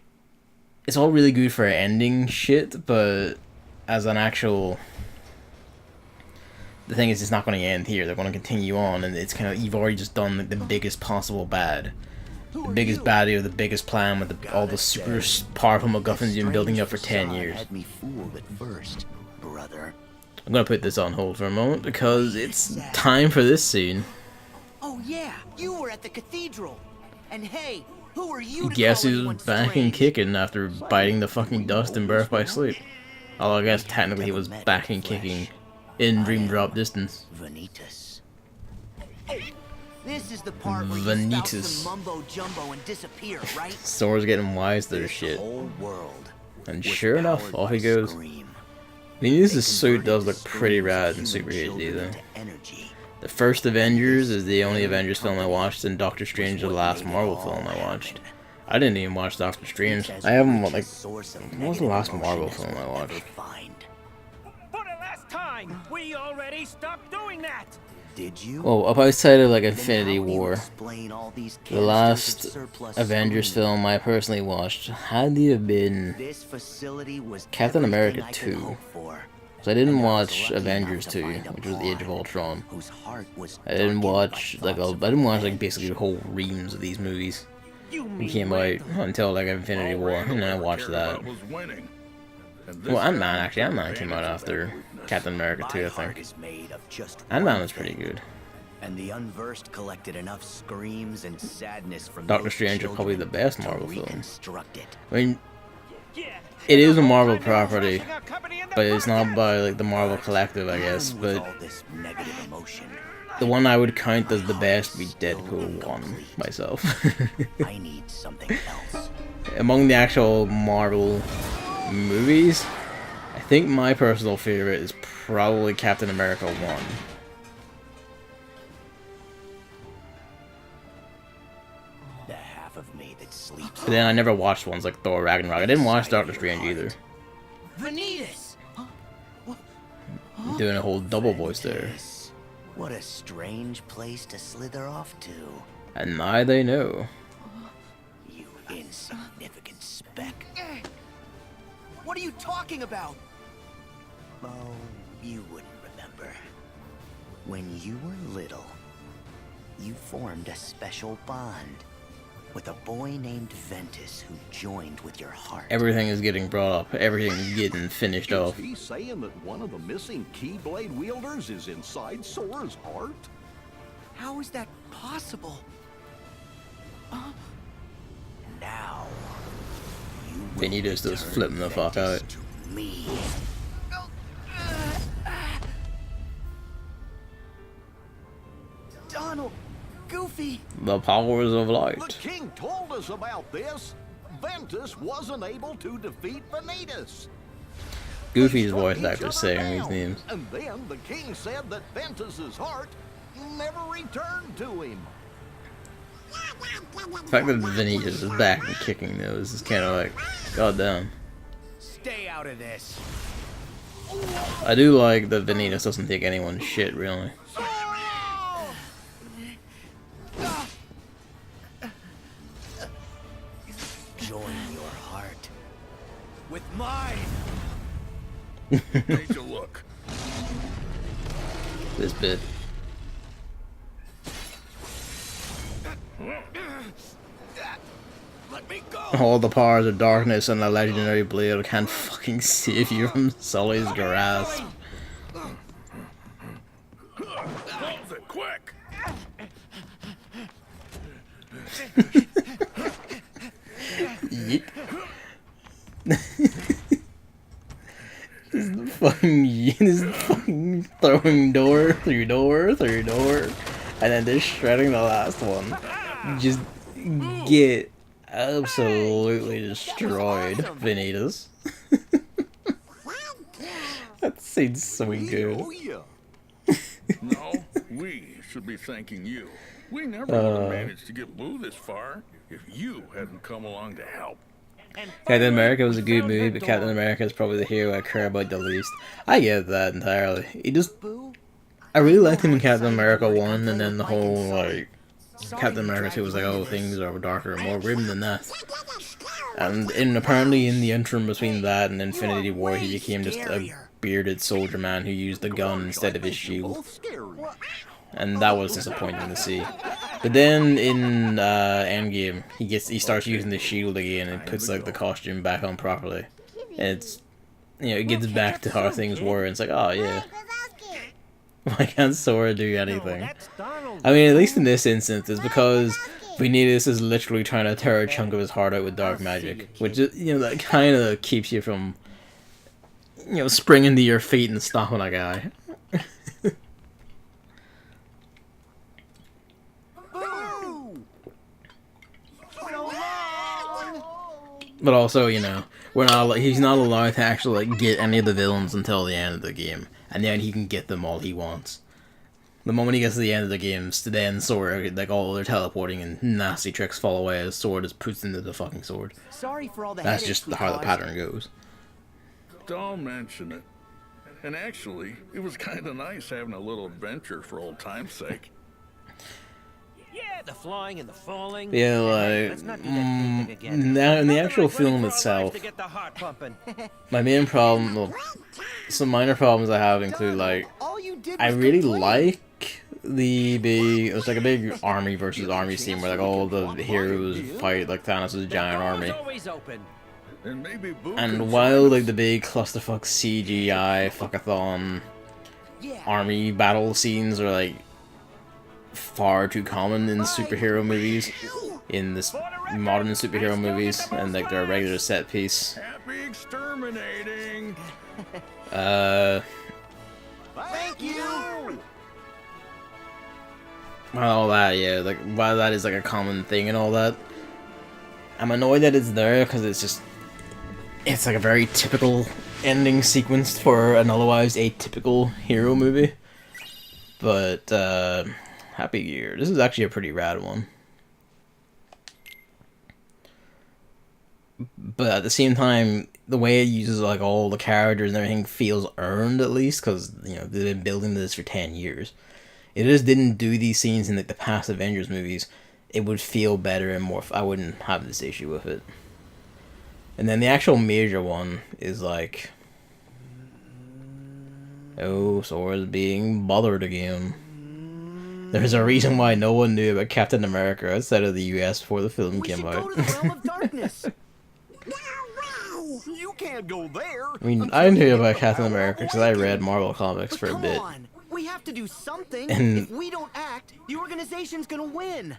it's all really good for ending shit, but as an actual, the thing is, it's not going to end here. They're going to continue on, and it's kind of, you've already just done like, the biggest possible bad. The biggest baddie of the biggest plan with all the super powerful MacGuffins you've been building up for 10 years. Had me fooled at first, brother. I'm gonna put this on hold for a moment because it's time for this scene. Oh yeah, you were at the cathedral. And hey, who are you to Guess call who's anyone back and strange? kicking after biting the fucking dust in Birth by Sleep? Although I guess technically he was back and kicking in Dream Drop Distance. Vanitas. This is the part where you spout Vanitas. some mumbo jumbo and disappear, right? Sora's getting wise to their shit. Whole world And was sure enough, powered off by he goes. Scream. Vanitas' suit Converted does look pretty screams rad of in Super human HD children though. into energy. The first Avengers is the only Avengers film I watched, and Doctor Strange the last Marvel film I watched. I didn't even watch Doctor Strange. I haven't, like, what was the last Marvel film I watched? For the last time, we already stopped doing that. Did you? Well, up outside of, like, Then Infinity how do you War, explain all these the canisters of last surplus Avengers scream? film I personally watched had to have been, This facility was Captain everything America I could 2. hope for. so I didn't And I was watch lucky enough Avengers to 2, find a which was the Age of pawn Ultron. whose heart was I didn't darkened by watch, like, thoughts I of didn't watch, like, revenge. basically whole reams of these movies. You They mean came out Randall. until, like, Infinity All War, and then I Randall watched ever that. cared about was winning. And this Well, guy Ant-Man, actually, took Ant-Man came out advantage of that after weakness. Captain America My 2, I heart think. is made of just Ant-Man one was pretty thing, good. and the unversed collected enough screams and sadness from Doctor those Strange is probably the children best to Marvel film. reconstruct it. I mean, Yeah. it is a The whole Marvel time they were property, rushing our company in the but it's not podcast. by, like, the Marvel Collective, I guess, With but all this negative emotion, the one I would count as the best would be Deadpool 1, myself. I need something else. Among the actual Marvel movies, I think my personal favorite is probably Captain America 1. The half of me that sleeps. But then I never watched ones like Thor Ragnarok. I didn't watch Doctor Strange either. Vanitas! Doing a whole double voice there. Vanitas. What a strange place to slither off to. And now they know. You insignificant speck. What are you talking about? Oh, you wouldn't remember. When you were little, you formed a special bond with a boy named Ventus who joined with your heart. Everything is getting brought up. Everything's getting finished Is off. he saying that one of the missing Keyblade wielders is inside Sora's heart? How is that possible? Now, you Benito's just flipping the fuck out. Me. Donald, Goofy. The powers of The light. king told us about this. Ventus wasn't able to defeat Vanitas. Goofy's Struck voice each actor other saying these down, names. And then the king said that Ventus's heart never returned to him. The fact that Vanitas is back and kicking those is kind of like, goddamn. Stay out of this. I do like that Vanitas doesn't take anyone's shit, really. Join your heart with mine. Take a look. This bit. Let me go. All the powers of darkness and the legendary blade can't fucking save you from Sully's grasp. Close it, quick! Yeep. This fucking throwing door through door through door, and then just shredding the last one. Just get absolutely destroyed, Vanitas. That seems so good. Oh, yeah. No, we should be thanking you. We never would have managed to get Boo this far if you hadn't come along to help. Captain America was a good movie, but Captain America is probably the hero I care about the least. I get that entirely. I really liked him in Captain America 1, and then the whole, like, Captain America 2 was like, oh, things are darker and more grim than that. And apparently in the interim between that and Infinity War, he became just a bearded soldier man who used a gun instead of his shield. And that was disappointing to see. But then in Endgame, he starts using the shield again and puts like the costume back on properly. And it's, you know, it gets back to how things were. And it's like, oh yeah, why can't Sora do anything? I mean, at least in this instance, it's because Vanitas is literally trying to tear a chunk of his heart out with dark magic, which is, you know, that kind of keeps you from, you know, springing to your feet and stopping a guy. But also, you know, he's not allowed to actually like get any of the villains until the end of the game, and then he can get them all he wants. The moment he gets to the end of the game, then Sora, like all their teleporting and nasty tricks fall away as Sora just puts into the fucking sword. Sorry for all the That's just how the pattern goes. Don't mention it. And actually, it was kind of nice having a little adventure for old time's sake. Yeah, the flying and the falling. Yeah, Let's like, not do that thing again. now in the actual Nothing like film running for our itself, lives to get the heart pumping. my main problem, well, some minor problems I have include, like, All you did I was really complain. like it was like a big army versus army scene where like all the heroes fight like Thanos' giant army. Always open. And maybe Boo And can while join like us. the big clusterfuck CGI fuckathon Yeah. army battle scenes are like far too common in superhero movies, in this modern superhero movies, and like they're a regular set piece. Happy exterminating! Thank you. All that, yeah, like while that is like a common thing and all that, I'm annoyed that it's there because it's like a very typical ending sequence for an otherwise atypical hero movie. But Happy Year, this is actually a pretty rad one. But at the same time, the way it uses like all the characters and everything feels earned, at least, because you know they've been building this for 10 years. It just didn't do these scenes in like the past Avengers movies, it would feel better and more. I wouldn't have this issue with it. And then the actual major one is like, oh, Sora's being bothered again. There's a reason why no one knew about Captain America outside of the US before the film We came should out. go to the realm of darkness. You can't go there. I mean, until I knew you about get Captain the power America of because I read awakening. Marvel comics But for a come bit. on. We have to do something. And- If we don't act, the organization's gonna win.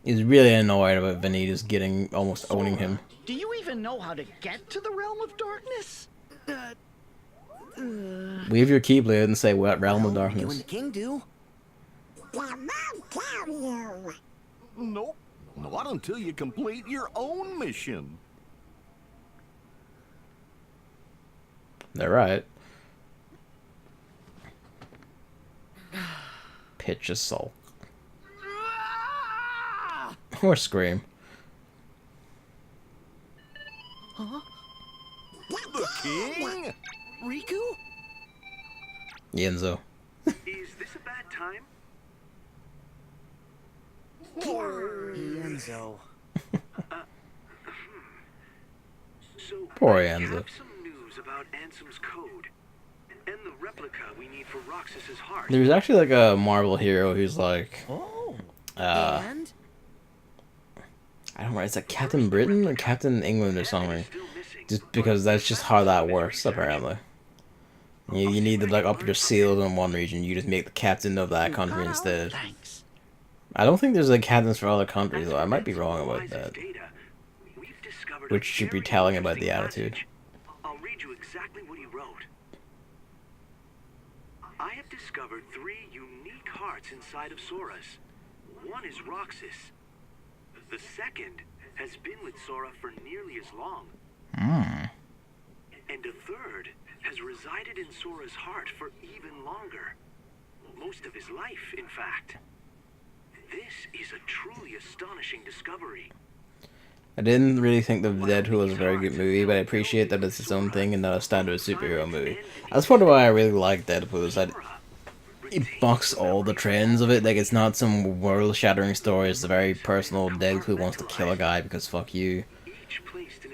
He's really annoyed about Vanitas getting almost owning him. Do you even know how to get to the realm of darkness? Leave your Keyblade and say what realm of You and darkness. the king do. They won't tell you. Nope. Not until you complete your own mission. They're right. Pitch a sulk. Or scream. The king? Riku? Yenzo. Is this a bad time? Enzo. So Poor I Enzo. have some news about Ansem's code and the replica we need for Roxas's heart. There's actually like a Marvel hero who's like, Oh. And I don't know, it's like Captain Britain or Captain England or something. Just because that's just how that works, apparently. You need to like up your seals in one region, you just make the captain of that country instead. Thanks. I don't think there's like captains for other countries though, I might be wrong about that. Which should be telling about the attitude. I'll read you exactly what he wrote. I have discovered 3 unique hearts inside of Sora's. One is Roxas. The second has been with Sora for nearly as long. And a third has resided in Sora's heart for even longer. Most of his life, in fact. This is a truly astonishing discovery. I didn't really think the Deadpool was a very good movie, but I appreciate that it's its own thing and not a standard superhero movie. That's part of why I really like Deadpool, is that it bucks all the trends of it. Like, it's not some world-shattering story, it's a very personal Deadpool wants to kill a guy because fuck you.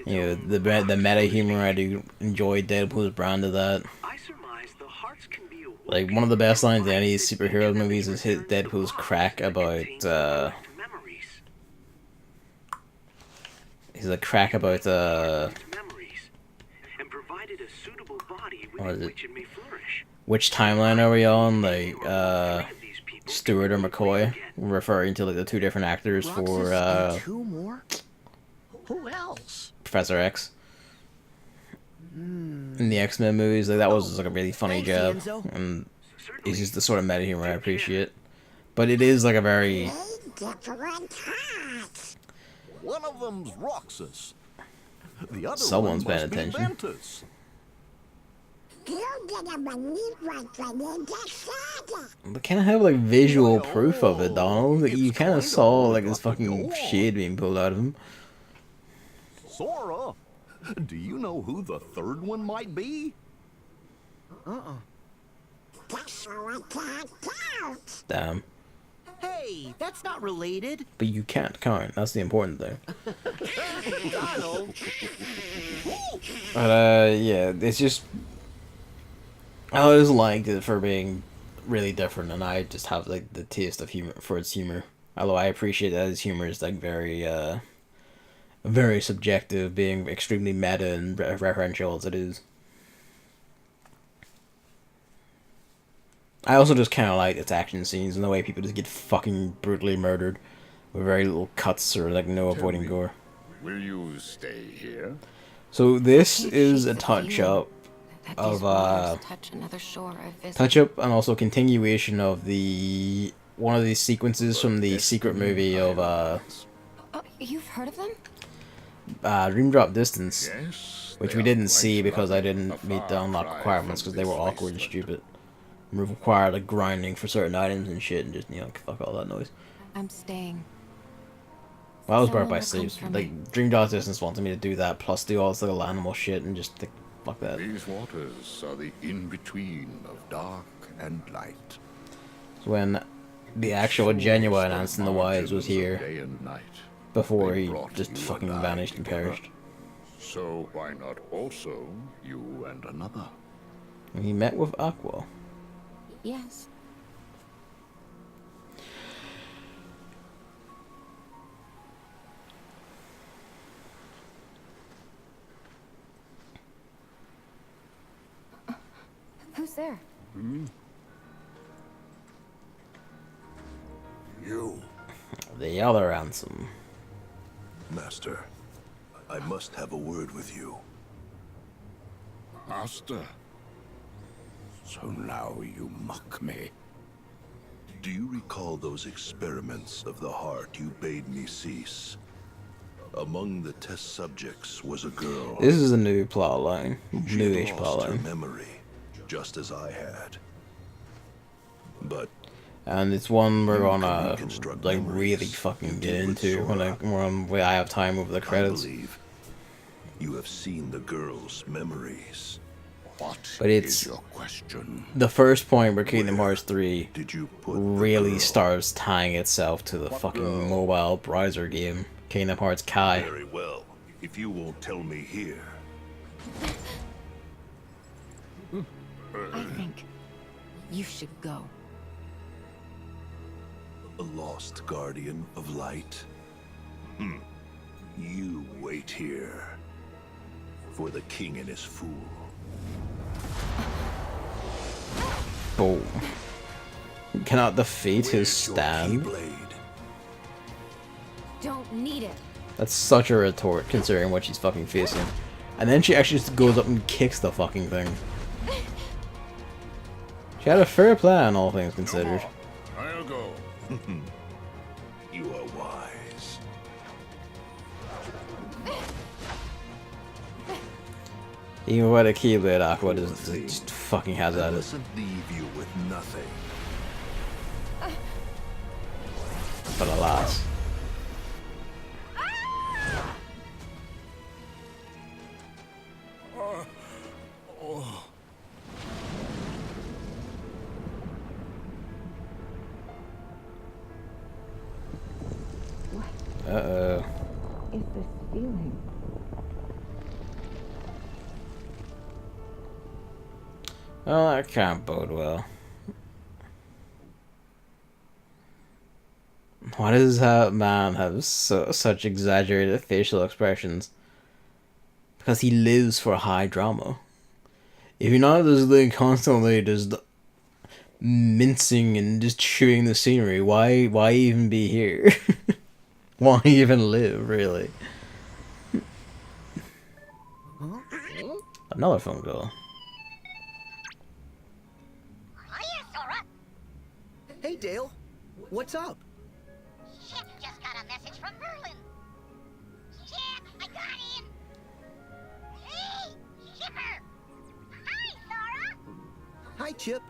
You know, the meta humor, I do enjoy Deadpool's brand of that. Like, one of the best lines in any superhero movies is hit Deadpool's crack about, he's a crack about, what is it? Which timeline are we on? Like, Stewart or McCoy? Referring to, like, the 2 different actors for, And 2 more? Who else? Professor X. In the X-Men movies, like, that was just, like, a really funny job. Thanks, Enzo. And it's just the sort of meta humor I appreciate. But it is, like, a very... Different hearts. One of them's Roxas. The other Someone's one paying must be attention. Ventus. You didn't believe what they just said. They kind of have, like, visual proof of it, Donald. Like, you kind of saw, like, this fucking shade being pulled out of him. Sora, do you know who the third one might be? That's all I can't count. Damn. hey, that's not related. But you can't count. That's the important thing. Donald. But, yeah, it's just... I always liked it for being really different, and I just have, like, the taste of humor for its humor. Although I appreciate that its humor is, like, very subjective, being extremely meta and referential as it is. I also just kind of like its action scenes and the way people just get fucking brutally murdered with very little cuts or, like, no avoiding gore. Will you stay here? So this is a touch-up of, touch another shore I've visited. touch-up and also continuation of one of these sequences from the secret movie of, Oh, you've heard of them? Dream Drop Distance. Yes. Which they we are didn't quite see because I right. didn't A meet the far unlock cry requirements from because they were this awkward and wasteland. stupid. And required, like, grinding for certain items and shit and just, you know, fuck all that noise. I'm staying. Well, I was brought Someone by will come sleeves. for me. Like, Dream Drop Distance wanted me to do that, plus do all this little animal shit and just, like, fuck that. These waters are the in-between of dark and light. So when the actual genuine Ants in the Wilds was here, Day and night. before They he brought just you fucking and I vanished and together. perished. So why not also you and another? And he met with Aqua. Yes. Who's there? You. the other ransom. Master, I must have a word with you. Master? So now you mock me. Do you recall those experiments of the heart you bade me cease? Among the test subjects was a girl. This is a new plotline. She Newish had lost her plotline. memory, just as I had. But And it's one we're gonna reconstruct like memories really fucking you get did with into when I have time over the I credits. believe you have seen the girl's memories. What But it's is your question? the first point where Kingdom Hearts 3 Did you put the really girl? starts tying itself to the fucking mobile browser game, Kingdom Hearts Kai. Very well. If you won't tell me here. I think you should go. A lost guardian of light? You wait here. For the king and his fool. Boom. Cannot defeat his Where's your stand. Keyblade? Don't need it. That's such a retort considering what she's fucking facing. And then she actually just goes up and kicks the fucking thing. She had a fair plan, all things considered. I'll go. You are wise. Even with a Keyblade, Aqua just fucking has at I it. mustn't leave you with nothing. But alas. Uh-oh. Is this feeling? Well, that can't bode well. Why does that man have such exaggerated facial expressions? Because he lives for high drama. If you're not just like constantly just mincing and just chewing the scenery, why even be here? Why even live, really? Another phone call. Hiya, Sora. Hey, Dale. What's up? Shit, just got a message from Merlin. Shit, I got in. Hey, Shipper. Hi, Sora. Hi, Chip.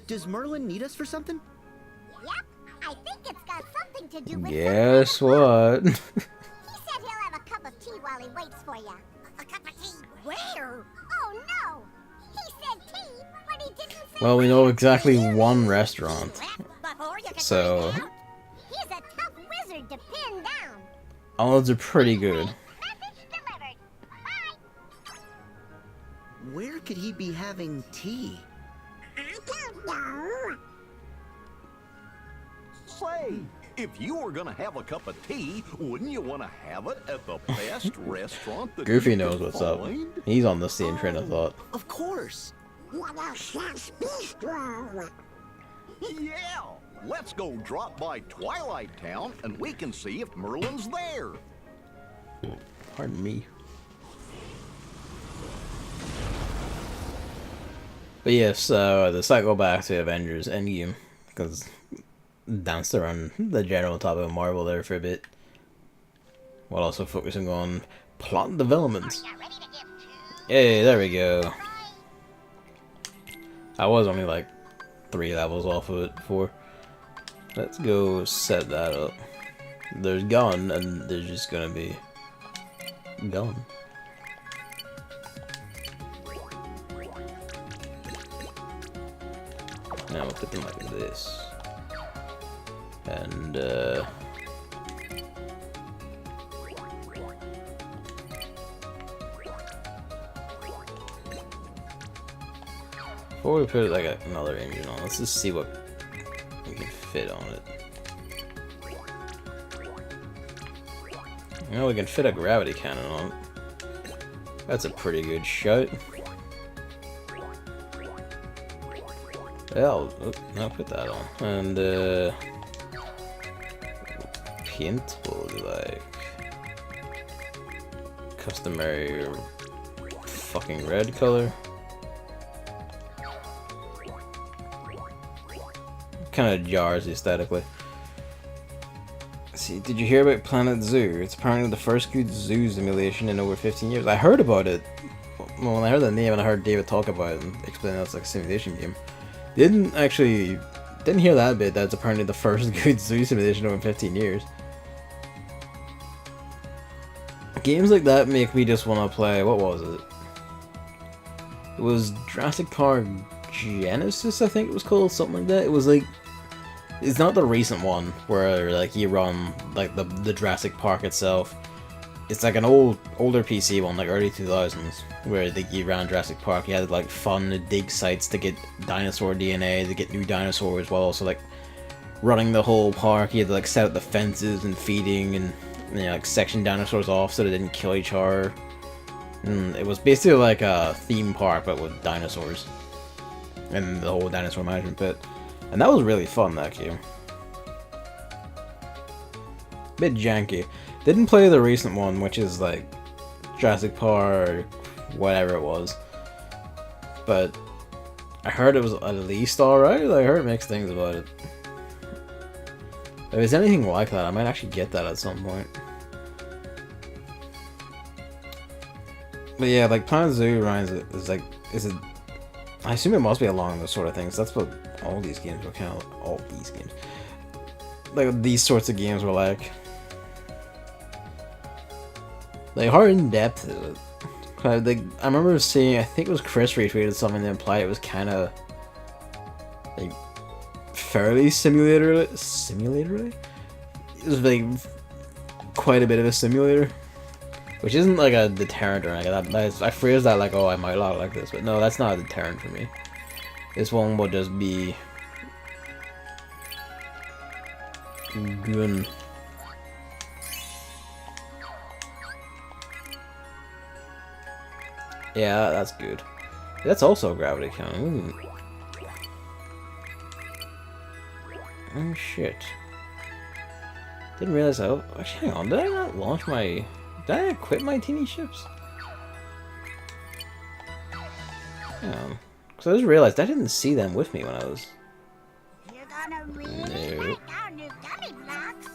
Does Merlin need us for something? Yep, I think it's got something to do with Guess what? He said he'll have a cup of tea while he waits for you. A cup of tea? Where? Oh, no. He said tea, but he didn't say Well, we know exactly one restaurant. Before you can So, find out. He's a tough wizard to pin down. odds are pretty good. Message delivered. Bye. Where could he be having tea? I don't know. Say, if you were gonna have a cup of tea, wouldn't you want to have it at the best restaurant that Goofy you knows could what's up. find? He's on the same train of thought. Of course. Yeah, let's go drop by Twilight Town and we can see if Merlin's there. Pardon me. But yes, so let's go back to Avengers Endgame, because danced around the general topic of Marvel there for a bit, while also focusing on plot developments. Hey, there we go. I was only like 3 levels off of it before. Let's go set that up. There's gun, and there's just gonna be gun. Now we'll put them like this. And before we put like another engine on, let's just see what we can fit on it. You know, we can fit a gravity cannon on it. That's a pretty good shot. Yeah, I'll put that on. And paint will be like? Customary fucking red color. Kind of jars aesthetically. See, did you hear about Planet Zoo? It's apparently the first good zoo simulation in over 15 years. I heard about it. Well, when I heard the name and I heard David talk about it and explain that it's like a simulation game. Didn't hear that bit. That's apparently the first good zoo simulation in over 15 years. Games like that make me just want to play. What was it? It was Jurassic Park Genesis, I think it was called, something like that. It was like, it's not the recent one where like you run like the Jurassic Park itself. It's like an older PC one, like early 2000s, where like you ran Jurassic Park. You had like fun to dig sites to get dinosaur DNA, to get new dinosaurs, while also like running the whole park. You had to like set up the fences and feeding and, you know, like section dinosaurs off so they didn't kill each other. And it was basically like a theme park but with dinosaurs and the whole dinosaur management bit. And that was really fun, that game. Bit janky. Didn't play the recent one, which is like Jurassic Park, whatever it was. But I heard it was at least alright. I heard mixed things about it. If it's anything like that, I might actually get that at some point. But yeah, like Planet Zoo reminds it is like, I assume it must be along those sort of things. That's what all these games were kind of, all these games. Like these sorts of games were like hard in depth. Like I remember seeing, I think it was Chris retweeted something that implied it was kind of like fairly simulator-y? It was like quite a bit of a simulator, which isn't like a deterrent or anything. I phrase that like, oh, I might not like this, but no, that's not a deterrent for me. This one will just be good. Yeah, that's good. That's also gravity cannon. Oh shit. Didn't realize I... Actually, hang on, did I not launch my... Did I equip my teeny ships? Hang on. Because I just realized I didn't see them with me when I was... You're gonna really break down your gummy blocks.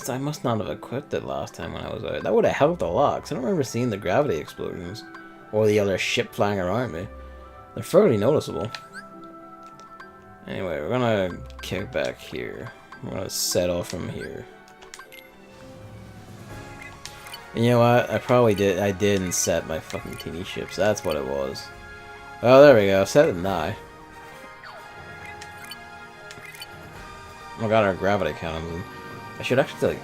I must not have equipped it last time when I was out. That would have helped a lot, because I don't remember seeing the gravity explosions. Or the other ship flying around me. They're fairly noticeable. Anyway, we're gonna kick back here. We're gonna set off from here. And you know what? I didn't set my fucking teeny ships. That's what it was. Oh, there we go. Set it now. We got our gravity cannons. I should actually like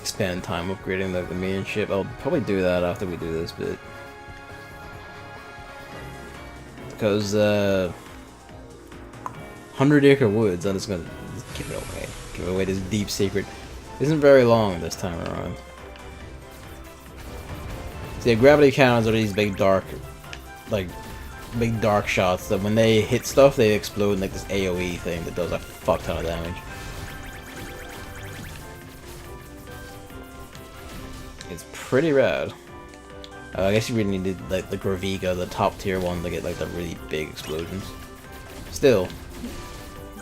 spend time upgrading the main ship. I'll probably do that after we do this bit. Because 100 Acre Woods, I'm just gonna give it away. Give away this deep secret. Isn't very long this time around. See, gravity cannons are these big dark shots that when they hit stuff, they explode in like this AoE thing that does a fuck ton of damage. It's pretty rad. I guess you really needed like the Graviga, the top tier one, to get like the really big explosions. Still,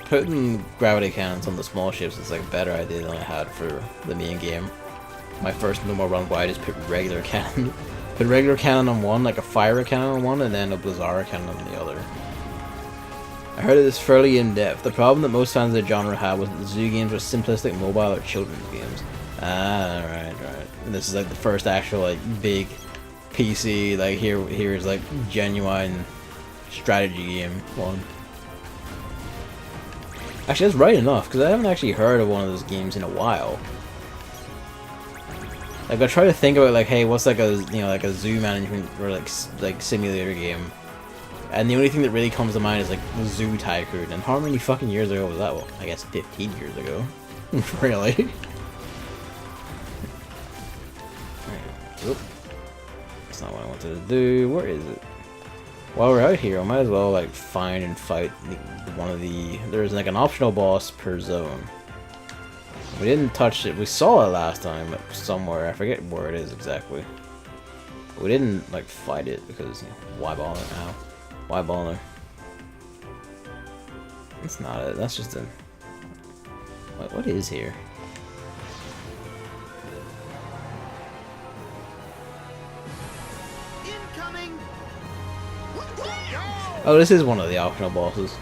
putting gravity cannons on the small ships is like a better idea than I had for the main game. My first normal run where I just put regular cannon. Put regular cannon on one, like a fire cannon on one, and then a Blizzara cannon on the other. I heard it is fairly in-depth. The problem that most fans of the genre had was that the zoo games were simplistic mobile or children's games. Ah, right. And this is like the first actual like big PC, like here's like genuine strategy game one. Actually, that's right enough, because I haven't actually heard of one of those games in a while. Like I try to think about like, hey, what's like a like a zoo management or like simulator game, and the only thing that really comes to mind is like the Zoo Tycoon. And how many fucking years ago was that? Well, I guess 15 years ago. Really? Oop. That's not what I wanted to do. Where is it? While we're out here, I might as well like find and fight one of the. There's like an optional boss per zone. We didn't touch it. We saw it last time somewhere. I forget where it is exactly. We didn't like fight it because why bother now? Why bother? That's not it. That's just a. What is here? Incoming. Oh, this is one of the optional bosses.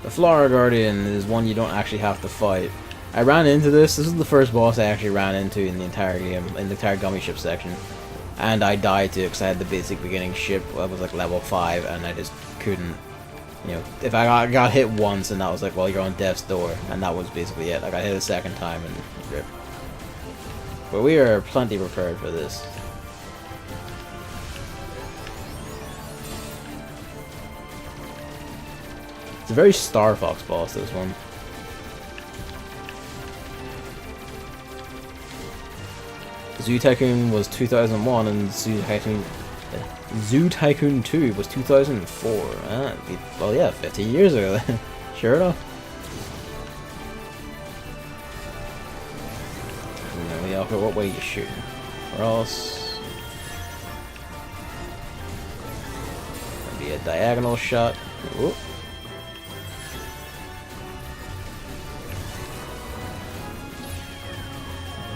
The Flora Guardian is one you don't actually have to fight. I ran into this. This is the first boss I actually ran into in the entire game, in the entire gummy ship section. And I died to it because I had the basic beginning ship. I was like level 5 and I just couldn't. You know, if I got hit once and that was like, well, you're on death's door. And that was basically it. I got hit a second time and rip. But we are plenty prepared for this. It's a very Star Fox boss, this one. Zoo Tycoon was 2001 and Zoo Tycoon 2 was 2004. Well, yeah, 15 years ago then. Sure enough. What way you shooting? Or else... Maybe a diagonal shot. Whoop.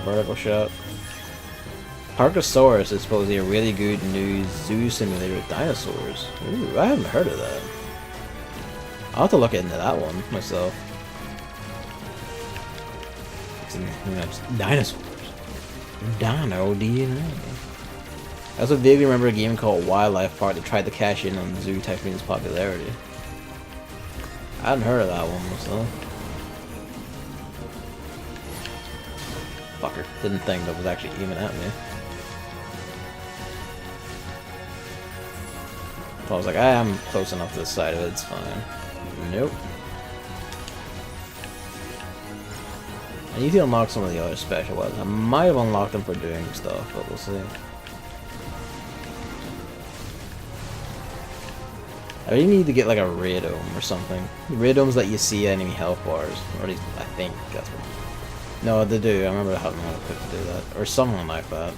Vertical shot. Parkosaurus is supposedly a really good new zoo simulator with dinosaurs. Ooh, I haven't heard of that. I'll have to look into that one myself. It's dinosaurs. Dino DNA. I also vaguely remember a game called Wildlife Park that tried to cash in on Zoo Tycoon's popularity. I hadn't heard of that one myself. Fucker. Didn't think that was actually aiming at me. I was like, I am close enough to the side of it, it's fine. Nope. I need to unlock some of the other special ones. I might have unlocked them for doing stuff, but we'll see. I really need to get like a radome or something. Radomes let you see enemy health bars, or at least I think that's what. No, they do. I remember having to click to do that, or something like that.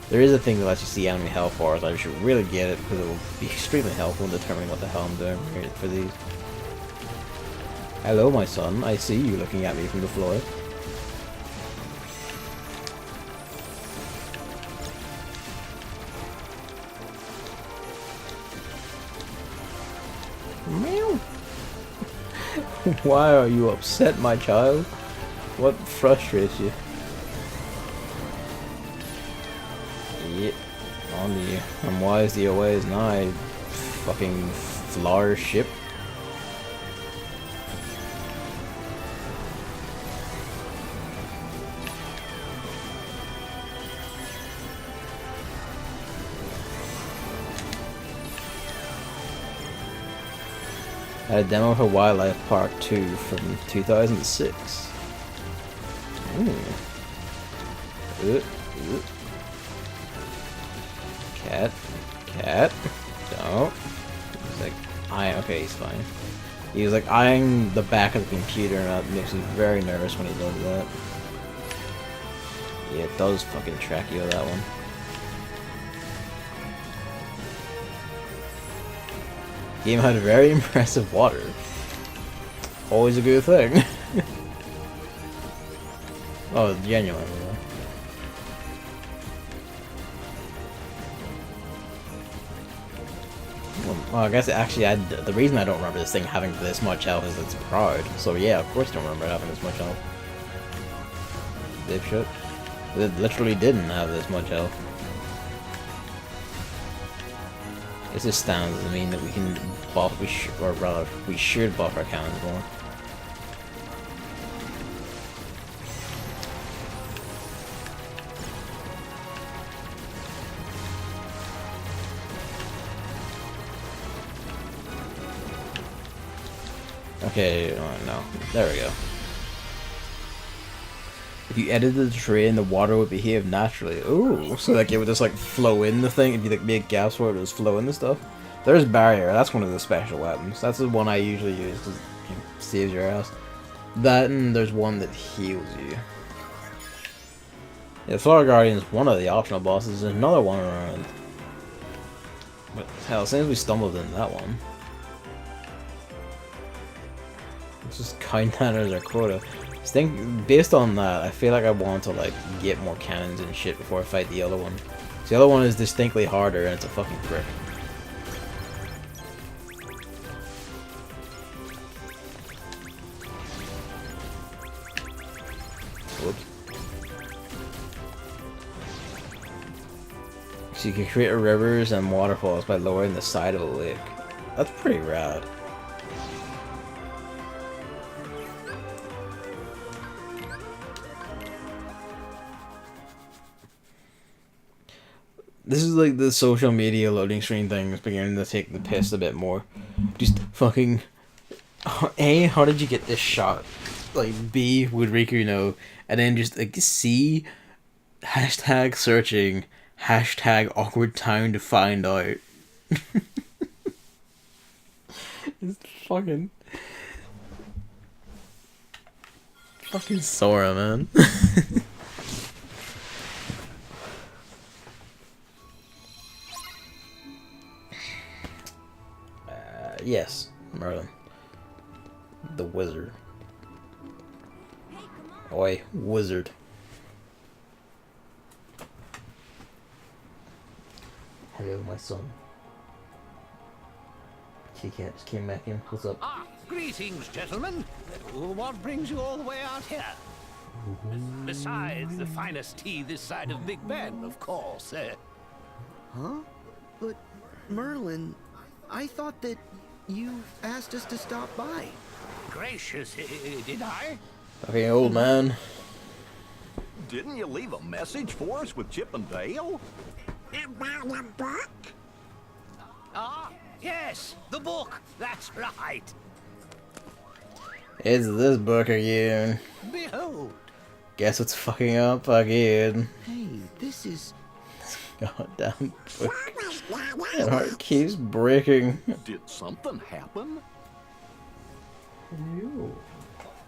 There is a thing that lets you see enemy health bars. I should really get it because it will be extremely helpful in determining what the hell I'm doing for these. Hello, my son. I see you looking at me from the floor. Why are you upset, my child? What frustrates you? Yep, on to you. I'm wise to your ways now, you fucking flower ship. I had a demo for Wildlife Park 2 from 2006. Cat. Don't. He's like, okay, he's fine. He was like eyeing the back of the computer, and that makes me very nervous when he does that. Yeah, it does fucking track you, that one. Game had very impressive water. Always a good thing. Oh, genuinely. Well, I guess actually, the reason I don't remember this thing having this much health is it's proud. So yeah, of course I don't remember having this much health. Dipshit. It literally didn't have this much health. This just stands to mean that we can buff, or rather, we should buff our cannons more. Okay, oh no, there we go. If you edited the terrain, the water would behave naturally. Ooh, so like it would just like flow in the thing. If you like make gaps where it would just flow in the stuff. There's barrier. That's one of the special weapons. That's the one I usually use because it saves your ass. That and there's one that heals you. Yeah, the Flower Guardian is one of the optional bosses. There's another one around. But hell, since we stumbled into that one, let's just count that as our quota. Based on that, I feel like I want to like get more cannons and shit before I fight the other one. The other one is distinctly harder and it's a fucking prick. Whoops. So you can create rivers and waterfalls by lowering the side of a lake. That's pretty rad. This is like the social media loading screen thing is beginning to take the piss a bit more. Just fucking... A, how did you get this shot? Like, B, would Riku know? And then just like C, hashtag searching, hashtag awkward time to find out. It's fucking Sora, man. Yes, Merlin. The wizard. Oi, wizard. Hello, my son. Kitty cat just came back in. What's up? Ah, greetings, gentlemen. What brings you all the way out here? Besides the finest tea this side of Big Ben, of course. Huh? But, Merlin, I thought that you asked us to stop by. Gracious, did I? Okay, old man. Didn't you leave a message for us with Chip and Dale? About a book? Ah, yes, the book. That's right. It's this book again. Behold. Guess what's fucking up again? Hey, this is... Goddamn book. My heart keeps breaking. Did something happen? You.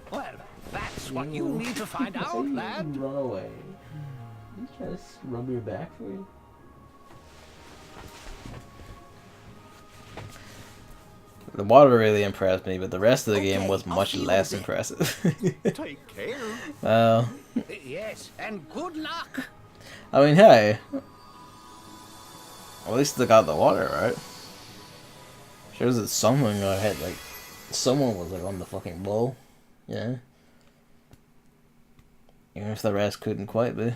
Well, that's what you need to find out, lad. Run away. You trying to rub your back for you? The water really impressed me, but the rest of the game was much less impressive. Take care. Well. Yes, and good luck. I mean, hey. Well, at least they got the water, right? Shows that someone got hit, like, someone was like on the fucking ball. Yeah. Even if the rest couldn't quite be.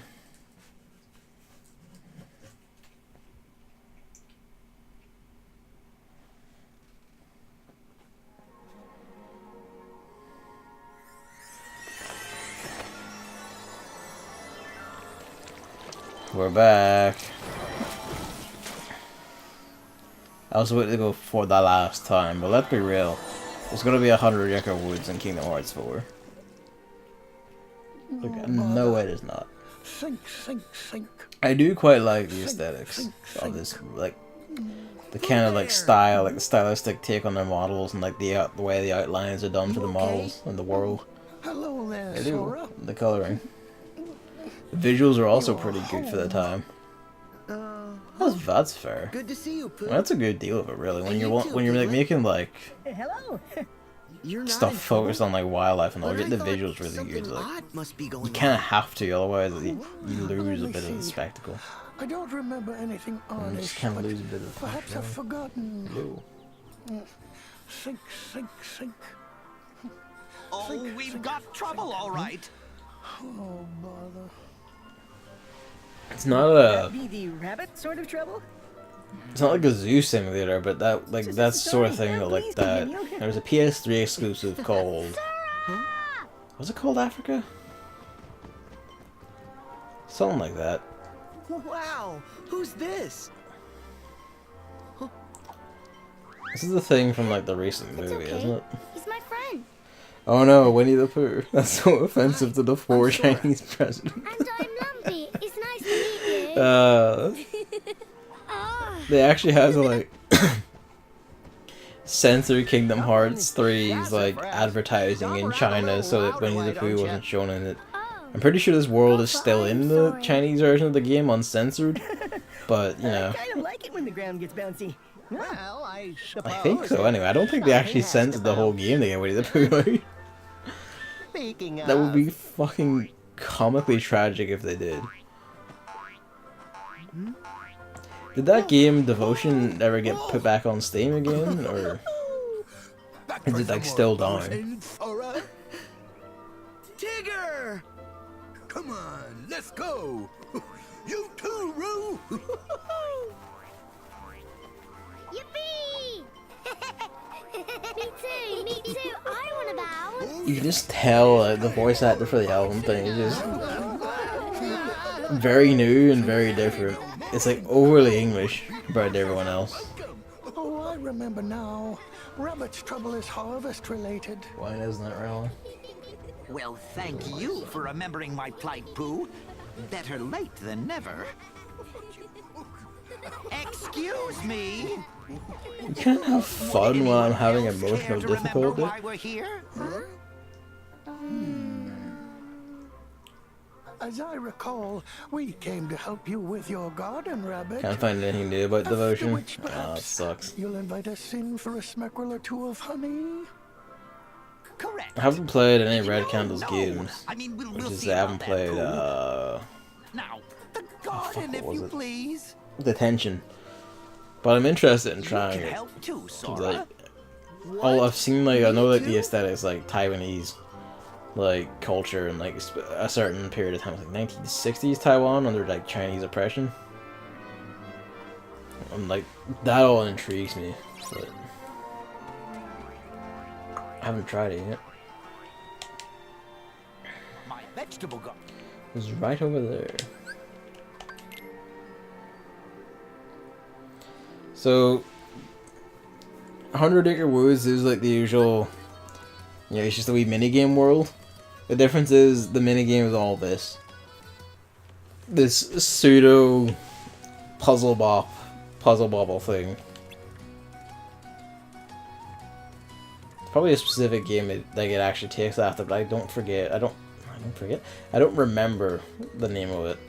We're back. I was waiting to go for the last time, but let's be real. There's gonna be 100 Acre Woods in Kingdom Hearts 4. Like, no, it is not. Think. I do quite like the aesthetics of this, like the kind of like style, like the stylistic take on their models, and like the way the outlines are done for the models and the world. Hello there, I do. Sora. The coloring. The visuals are also pretty good for the time. That's fair. Good to see you, Pooh. Well, that's a good deal of it, really. When you're like making like Hello. stuff focused on like wildlife and all, get the visuals really good. Like you kind of have to, otherwise you lose a bit of the spectacle. I don't remember anything And you just kind of lose a bit of. Perhaps I've forgotten. No. Think. Oh, we've got trouble, all right. Oh, bother. It's not a. Be the rabbit sort of trouble? It's not like a zoo simulator, but that like that sort of thing that like that. There's a PS3 exclusive called. What's it called? Africa? Something like that. Wow, who's this? This is the thing from like the recent movie, isn't it? He's my friend. Oh no, Winnie the Pooh. That's so offensive to the poor Chinese president. And I'm Lumpy. It's nice to meet you. They actually had to like censor Kingdom Hearts 3's like advertising in China so that Winnie the Pooh wasn't shown in it. I'm pretty sure this world is still in the Chinese version of the game, uncensored. But you know, I kind of like it when the ground gets bouncy. Well, I I think so. Anyway, I don't think they actually censored the whole game to get Winnie the Pooh. Like, Speaking that would be fucking comically tragic if they did. Did that game Devotion ever get put back on Steam again, or is it like still down? Alright. Tigger! Come on, let's go! You too, Roo! Yippee! Me too. I want a bounce. You can just tell the voice actor for the album thing is just very new and very different. It's like overly English compared to everyone else. Oh, I remember now. Rabbit's trouble is harvest related. Why isn't that relevant? Well, thank you for remembering my plight, Pooh. Better late than never. Excuse me. You can't have fun while I'm having emotional difficulty. Why we're here? As I recall, we came to help you with your garden, Rabbit. Can't find anything new about Devotion. Which Ah, it perhaps sucks. you'll invite us in for a smeckerel or two of honey? Correct. I haven't played any Red Candles games. I mean, we'll Which is see I about haven't that, played Pooh. Now, the garden, what if was you it? please. Detention. But I'm interested in trying Can it. help too, Sora. Like, oh, I've seen like I know like the aesthetics like Taiwanese like culture and like a certain period of time, like 1960s Taiwan under like Chinese oppression. And like that all intrigues me, but I haven't tried it yet. My vegetable garden. It's right over there. So 100 Acre Woods is like the usual, you know, it's just a wee minigame world. The difference is the minigame is all this pseudo puzzle bobble thing. It's probably a specific game it actually takes after, but I don't remember the name of it.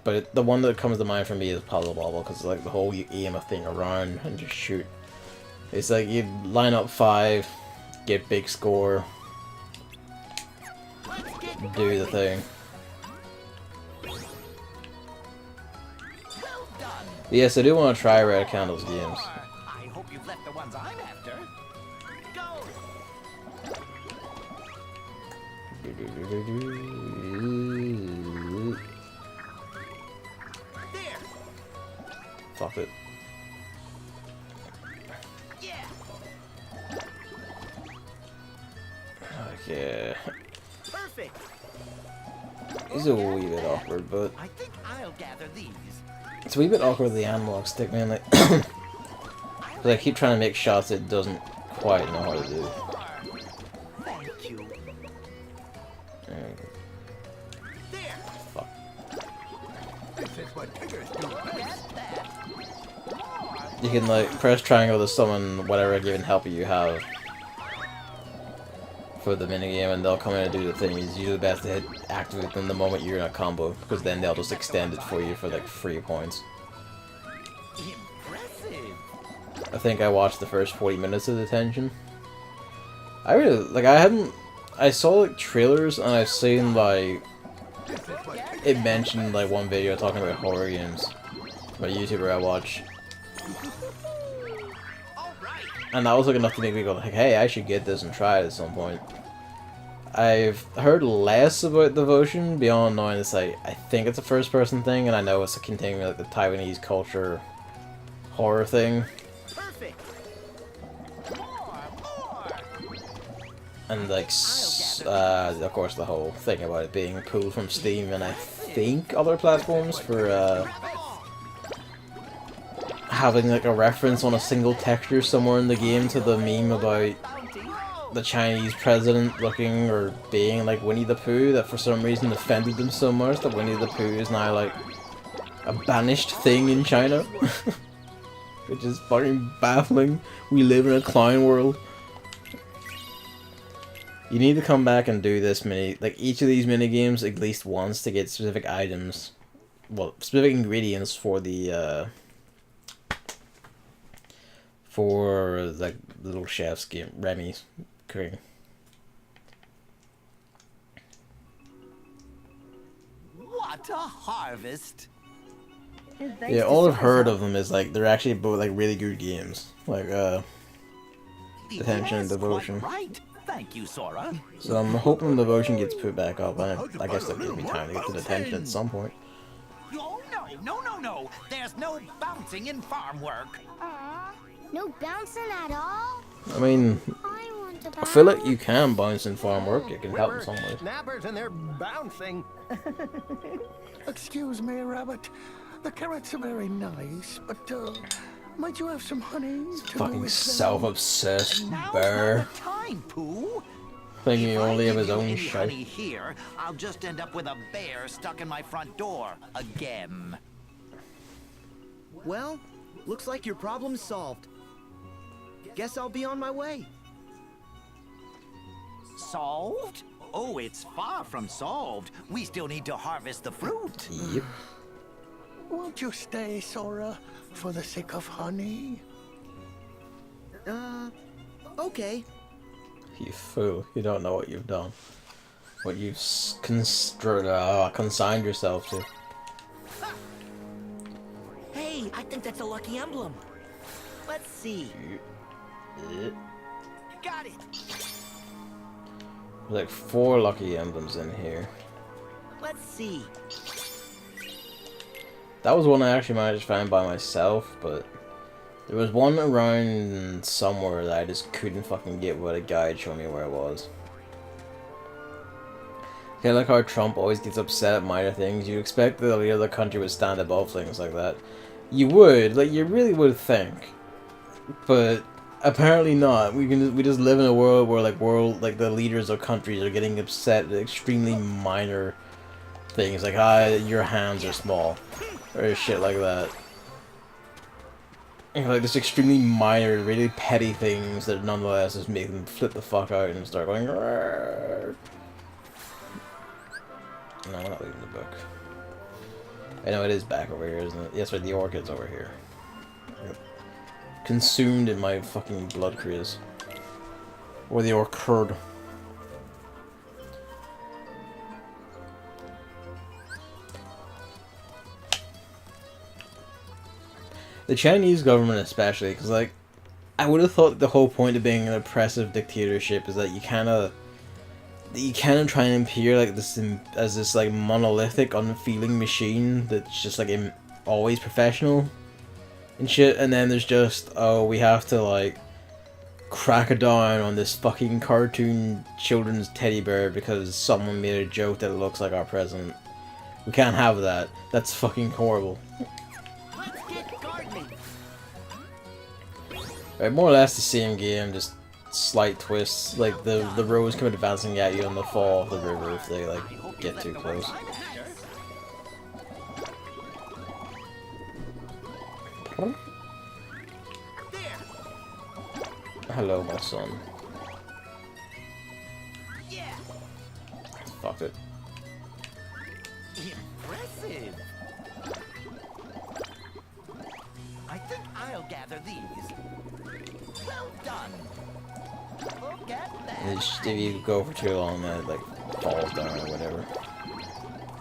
But the one that comes to mind for me is Puzzle Bobble, because it's like the whole you aim a thing around and just shoot. It's like you line up 5, get big score, do the thing. Yes, I do want to try Red Candles games. I hope you've left the ones I'm after. Go. There. Fuck it. Yeah. Okay. Perfect. It's a wee bit awkward, but I think I'll gather these. it's a wee bit awkward with the analog stick, man. Like, 'cause I keep trying to make shots it doesn't quite know how to do. Thank you. There. Fuck. This is what Tiggers do. You can like press triangle to summon whatever given helper you have for the minigame, and they'll come in and do the thing. It's usually best to hit activate them the moment you're in a combo, because then they'll just extend it for you for like 3 points. Impressive. I think I watched the first 40 minutes of Detention. I really like. I saw like trailers, and I've seen like it mentioned like one video talking about horror games by a YouTuber I watch. And that was like enough to make me go like, hey, I should get this and try it at some point. I've heard less about Devotion beyond knowing it's like, I think it's a first person thing, and I know it's continuing like the Taiwanese culture horror thing. Perfect. And like, of course the whole thing about it being pulled from Steam and I think other platforms for having like a reference on a single texture somewhere in the game to the meme about the Chinese president looking or being like Winnie the Pooh that for some reason offended them so much that Winnie the Pooh is now like a banished thing in China. Which is fucking baffling. We live in a clown world. You need to come back and do this each of these mini games at least once to get specific items, well, specific ingredients for the like little chef's game, Remy's cooking. What a harvest! Yeah, all I've heard of them is like they're actually both like really good games, like Detention and Devotion. Right. Thank you, Sora. So I'm hoping Devotion gets put back up, and I guess that'll give me time to get to Detention at some point. Oh no! There's no bouncing in farm work. Aw, no bouncing at all? I mean, I want to I feel like you can bounce in farm work. It can help in some ways. Snappers and they're bouncing. Excuse me, Rabbit. The carrots are very nice, but might you have some honey? Fucking self-obsessed bear. Time, Pooh. Thinking only of his own Any shit. honey here, I'll just end up with a bear stuck in my front door again. Well, looks like your problem's solved. Guess I'll be on my way. Solved? Oh, it's far from solved. We still need to harvest the fruit. Yep. Won't you stay, Sora, for the sake of honey? Okay. You fool. You don't know what you've done. What you've consigned yourself to. Hey, I think that's a lucky emblem. Let's see. Got it. There's like 4 lucky emblems in here. Let's see. That was one I actually managed to find by myself, but there was one around somewhere that I just couldn't fucking get with a guide showing me where it was. Okay, like how Trump always gets upset at minor things, you'd expect that the leader of the country would stand above things like that. You would, like you really would think, but apparently not. We just live in a world where like the leaders of countries are getting upset at extremely minor things, like your hands are small, or shit like that. You know, like just extremely minor, really petty things that nonetheless just make them flip the fuck out and start going. Rrr. No, I'm not leaving the book. I know it is back over here, isn't it? Yes, right, the orchid's over here. Yep. Consumed in my fucking blood craze. Or the orchid. The Chinese government especially, because like, I would have thought the whole point of being an oppressive dictatorship is that you kind of try and appear like this as this like monolithic, unfeeling machine that's just like always professional and shit, and then there's just, oh, we have to like crack it down on this fucking cartoon children's teddy bear because someone made a joke that it looks like our president. We can't have that. That's fucking horrible. Right, more or less the same game, just slight twists. Like the rows come advancing at you on the fall of the river if they like get too close. Hello, my son. Fuck it. Impressive. I think I'll gather these. Well done. Look at that. If you go for too long, then it like falls down or whatever.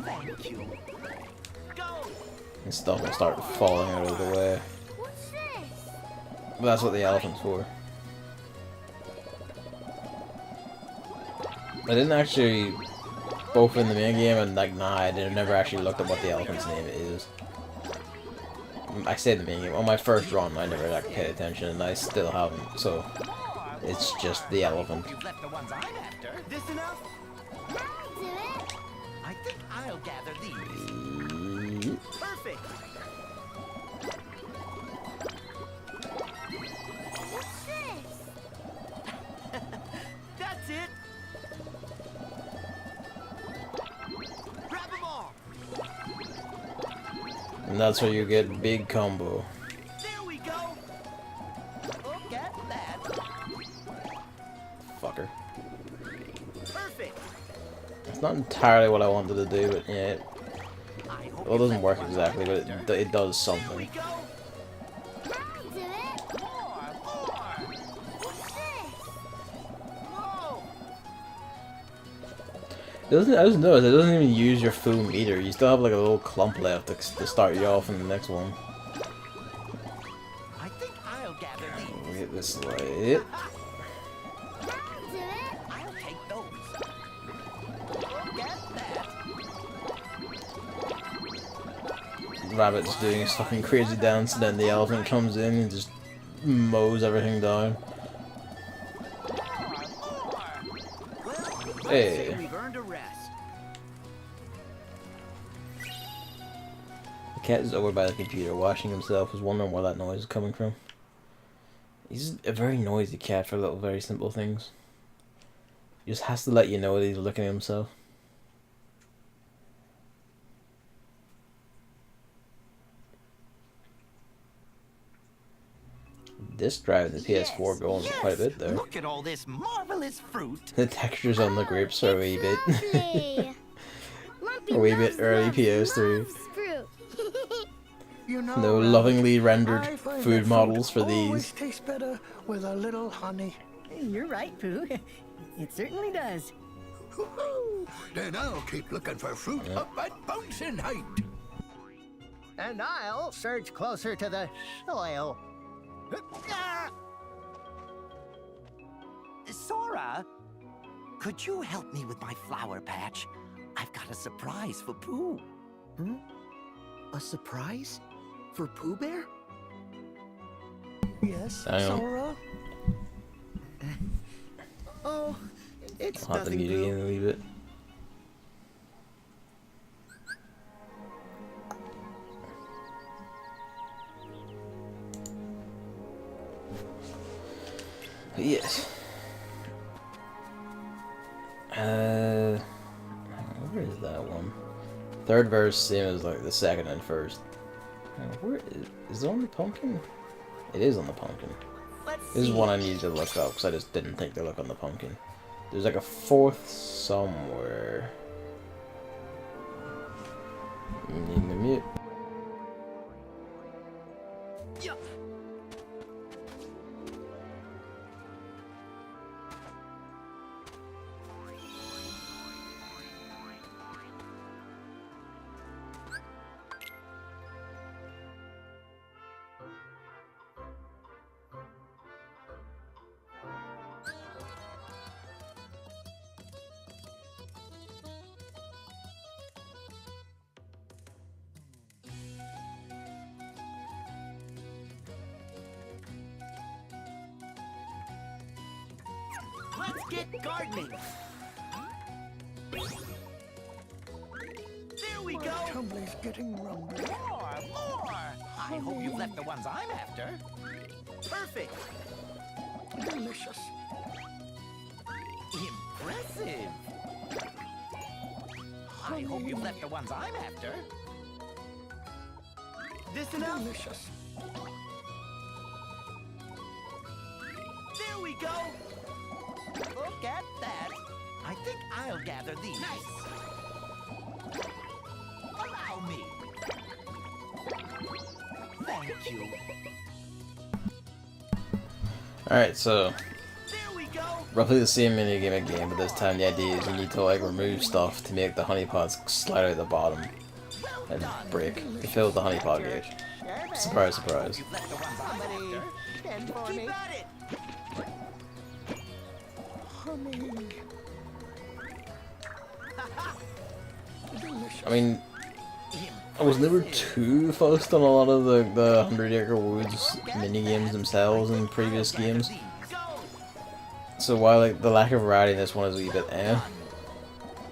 Thank you. Go. And stuff will start falling out of the way. What's this? But that's what the elephant's for. I didn't actually, both in the main game and like I never actually looked at what the elephant's name is. I said the main game. On my first run, I never like paid attention, and I still haven't. So it's just the elephant. You've left the ones I'm after. This enough? I'll do it. I think I'll gather these. Perfect. What's this? And that's where you get big combo. There we go. Look at that. Fucker. Perfect. It's not entirely what I wanted to do, but yeah. Well, it doesn't work exactly, but it does something. It doesn't. I just noticed it doesn't even use your full meter. You still have like a little clump left to start you off in the next one. I think I'll gather these. We'll get this light. I'll take those. Look at that. Rabbit's doing his fucking crazy dance, and then the elephant comes in and just mows everything down. Hey. We've earned a rest. The cat is over by the computer, washing himself, was wondering where that noise is coming from. He's a very noisy cat for little, very simple things. He just has to let you know that he's looking at himself. This drive the PS4 going quite a bit there. Look at all this marvelous fruit. The textures on the grapes are a wee bit. Lumpy a wee bit Nose early loves PS3. fruit. You know, No lovingly rendered I find food that models for always these. tastes better with a little honey. You're right, Pooh. It certainly does. Then I'll keep looking for fruit up at Bouncing Height. And I'll surge closer to the soil. Sora, could you help me with my flower patch? I've got a surprise for Pooh. A surprise? For Pooh Bear? Yes, Hang on. Sora? Oh, it's I'll have to nothing, mute again Pooh. a wee bit. Yes. Where is that one? Third verse, same as like the second and first. Where is it on the pumpkin? It is on the pumpkin. This is one I need to look up because I just didn't think to look on the pumpkin. There's like a fourth somewhere. Need to mute. Let's get gardening. There we My go. tumbly's getting rumbly. More. I hope you've left the ones I'm after. Perfect. Delicious. Impressive. I hope you've left the ones I'm after. This enough? Delicious. There we go. Look at that. I think I'll gather these. Nice. Allow me. Thank you. Alright, so There we go. roughly the same minigame again, but this time the idea is you need to like remove stuff to make the honeypots slide out the bottom and break to fill the honeypot gauge. Surprise, surprise. You've left the ones I'm after. Stand for Keep me. at it. Honey. Delicious. I mean, I was never too fussed on a lot of the 100 Acre Woods minigames themselves in previous games. So while like the lack of variety in this one is a wee bit at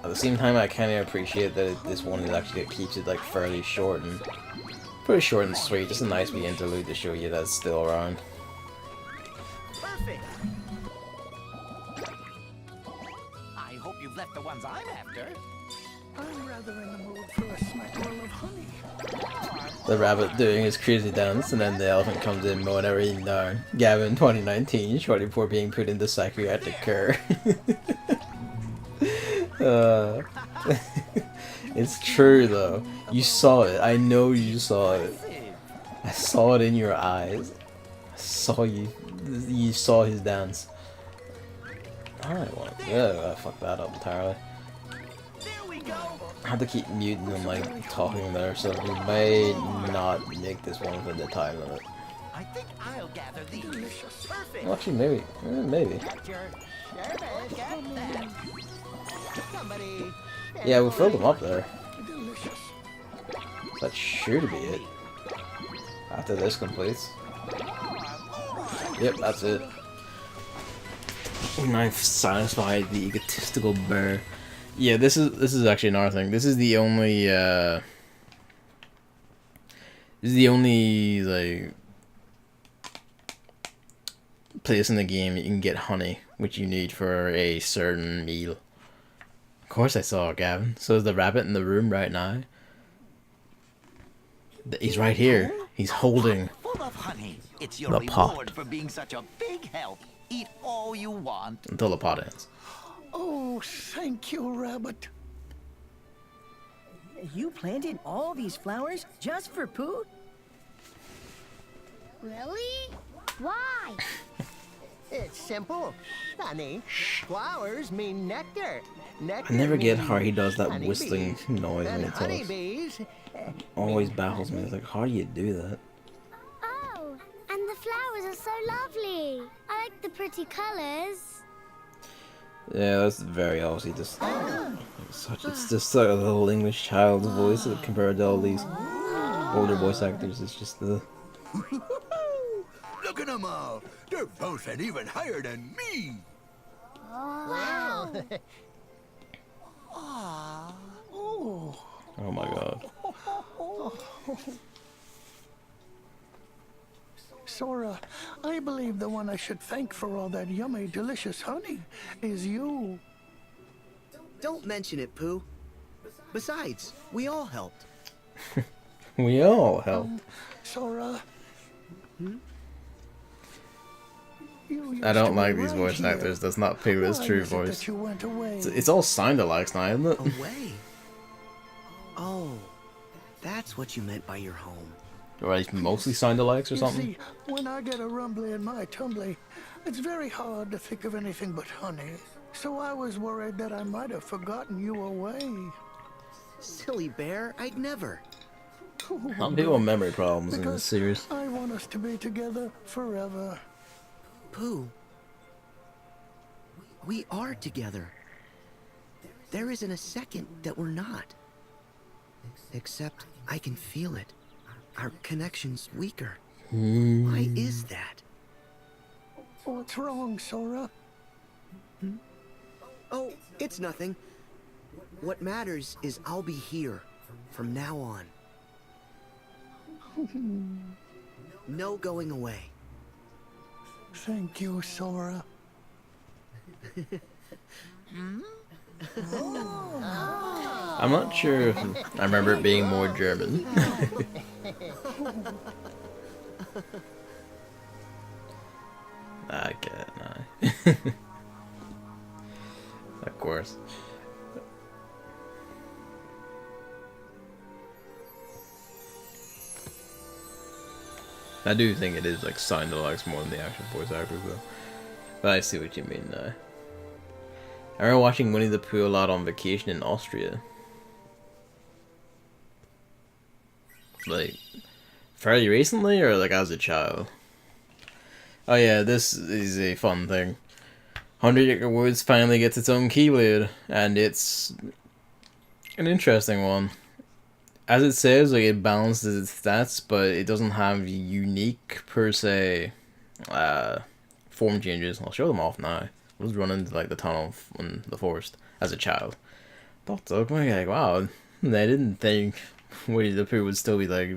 the same time I kind of appreciate that this one is actually keeps it like fairly short and pretty short and sweet. Just a nice wee interlude to show you that it's still around. Perfect. I hope you've left the ones I'm after. I'm rather in the mood for a smackerel of honey. The rabbit doing his crazy dance, and then the elephant comes in mowing everything down. Gavin 2019, shortly before being put into psychiatric care. It's true though. You saw it. I know you saw it. I saw it in your eyes. I saw you. You saw his dance. Alright, well, yeah, I fucked that up entirely. I have to keep muting and like talking there, so we may not make this one for the time limit. I think I'll gather these. Perfect. Well, actually, maybe. Maybe. Yeah, we filled them up there. That should be it. After this completes. Yep, that's it. And I've satisfied the egotistical bear. Yeah, this is actually another thing. This is the only like place in the game you can get honey, which you need for a certain meal. Of course I saw it, Gavin. So is the rabbit in the room right now. He's right here. He's holding Full of honey. It's your the pot reward for being such a big help. Eat all you want. until the pot ends. Oh, thank you, Rabbit. You planted all these flowers just for Pooh? Really? Why? It's simple, honey. Flowers mean nectar. Nectar I never get means how he does that honeybees. whistling noise when And he talks. honeybees Always baffles me. It's like, how do you do that? Oh, and the flowers are so lovely. I like the pretty colors. Yeah, that's very obviously just it's just like a little English child's voice compared to all these older voice actors. It's just the Look at them all. They're boasting even higher than me. Wow. oh my god. Sora, I believe the one I should thank for all that yummy, delicious honey is you. Don't mention it, Pooh. Besides, we all helped. We all help. Sora. I don't like these voice actors. That's not Piglet's true voice. It's all sound-alikes now, isn't it? Away. Oh, that's what you meant by your home. Or at least mostly sound-alikes or You something. see, when I get a rumbly in my tumbly, it's very hard to think of anything but honey. So I was worried that I might have forgotten you away. Silly bear, I'd never. Some people have memory problems in this Because series. I want us to be together forever. Pooh, we are together. There isn't a second that we're not. Except I can feel it. Our connection's weaker. Why is that? What's wrong, Sora? Oh, it's nothing. What matters is I'll be here from now on. No going away. Thank you, Sora. I'm not sure if I remember it being more German. I get it now. Of course. I do think it is like sound-alikes more than the actual voice actors though. But I see what you mean now. I remember watching Winnie the Pooh a lot on vacation in Austria. Like, fairly recently or like as a child? Oh yeah, this is a fun thing. 100 Acre Woods finally gets its own Keyblade, and it's an interesting one. As it says, like it balances its stats, but it doesn't have unique per se form changes. I'll show them off now. I was running to like the tunnel in the forest as a child. Thought so, like wow, they didn't think Winnie the Pooh would still be like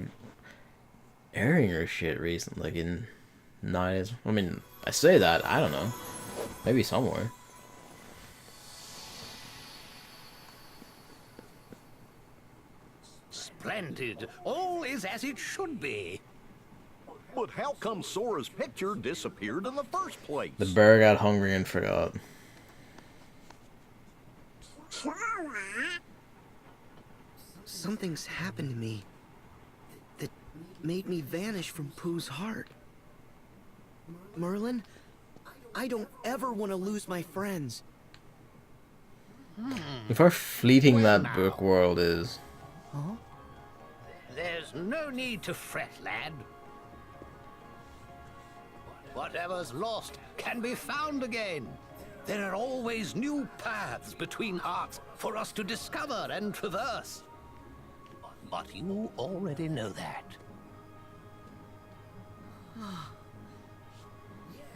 airing her shit recently, like in nowadays. I mean, I say that, I don't know. Maybe somewhere. Splendid. All is as it should be. But how come Sora's picture disappeared in the first place? The bear got hungry and forgot. Something's happened to me that made me vanish from Pooh's heart. Merlin, I don't ever want to lose my friends. If how fleeting that book world is. Huh? There's no need to fret, lad. Whatever's lost can be found again. There are always new paths between hearts for us to discover and traverse. But you already know that.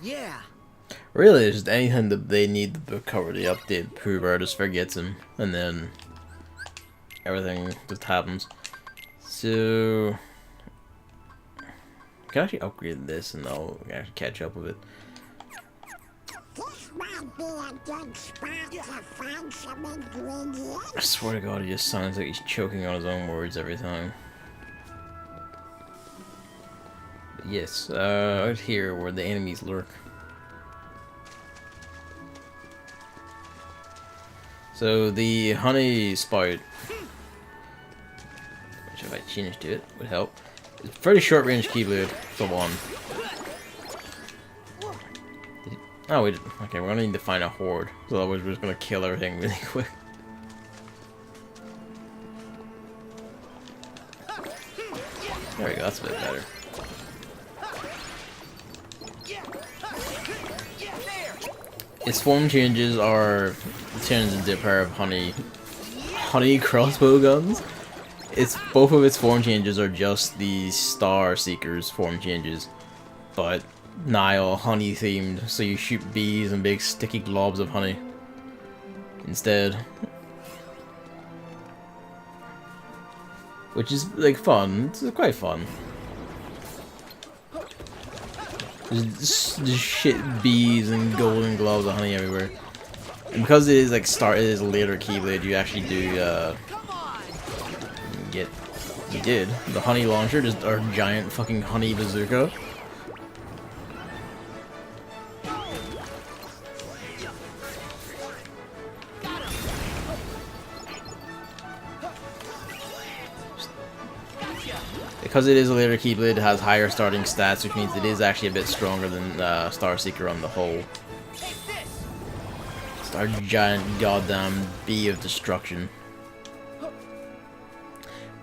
Yeah. Really, it's just anything that they need the book cover to update. Pooh Bear just forgets him, and then everything just happens. So, I can actually upgrade this, and I'll actually catch up with it. This might be a good spot to find some ingredients. I swear to God, he just sounds like he's choking on his own words every time. But yes, out here where the enemies lurk. So the honey spout, which if I change to it would help. It's a pretty short range Keyblade for one. Oh, we did. Okay, we're gonna need to find a horde, so otherwise we're just gonna kill everything really quick. There we go, that's a bit better. Its form changes are turns into a pair of honey crossbow guns. It's both of its form changes are just the Star Seeker's form changes, but now all honey themed, so you shoot bees and big sticky globs of honey instead. Which is like fun, it's quite fun. Just shit bees and golden globs of honey everywhere. And because it is like it is a later Keyblade, you actually do you did the honey launcher, just our giant fucking honey bazooka. Because it is a later Keyblade, it has higher starting stats, which means it is actually a bit stronger than Star Seeker on the whole. It's our giant goddamn bee of destruction.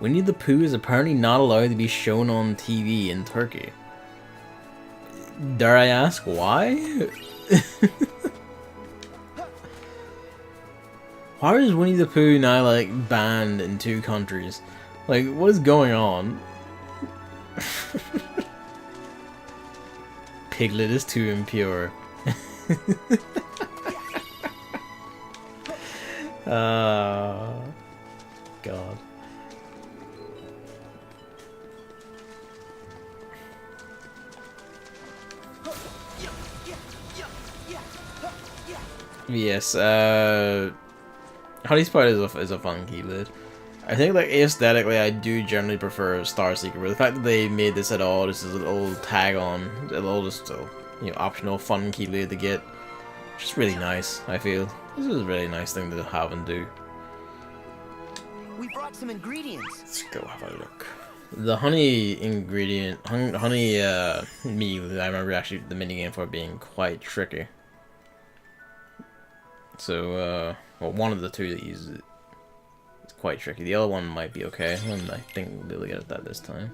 Winnie the Pooh is apparently not allowed to be shown on TV in Turkey. Dare I ask why? Why is Winnie the Pooh now like banned in 2 countries? Like, what is going on? Piglet is too impure. God. Yes, Honey Spout is a fun Keyblade. I think like aesthetically I do generally prefer Star Seeker, but the fact that they made this at all, this is a little tag on, a little just optional fun Keyblade to get, just really nice. I feel this is a really nice thing to have and do. We brought some ingredients. Let's go have a look. The honey ingredient, honey meal, I remember actually the minigame for it being quite tricky. So well, one of the two that uses it. It's quite tricky. The other one might be okay, and I think we'll be able to get at that this time.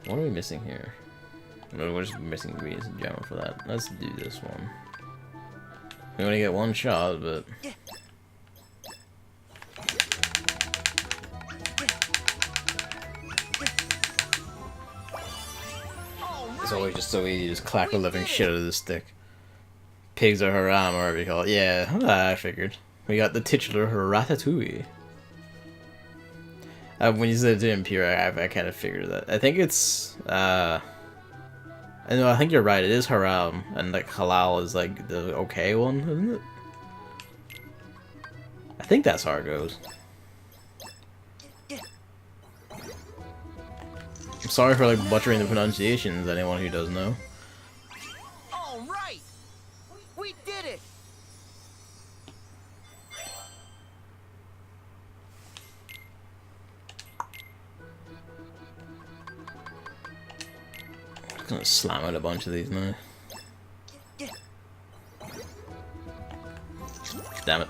What are we missing here? No, we're just missing ingredients in general for that. Let's do this one. We only get one shot, but... It's always just so easy to just clack the living shit out of the stick. Pigs are haram, or whatever you call it. Yeah, I figured. We got the titular Ratatouille. When you said to impure, I kind of figured that. I think it's, I know, I think you're right, it is haram, and like halal is like the okay one, isn't it? I think that's how it goes. I'm sorry for like butchering the pronunciations, anyone who does know. All right, we did it. I'm gonna slam out a bunch of these now. Damn it.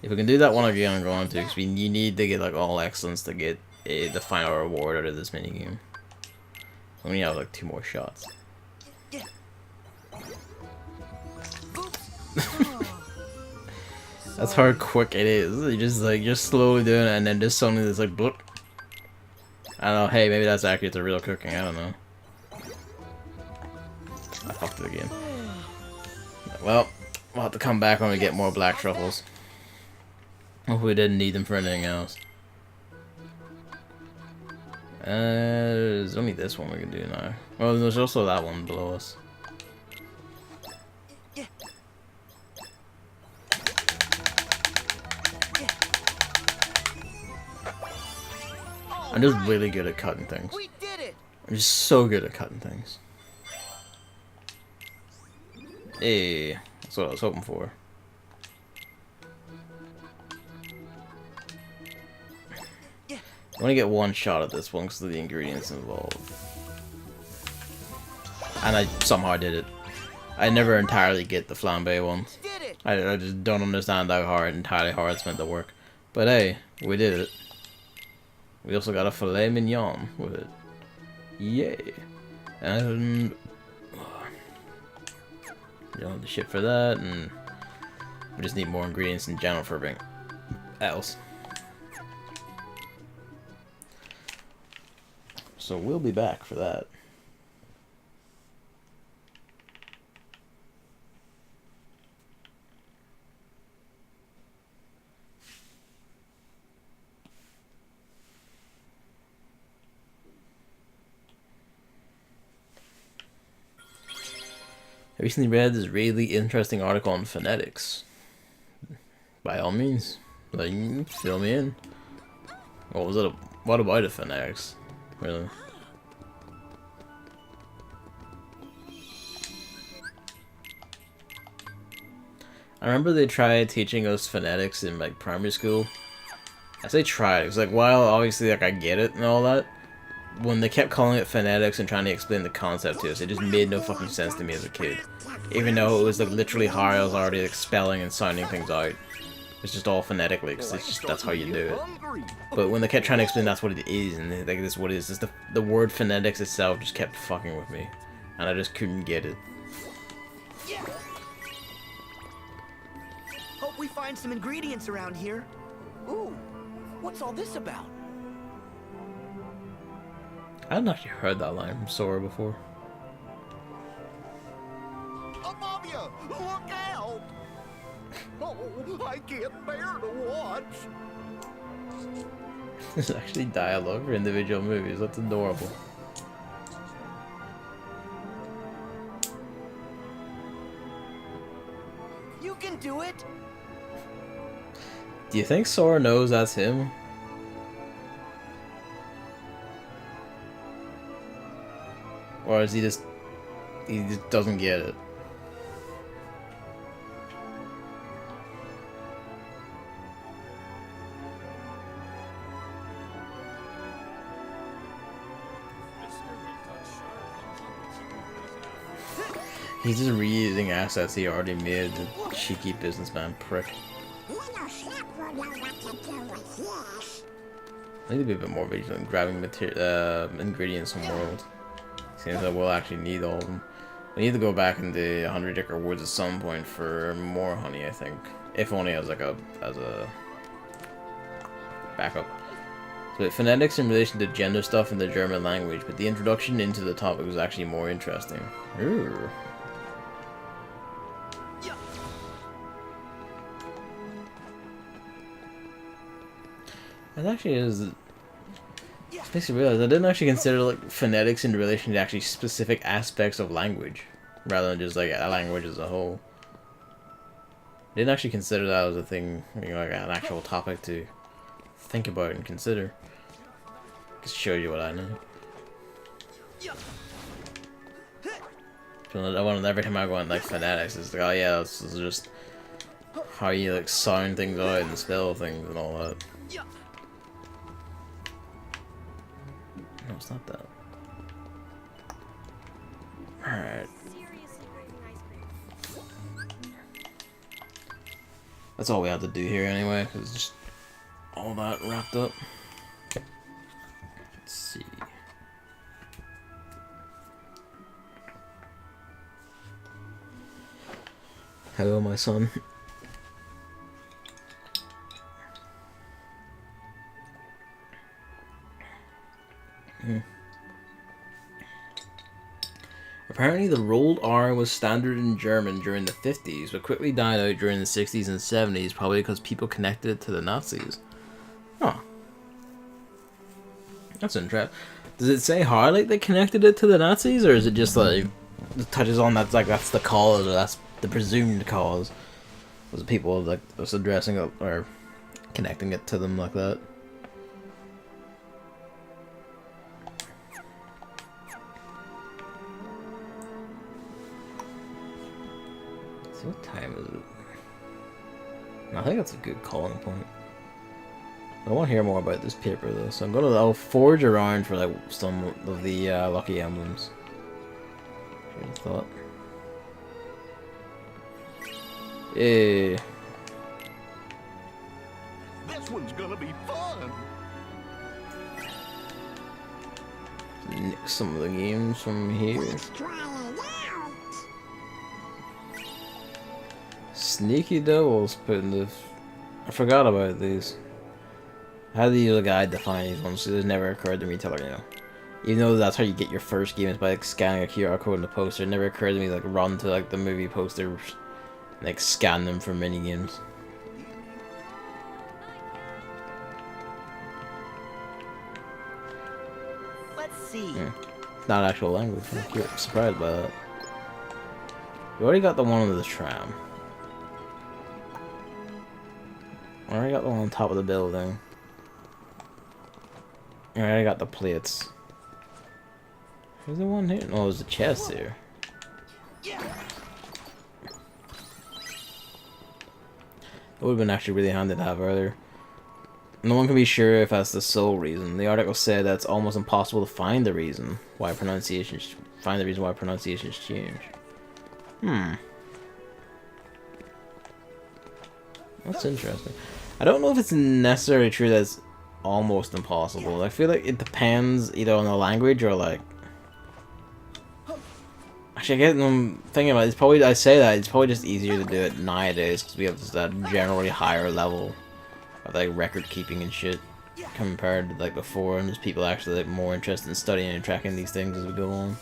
If we can do that one again, I'm going to, because you need to get like all excellence to get the final reward out of this minigame. We only have like 2 more shots. That's how quick it is. You just like you're slowly doing it, and then just suddenly there's like bloop. I don't know. Hey, maybe that's accurate to real cooking. I don't know. I fucked it again. Well, we'll have to come back when we get more black truffles. Hopefully we didn't need them for anything else. There's only this one we can do now. Well, there's also that one below us. I'm just really good at cutting things. I'm just so good at cutting things. Hey, that's what I was hoping for. I want to get one shot at this one because of the ingredients involved. And I somehow did it. I never entirely get the flambe ones. I just don't understand how entirely hard it's meant to work. But hey, we did it. We also got a filet mignon with it. Yay. And you don't have the shit for that, and we just need more ingredients in general for everything else. So we'll be back for that. I recently read this really interesting article on phonetics. By all means, like, fill me in. What was it? What about the phonetics? Really? I remember they tried teaching us phonetics in like primary school. I say tried, because like while obviously like I get it and all that, when they kept calling it phonetics and trying to explain the concept to us, it just made no fucking sense to me as a kid. Even though it was like literally how I was already like spelling and sounding things out. It's just all phonetically, because it's just that's how you do it. But when they kept trying to explain that's what it is, and like this is what it is, just the word phonetics itself just kept fucking with me, and I just couldn't get it. Hope we find some ingredients around here. Ooh, what's all this about? I hadn't actually heard that line from Sora before. Above you! Look out! Oh, I can't bear to watch. There's actually dialogue for individual movies. That's adorable. You can do it. Do you think Sora knows that's him? Or is he just doesn't get it? He's just reusing assets he already made, the cheeky businessman prick. I need to be a bit more vigilant grabbing ingredients from world. Seems like we'll actually need all of them. We need to go back into 100 Acre Woods at some point for more honey, I think. If only as like a backup. So phonetics in relation to gender stuff in the German language, but the introduction into the topic was actually more interesting. Ooh. It actually is. It makes me realize I didn't actually consider like phonetics in relation to actually specific aspects of language, rather than just like a language as a whole. didn't actually consider that as a thing, you know, like an actual topic to think about and consider. Just show you what I know. Every time I go on like phonetics, it's like, oh yeah, this is just how you like sound things out and spell things and all that. No, it's not that. Alright. That's all we have to do here anyway, because it's just all that wrapped up. Let's see. Hello, my son. Apparently the rolled R was standard in German during the 50s, but quickly died out during the 60s and 70s, probably because people connected it to the Nazis. Huh. That's interesting. Does it say how like they connected it to the Nazis, or is it just like it touches on that's like that's the cause, or that's the presumed cause? Was people like was addressing it or connecting it to them like that? So what time is it? I think that's a good calling point. I want to hear more about this paper though, so I'll forge around for like some of the lucky emblems. Should have thought. Hey. This one's gonna be fun. Nick some of the games from here. Sneaky Devils put in the. I forgot about these. I had to use a guide to find these ones, so it never occurred to me to like, you know, even though that's how you get your first game is by like scanning a QR code in the poster. It never occurred to me to like run to like the movie posters, and, like scan them for mini games. Let's see. Not actual language. I'm surprised by that. We already got the one under the tram. I already got the one on top of the building. I already got the plates. There's the one here. No, there's a chest here. That would have been actually really handy to have earlier. No one can be sure if that's the sole reason. The article said that it's almost impossible to find the reason why pronunciations change. That's interesting. I don't know if it's necessarily true that it's almost impossible. I feel like it depends either on the language or like. Actually, I guess I'm thinking about it, it's probably. I say that it's probably just easier to do it nowadays because we have just that generally higher level of like record keeping and shit compared to like before, and there's people actually like more interested in studying and tracking these things as we go on.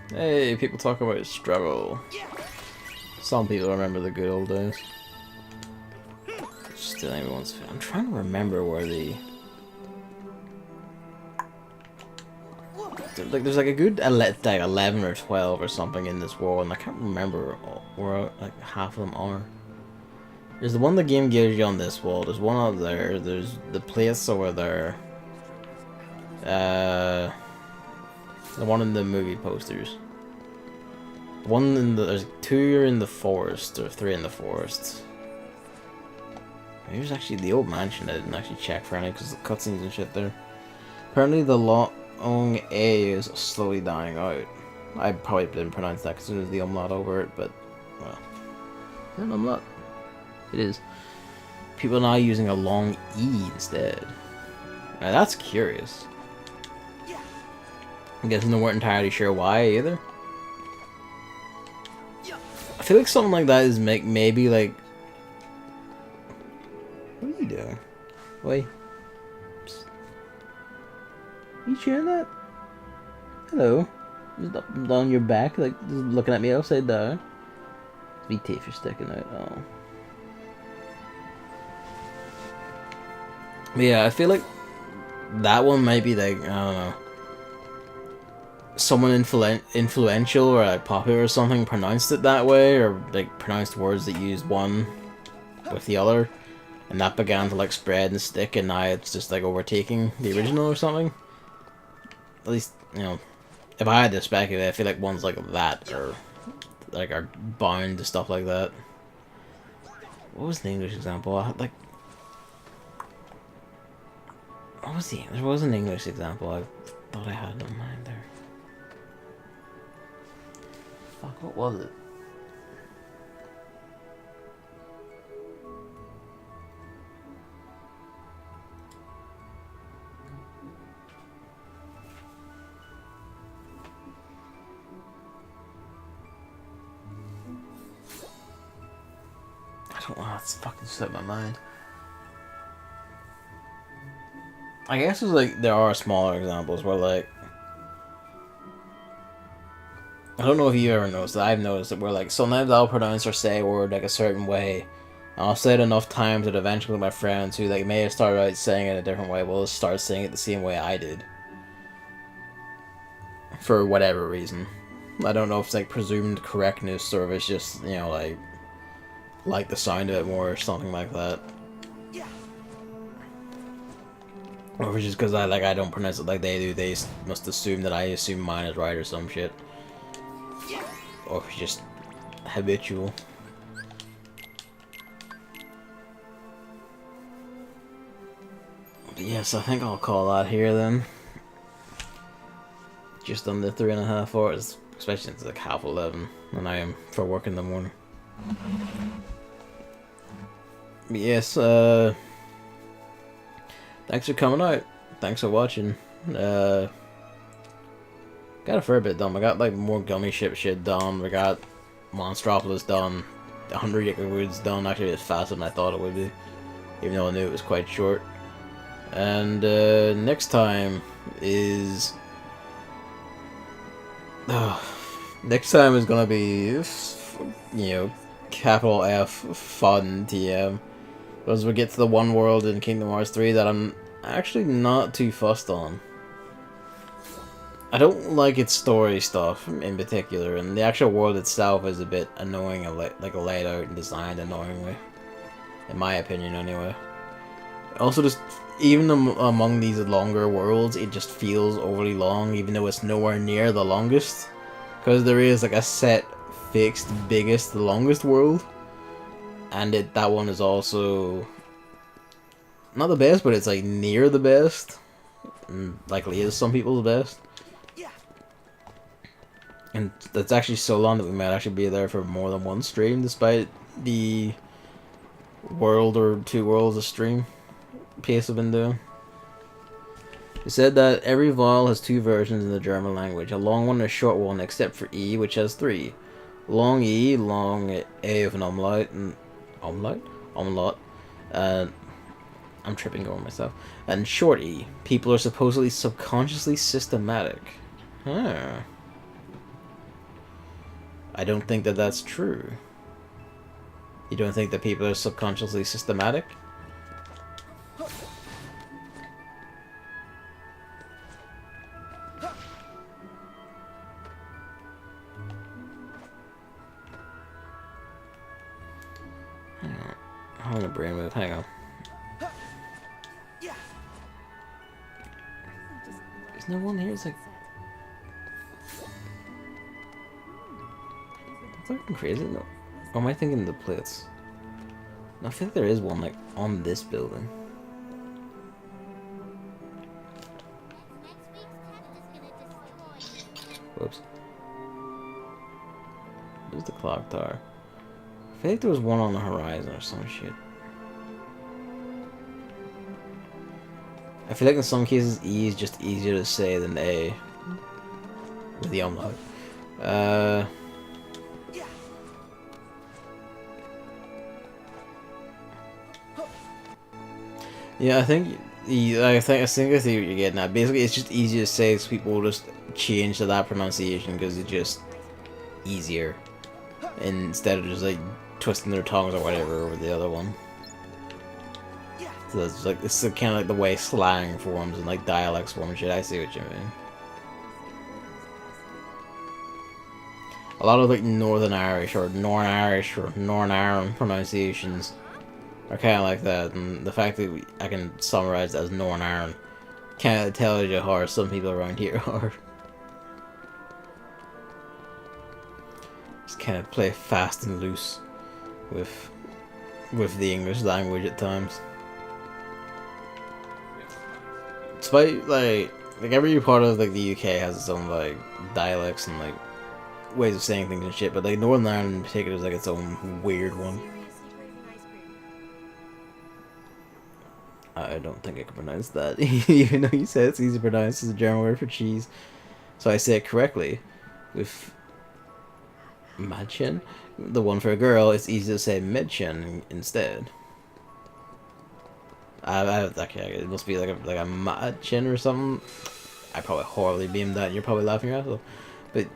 Hey, people talk about struggle. Some people remember the good old days. Still everyone's. I'm trying to remember where the. Like, there's like a good like 11 or 12 or something in this world, and I can't remember where like half of them are. There's the one the game gives you on this wall. There's one out there. There's the place over there. The one in the movie posters. One in the. There's 2 in the forest, or 3 in the forest. Here's actually the old mansion. I didn't actually check for any because the cutscenes and shit there. Apparently the long A is slowly dying out. I probably didn't pronounce that as soon as the umlaut over it, but well, is it an umlaut? It is. People are now using a long E instead. Now that's curious. I'm guessing they weren't entirely sure why either. I feel like something like that is maybe like. What are you doing? Wait. Psst. You cheering that? Hello. Just on your back, like just looking at me upside down. His teeth are sticking out. Oh. But yeah, I feel like that one might be like, I don't know, someone influential or like popular or something pronounced it that way, or like pronounced words that use one with the other, and that began to like spread and stick, and now it's just like overtaking the original or something. At least, you know, if I had to speculate, I feel like ones like that are like are bound to stuff like that. What was the English example? I had, like, what was the? There was an English example I thought I had in mind there. Fuck, what was it? I don't know, it's fucking slipped my mind. I guess it's like, there are smaller examples where like, I don't know if you ever noticed that, I've noticed that where like, sometimes I'll pronounce or say a word like a certain way, and I'll say it enough times that eventually my friends who like may have started out saying it a different way will start saying it the same way I did. For whatever reason. I don't know if it's like presumed correctness or if it's just, you know, like the sound of it more or something like that. Or if it's just because I don't pronounce it like they do, they must assume that I assume mine is right or some shit. Or if it's just habitual. But yes, I think I'll call that here then. Just under 3.5 hours, especially since it's like 11:30, and I am for work in the morning. But yes, thanks for coming out. Thanks for watching. Got a fair bit done. I got like more gummy shit done. We got Monstropolis done. 100 Acre Woods done. Actually, it's faster than I thought it would be, even though I knew it was quite short. And next time is next time is gonna be, you know, capital F fun TM. As we get to the one world in Kingdom Hearts 3 that I'm actually not too fussed on. I don't like its story stuff in particular, and the actual world itself is a bit annoying, like laid out and designed annoyingly, in my opinion anyway. Also, just even among these longer worlds, it just feels overly long, even though it's nowhere near the longest, because there is like a set, fixed, biggest, the longest world, and that one is also not the best, but it's like near the best, and likely is some people's best. And that's actually so long that we might actually be there for more than one stream, despite the world or 2 worlds of stream pace I've been doing. It said that every vowel has 2 versions in the German language, a long one and a short one, except for E, which has 3. Long E, long A with an umlaut, and umlaut, I'm tripping over myself, and short E. People are supposedly subconsciously systematic. Huh. I don't think that that's true. You don't think that people are subconsciously systematic? Hang on. I'm on a brain move. Hang on. There's no one here. It's like... fucking crazy. No, or am I thinking the Blitz? No, I think there is one like on this building. Whoops. There's the clock tower. I feel like there was one on the horizon or some shit. I feel like in some cases E is just easier to say than A with the umlaut. Yeah, I think I see what you're getting at. Basically, it's just easier to say, so people will just change to that pronunciation because it's just easier. instead of just like twisting their tongues or whatever over the other one. So it's like it's kind of like the way slang forms and like dialects form and shit. I see what you mean. A lot of like Northern Irish or Northern Irish or Northern Ireland pronunciations are kind of like that, and the fact that I can summarize it as Northern Ireland kind of tells you how some people around here are. Just kind of play fast and loose with the English language at times. Despite like every part of like the UK has its own like dialects and like ways of saying things and shit, but like Northern Ireland in particular is like its own weird one. I don't think I can pronounce that, even though you said it's easy to pronounce as a German word for cheese. So I say it correctly with Mädchen. The one for a girl, it's easy to say Mädchen instead. Okay, it must be like a Mädchen or something. I probably horribly beamed that, and you're probably laughing at it. But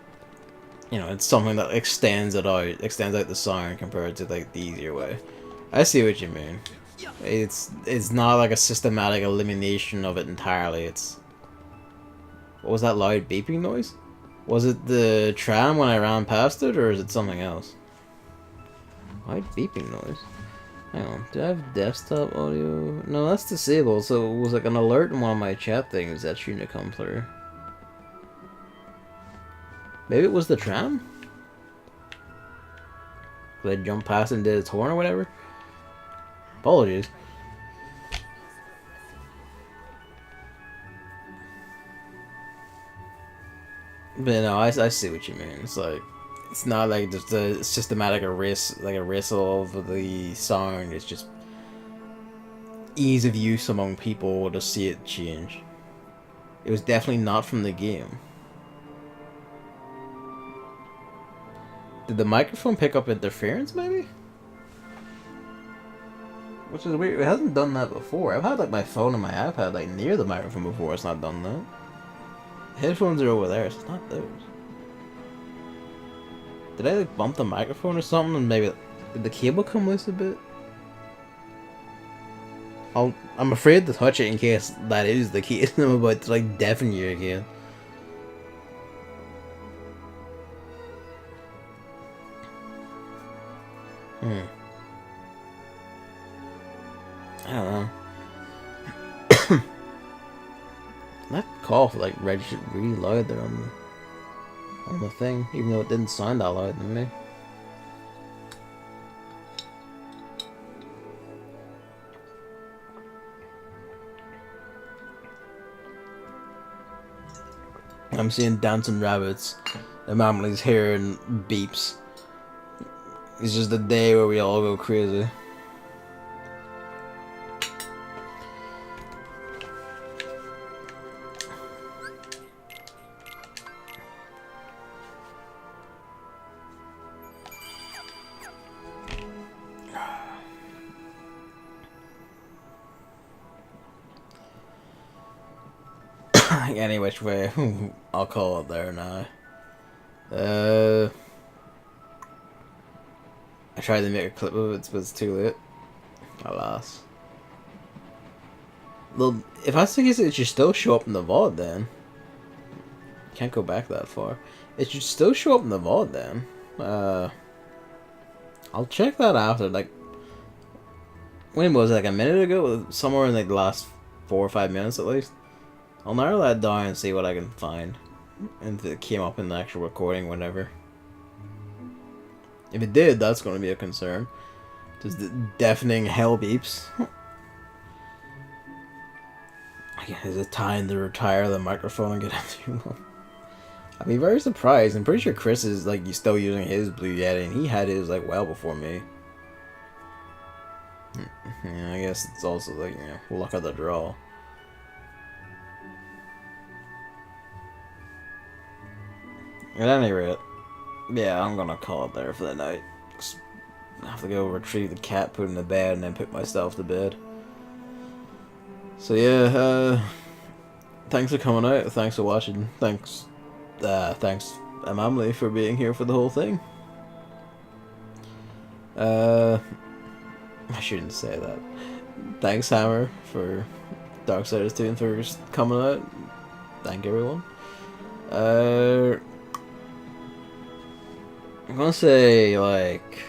you know, it's something that extends out the song compared to like the easier way. I see what you mean. It's not like a systematic elimination of it entirely. It's what was that loud beeping noise? Was it the tram when I ran past it, or is it something else? Loud beeping noise. Hang on, do I have desktop audio? No, that's disabled, so it was like an alert in one of my chat things that shouldn't have come through. Maybe it was the tram? They jumped past and did its horn or whatever? Apologies. But no, I see what you mean. It's like, it's not like just a systematic erasal of the song. It's just ease of use among people to see it change. It was definitely not from the game. Did the microphone pick up interference, maybe? Which is weird. It hasn't done that before. I've had like my phone and my iPad like near the microphone before. It's not done that. Headphones are over there, so it's not those. Did I like bump the microphone or something, and maybe did the cable come loose a bit? I'm afraid to touch it in case that is the case. I'm about to like deafen you again. I don't know. That cough like registered really loud there on the thing, even though it didn't sound that loud to me. I'm seeing dancing rabbits. Anomalies hearing beeps. It's just a day where we all go crazy. Any which way, I'll call it there now. I tried to make a clip of it, but it's too late. Alas. Well, if that's the case, it should still show up in the VOD then. Can't go back that far. It should still show up in the VOD then. I'll check that after, like... When was it, like a minute ago? Somewhere in like the last 4 or 5 minutes at least. I'll narrow that down and see what I can find. And if it came up in the actual recording, whatever. If it did, that's going to be a concern. Just the deafening hell beeps. Is it time to retire the microphone and get a new one? I'd be very surprised. I'm pretty sure Chris is like still using his Blue Yeti, and he had his like well before me. Yeah, I guess it's also like, you know, luck of the draw. At any rate, yeah, I'm gonna call it there for the night. I have to go retrieve the cat, put it in the bed, and then put myself to bed. So yeah, thanks for coming out, thanks for watching, thanks Emily for being here for the whole thing. I shouldn't say that. Thanks, Hammer, for Darksiders 2 and 3 coming out. Thank everyone. I'm gonna say, like,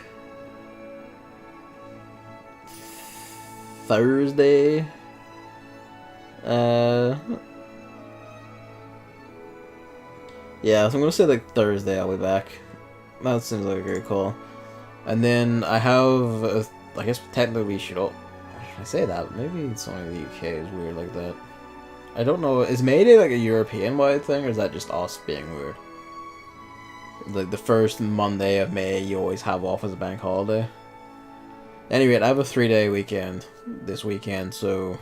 Thursday. Yeah, so I'm gonna say, like, Thursday I'll be back. That seems like a great call. And then I have, I guess technically we should all... Should I say that? Maybe it's only the UK is weird like that. I don't know. Is May Day like a European-wide thing, or is that just us being weird? Like the first Monday of May, you always have off as a bank holiday. Anyway, I have a 3-day weekend this weekend, so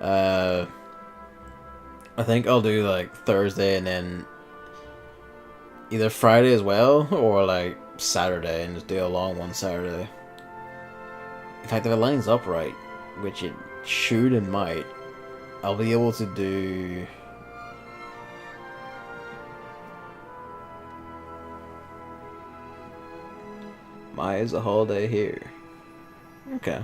I think I'll do like Thursday and then either Friday as well, or like Saturday and just do a long one Saturday. In fact, if it lines up right, which it should and might, I'll be able to do... Maya's a holiday here. Okay.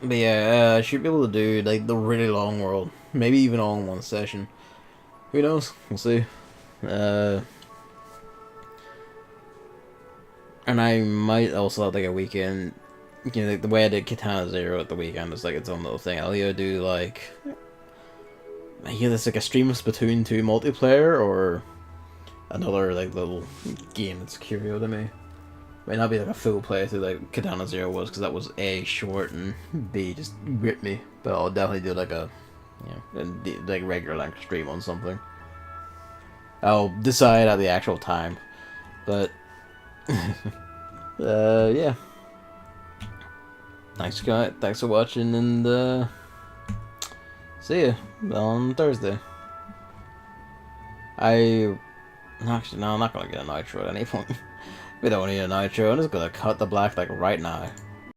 But yeah, I should be able to do like the really long world. Maybe even all in one session. Who knows? We'll see. And I might also have like a weekend. You know, like the way I did Katana Zero at the weekend is like its own little thing. I'll either do like either this like a stream of Splatoon 2 multiplayer or another like little game that's curio to me. Might not be like a full playthrough like Katana Zero was, because that was A, short, and B, just gripped me. But I'll definitely do like a, you know, like regular length stream on something. I'll decide at the actual time. But, yeah. Thanks for watching, and see ya on Thursday. Actually, no, I'm not gonna get a nitro at any point. We don't need a nitro. I'm just gonna cut the black like right now.